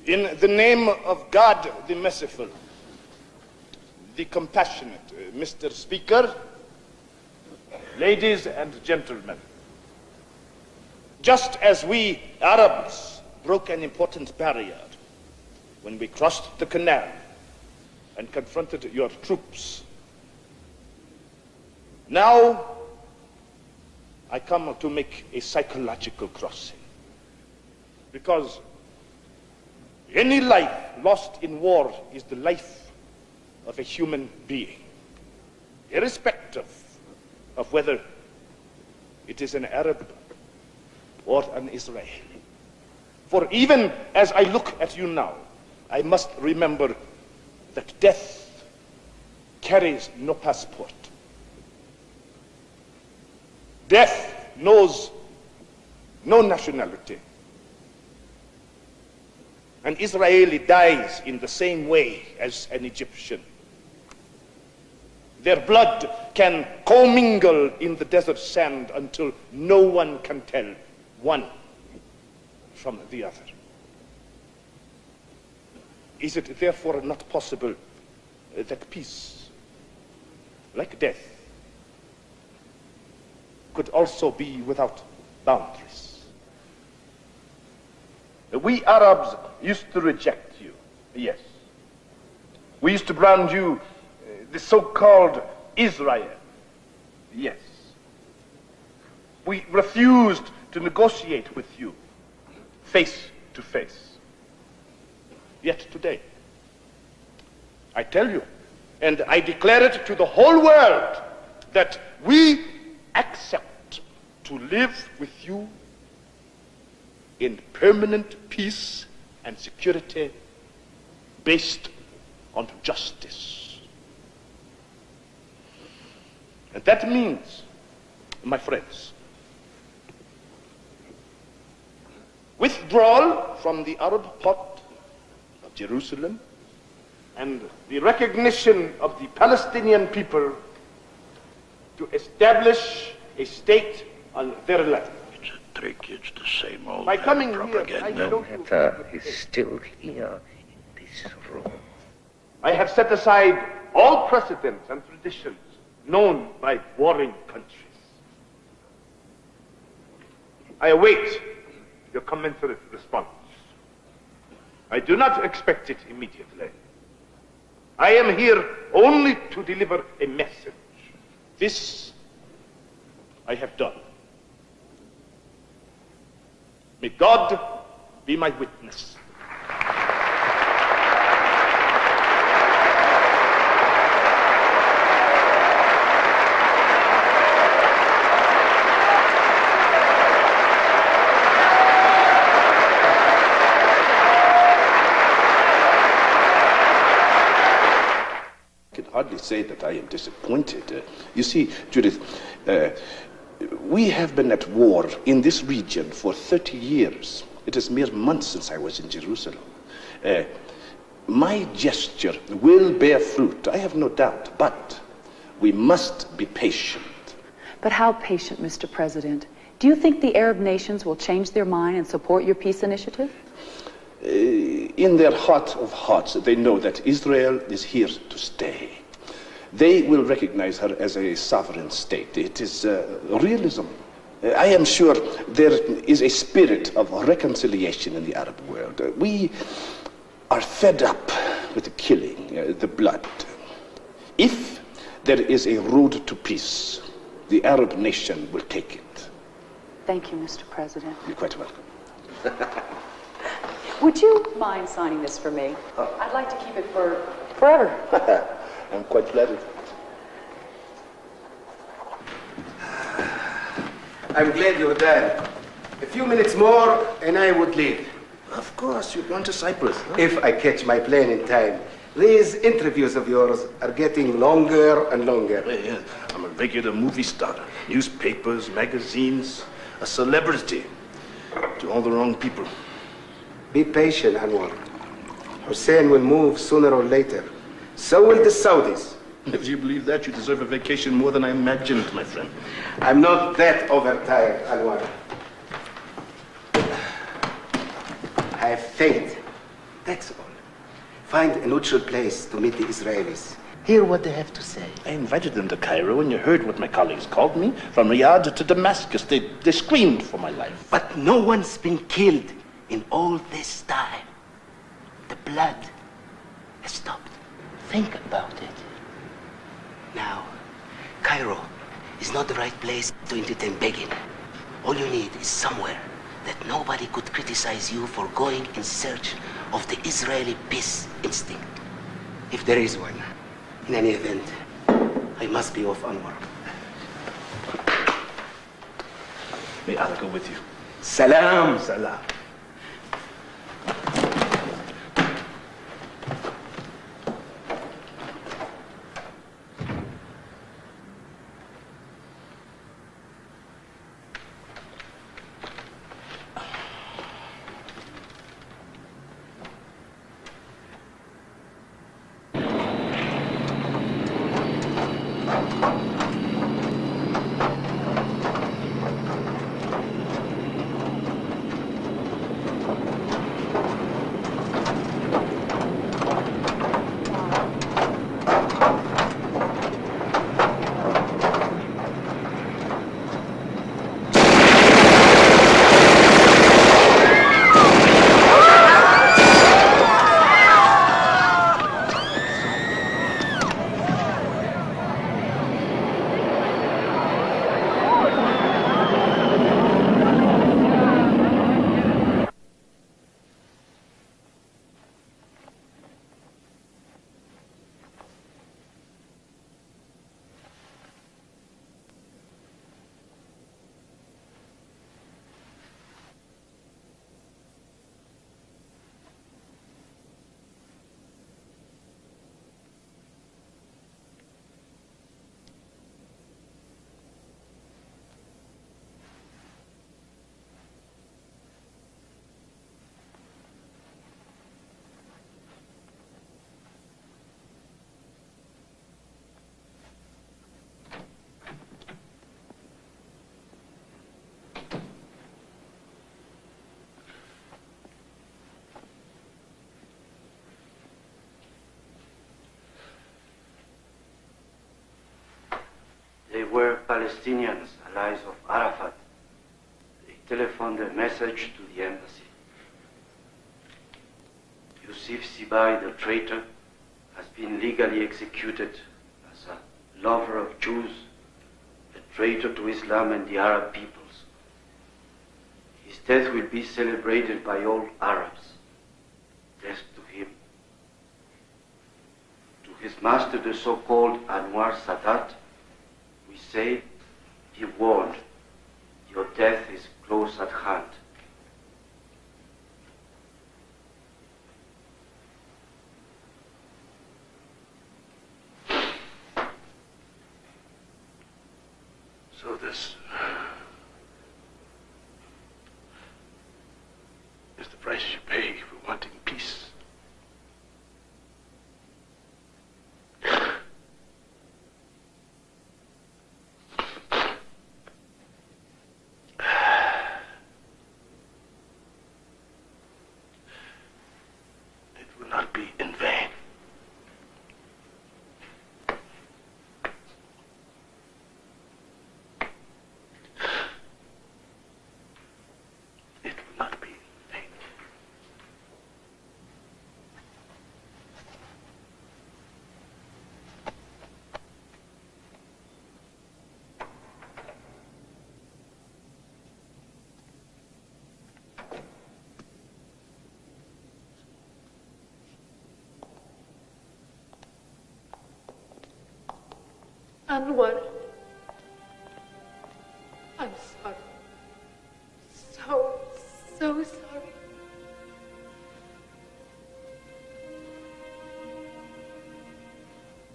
In the name of God the Merciful, the Compassionate, Mr. Speaker, ladies and gentlemen, just as we Arabs broke an important barrier when we crossed the canal and confronted your troops, now I come to make a psychological crossing, because any life lost in war is the life of a human being, irrespective of whether it is an Arab or an Israeli. For even as I look at you now, I must remember that death carries no passport. Death knows no nationality. An Israeli dies in the same way as an Egyptian. Their blood can commingle in the desert sand until no one can tell one from the other. Is it therefore not possible that peace, like death, could also be without boundaries? We Arabs used to reject you, yes. We used to brand you the so-called Israel, yes. We refused to negotiate with you face to face. Yet today, I tell you, and I declare it to the whole world, that we accept to live with you in permanent peace and security based on justice. And that means, my friends, withdrawal from the Arab pot of Jerusalem and the recognition of the Palestinian people to establish a state on their land. It's the same old By coming propaganda. here, No matter is still here in this room. I have set aside all precedents and traditions known by warring countries. I await your commensurate response. I do not expect it immediately. I am here only to deliver a message. This I have done. May God be my witness. I can hardly say that I am disappointed. You see, Judith, we have been at war in this region for 30 years. It is mere months since I was in Jerusalem. My gesture will bear fruit, I have no doubt, but we must be patient. But how patient, Mr. President? Do you think the Arab nations will change their mind and support your peace initiative? In their heart of hearts, they know that Israel is here to stay. They will recognize her as a sovereign state. It is realism. I am sure there is a spirit of reconciliation in the Arab world. We are fed up with the killing, the blood. If there is a road to peace, the Arab nation will take it. Thank you, Mr. President. You're quite welcome. Would you mind signing this for me? I'd like to keep it for forever. I'm quite flattered. I'm glad you're there. A few minutes more and I would leave. Of course, you're going to Cyprus. Huh? If I catch my plane in time. These interviews of yours are getting longer and longer. Yeah. I'm a regular movie star. Newspapers, magazines, a celebrity. To all the wrong people. Be patient, Anwar. Hussein will move sooner or later. So will the Saudis. If you believe that, you deserve a vacation more than I imagined, my friend. I'm not that overtired, Anwar. I have faith. That's all. Find a neutral place to meet the Israelis. Hear what they have to say. I invited them to Cairo, and you heard what my colleagues called me. From Riyadh to Damascus, they screamed for my life. But no one's been killed in all this time. The blood has stopped. Think about it. Now, Cairo is not the right place to entertain begging. All you need is somewhere that nobody could criticize you for going in search of the Israeli peace instinct. If there is one. In any event, I must be off, Anwar. May Allah go with you. Salam. Salam. They were Palestinians, allies of Arafat. They telephoned a message to the embassy. Yusuf Sibai, the traitor, has been legally executed as a lover of Jews, a traitor to Islam and the Arab peoples. His death will be celebrated by all Arabs. Death to him. To his master, the so-called Anwar Sadat, we say, be warned, your death is close at hand. So this is the price you pay for wanting peace. Anwar. I'm sorry. So sorry.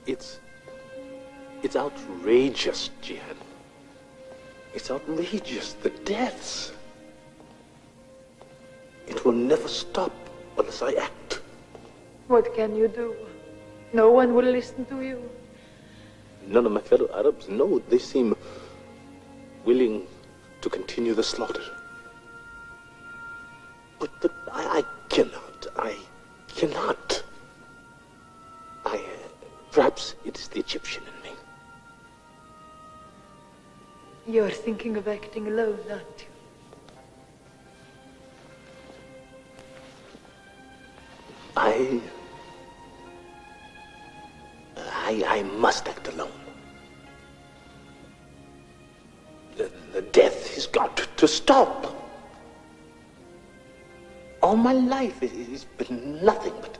It's outrageous, Jihad. It's outrageous, the deaths. It will never stop unless I act. What can you do? No one will listen to you. None of my fellow Arabs know. They seem willing to continue the slaughter. But I cannot. I cannot. Perhaps it is the Egyptian in me. You're thinking of acting alone, aren't you? I must act alone. The death has got to stop. All my life has been nothing but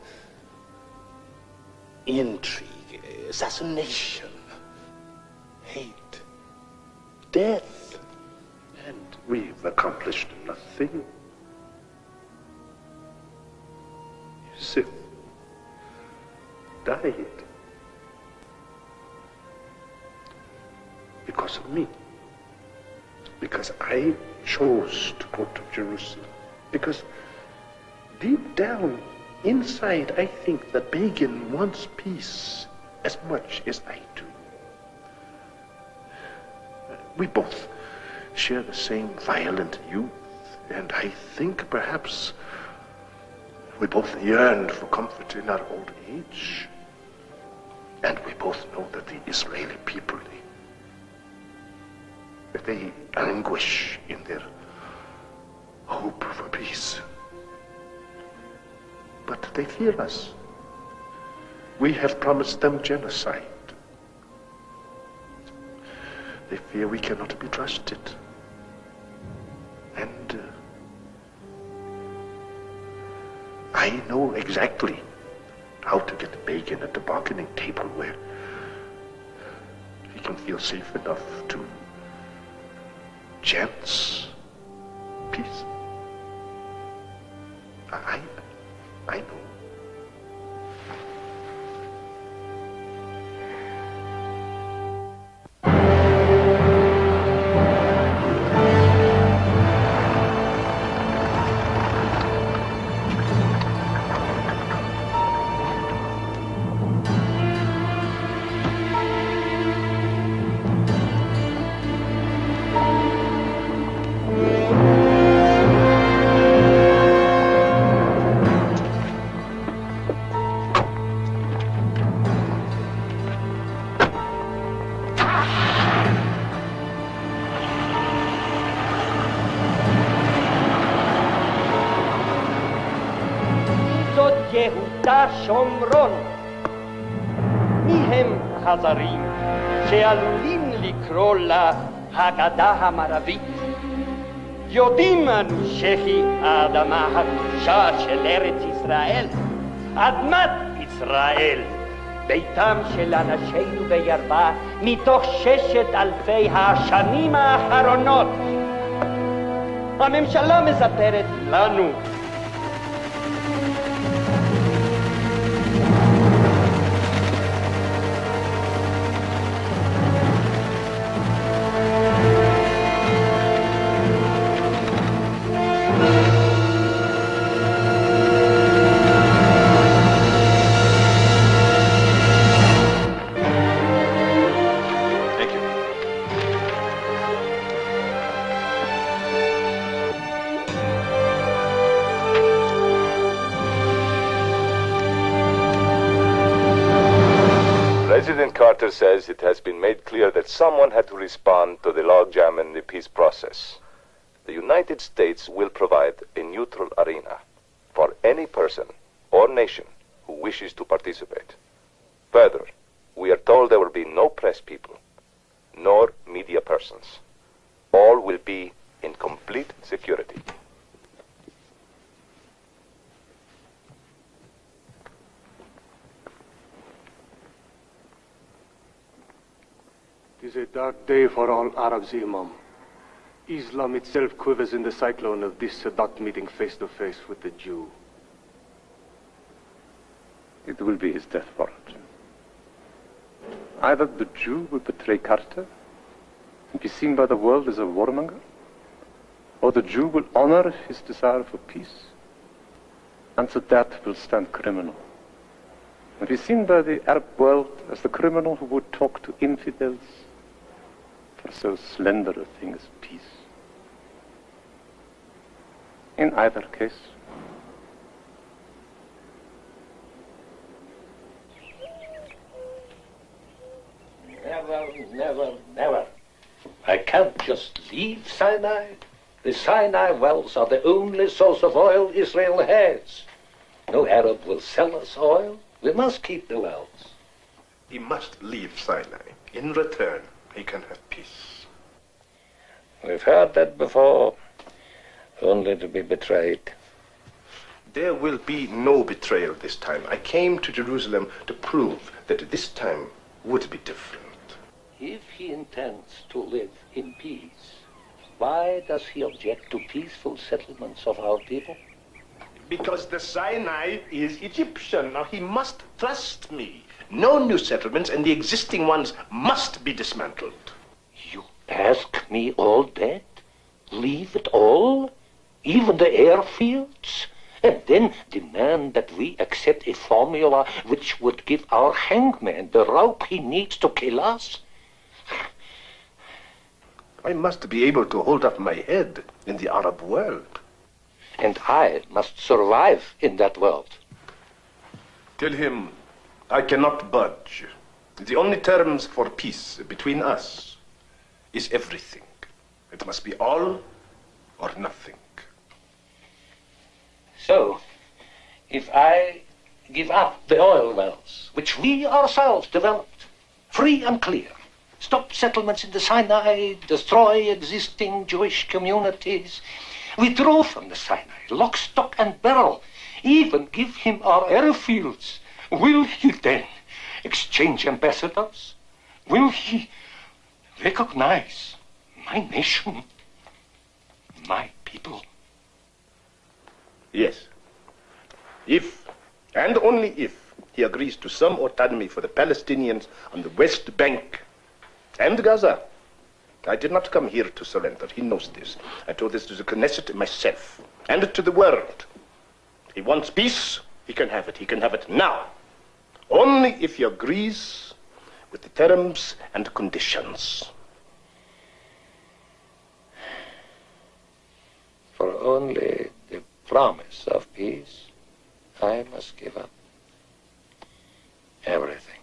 intrigue, assassination, hate, death. And we've accomplished nothing. Yusuf died because of me. Because I chose to go to Jerusalem. Because deep down inside, I think that Begin wants peace as much as I do. We both share the same violent youth, and I think perhaps we both yearn for comfort in our old age. And we both know that the Israeli people, they anguish in their hope for peace. But they fear us. We have promised them genocide. They fear we cannot be trusted. And I know exactly how to get Begin at the bargaining table where he can feel safe enough to chance peace. I know. שומרון. מי הם חזרים שעלולים לקרוא לה הגדה המערבית? יודעים אנו שהיא האדמה הקדושה של ארץ ישראל, אדמת ישראל, ביתם של אנשינו בירבה מתוך 6,000 השנים האחרונות. הממשלה מספרת לנו President Carter says it has been made clear that someone had to respond to the logjam in the peace process. The United States will provide a neutral arena for any person or nation who wishes to participate. Further, we are told there will be no press people, nor media persons. All will be in complete security. is a dark day for all Arabs, Imam. Islam itself quivers in the cyclone of this Sadat meeting face to face with the Jew. It will be his death warrant. Either the Jew will betray Carter and be seen by the world as a warmonger, or the Jew will honor his desire for peace, and Sadat will stand criminal and be seen by the Arab world as the criminal who would talk to infidels for so slender a thing as peace. In either case, Never, never, never. I can't just leave Sinai. The Sinai wells are the only source of oil Israel has. No Arab will sell us oil. We must keep the wells. He must leave Sinai. In return, he can have peace. We've heard that before, only to be betrayed. There will be no betrayal this time. I came to Jerusalem to prove that this time would be different. If he intends to live in peace, why does he object to peaceful settlements of our people? Because the Sinai is Egyptian. Now he must trust me. No new settlements, and the existing ones must be dismantled. You ask me all that? Leave it all? Even the airfields? And then demand that we accept a formula which would give our hangman the rope he needs to kill us? I must be able to hold up my head in the Arab world. And I must survive in that world. Tell him I cannot budge. The only terms for peace between us is everything. It must be all or nothing. So, if I give up the oil wells, which we ourselves developed, free and clear, stop settlements in the Sinai, destroy existing Jewish communities, withdraw from the Sinai, lock, stock, and barrel, even give him our airfields, will he then exchange ambassadors? Will he recognize my nation, my people? Yes. If, and only if, he agrees to some autonomy for the Palestinians on the West Bank and Gaza. I did not come here to surrender. He knows this. I told this to the Knesset myself and to the world. He wants peace. He can have it. He can have it now. Only if he agrees with the terms and conditions. For only the promise of peace, I must give up everything.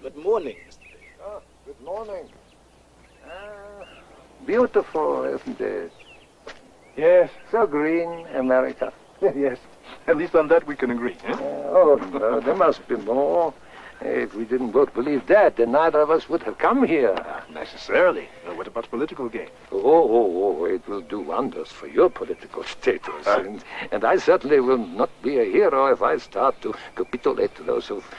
Good morning, Mr. Oh, good morning. Beautiful, isn't it? Yes. So green, America. Yes. At least on that we can agree. Huh? Oh, no, there must be more. If we didn't both believe that, then neither of us would have come here. Necessarily. What about political gain? Oh, it will do wonders for your political status. And I certainly will not be a hero if I start to capitulate to those who've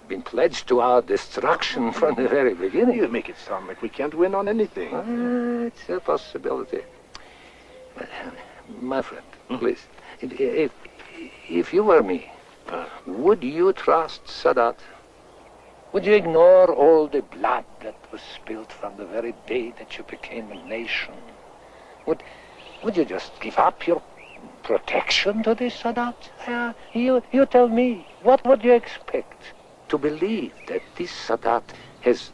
been pledged to our destruction from the very beginning. You make it sound like we can't win on anything. It's a possibility. My friend, please, if you were me, would you trust Sadat? Would you ignore all the blood that was spilled from the very day that you became a nation? Would you just give up your protection to this Sadat? You tell me, what would you expect? To believe that this Sadat has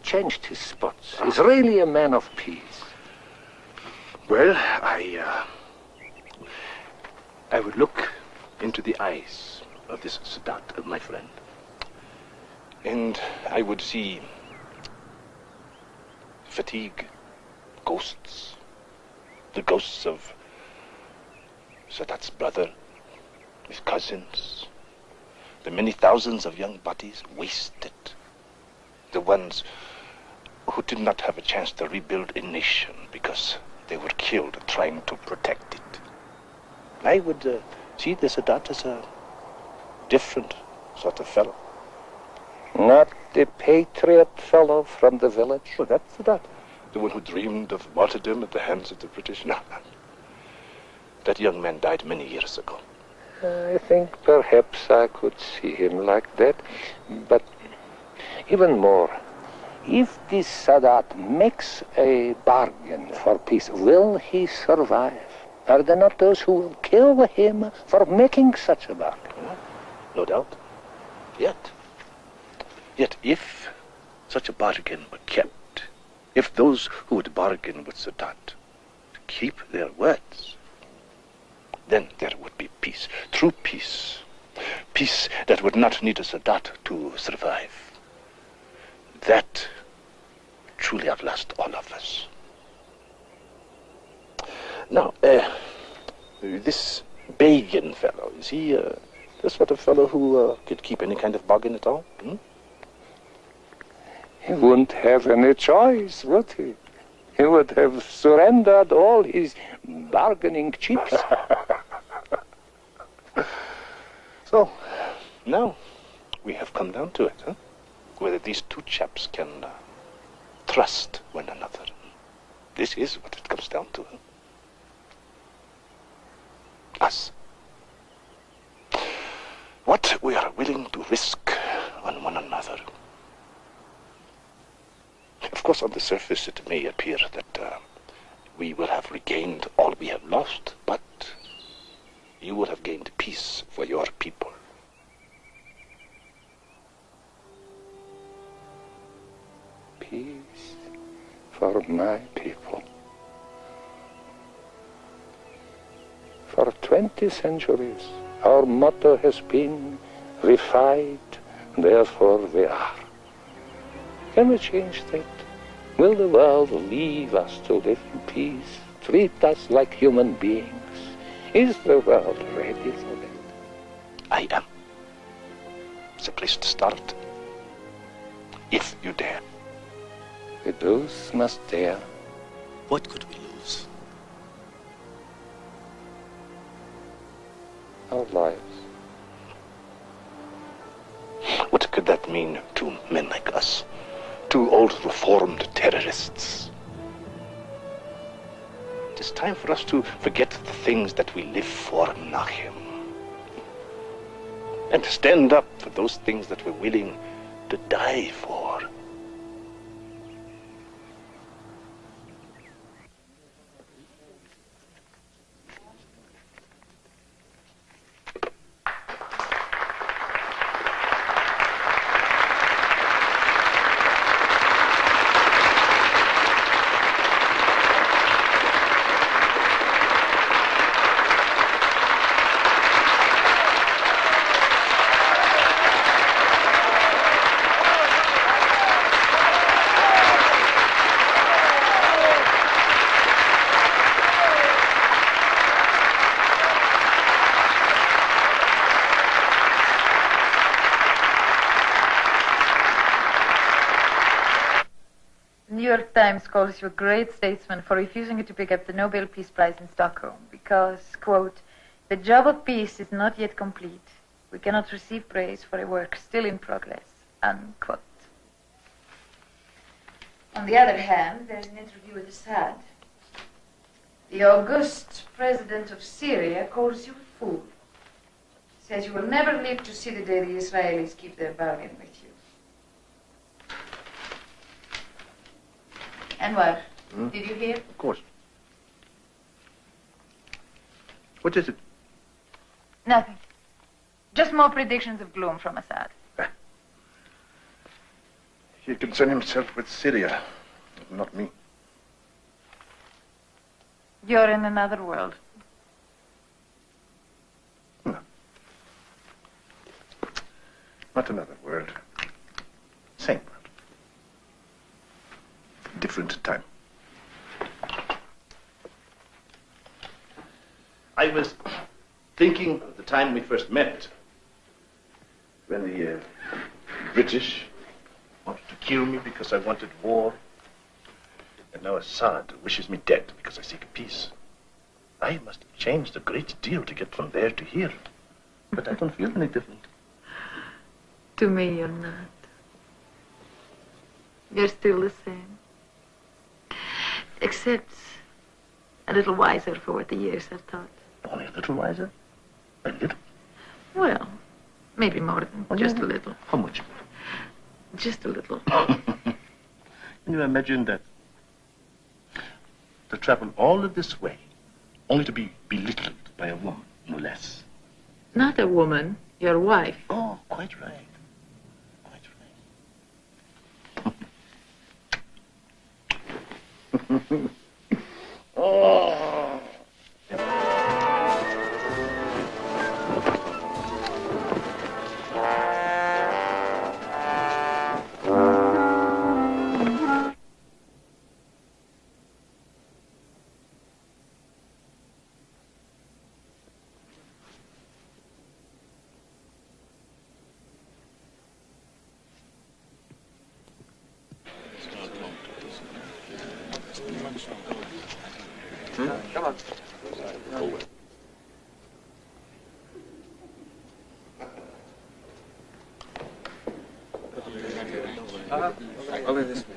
changed his spots, is really a man of peace? Well, I would look into the eyes of this Sadat, my friend, and I would see fatigue, ghosts, the ghosts of Sadat's brother, his cousins, the many thousands of young bodies wasted, the ones who did not have a chance to rebuild a nation because they were killed trying to protect it. I would see the Sadat as a different sort of fellow. Not the patriot fellow from the village? Oh, that's Sadat. The one who dreamed of martyrdom at the hands of the British? No. That young man died many years ago. I think perhaps I could see him like that. But even more, if this Sadat makes a bargain for peace, will he survive? Are there not those who will kill him for making such a bargain? No doubt. Yet if such a bargain were kept, if those who would bargain with Sadat keep their words, then there would be peace, true peace. Peace that would not need a Sadat to survive. That truly outlast all of us. Now, this Begin fellow, is he the sort of fellow who could keep any kind of bargain at all? He wouldn't have any choice, would he? He would have surrendered all his bargaining chips. So, now we have come down to it, whether these two chaps can trust one another. This is what it comes down to. Us. What we are willing to risk on one another. Of course, on the surface it may appear that we will have regained all we have lost, but you will have gained peace for your people. Peace for my people. For 20 centuries, our motto has been, we fight, therefore we are. Can we change that? Will the world leave us to live in peace, treat us like human beings? Is the world ready for that? I am. It's a place to start. If you dare. We both must dare. What could we lose? Our lives. What could that mean to men like us? Two old reformed terrorists. It is time for us to forget the things that we live for, Nachim. And stand up for those things that we're willing to die for. Times calls you a great statesman for refusing to pick up the Nobel Peace Prize in Stockholm because, quote, the job of peace is not yet complete. We cannot receive praise for a work still in progress, unquote. On the other hand, there's an interview with Assad. The august president of Syria calls you a fool. Says you will never live to see the day the Israelis keep their bargain with you. Anwar, did you hear? Of course. What is it? Nothing. Just more predictions of gloom from Assad. He concerned himself with Syria, not me. You're in another world. No. Not another world. Same world. Different time. I was thinking of the time we first met, when the British wanted to kill me because I wanted war, and now Assad wishes me dead because I seek peace. I must have changed a great deal to get from there to here, but I don't feel any different. To me, you're not. You're still the same. Except a little wiser for what the years have taught. Only a little wiser? A little? Well, maybe more than just a little. How much? Just a little. Can you imagine that? To travel all of this way, only to be belittled by a woman, no less. Not a woman, your wife. Oh, quite right. Oh. Come on. Over this way.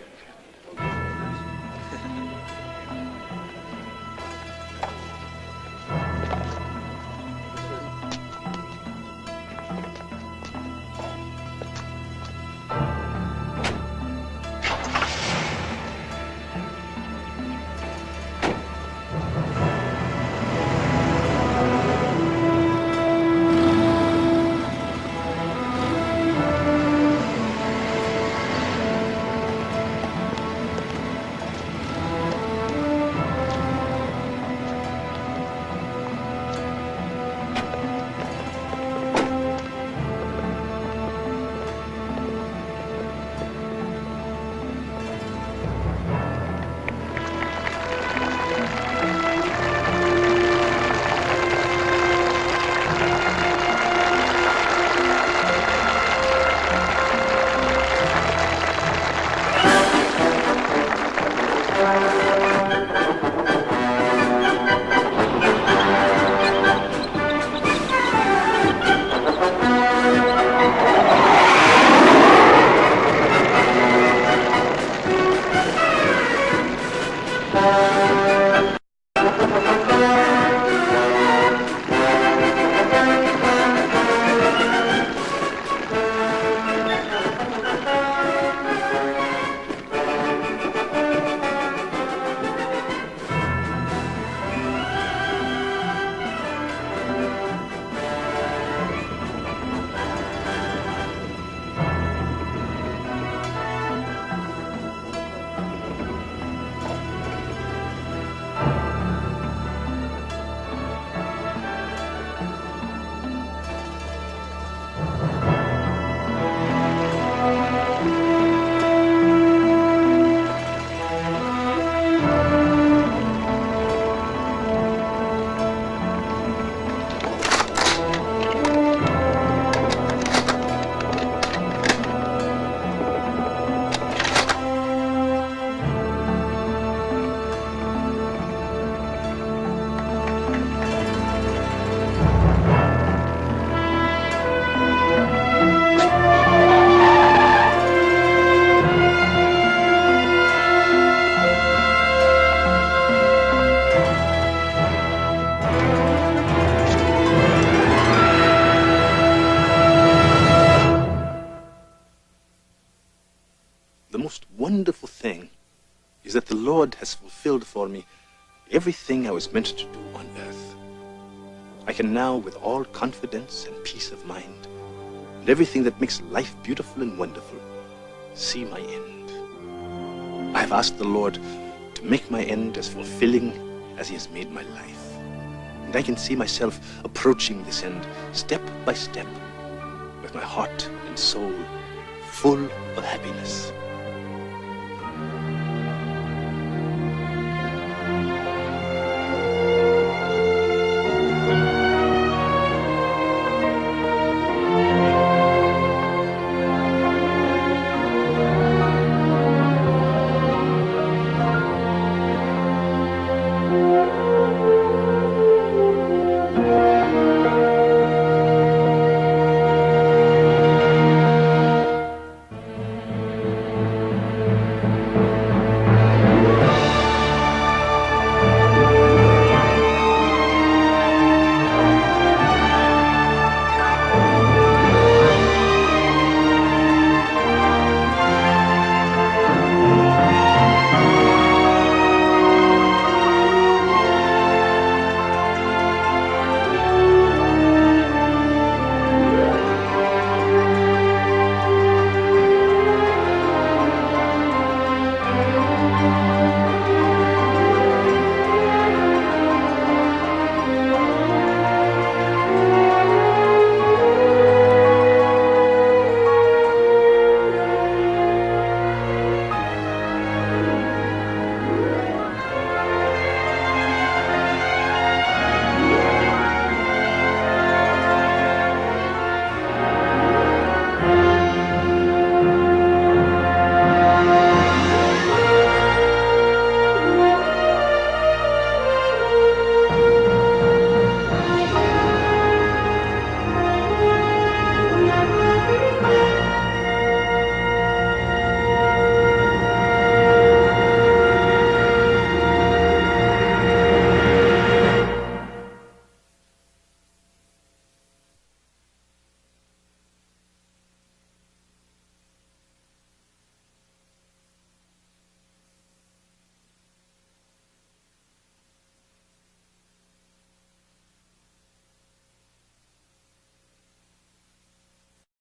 is that the Lord has fulfilled for me everything I was meant to do on earth. I can now, with all confidence and peace of mind, and everything that makes life beautiful and wonderful, see my end. I have asked the Lord to make my end as fulfilling as He has made my life. And I can see myself approaching this end step by step, with my heart and soul full of happiness.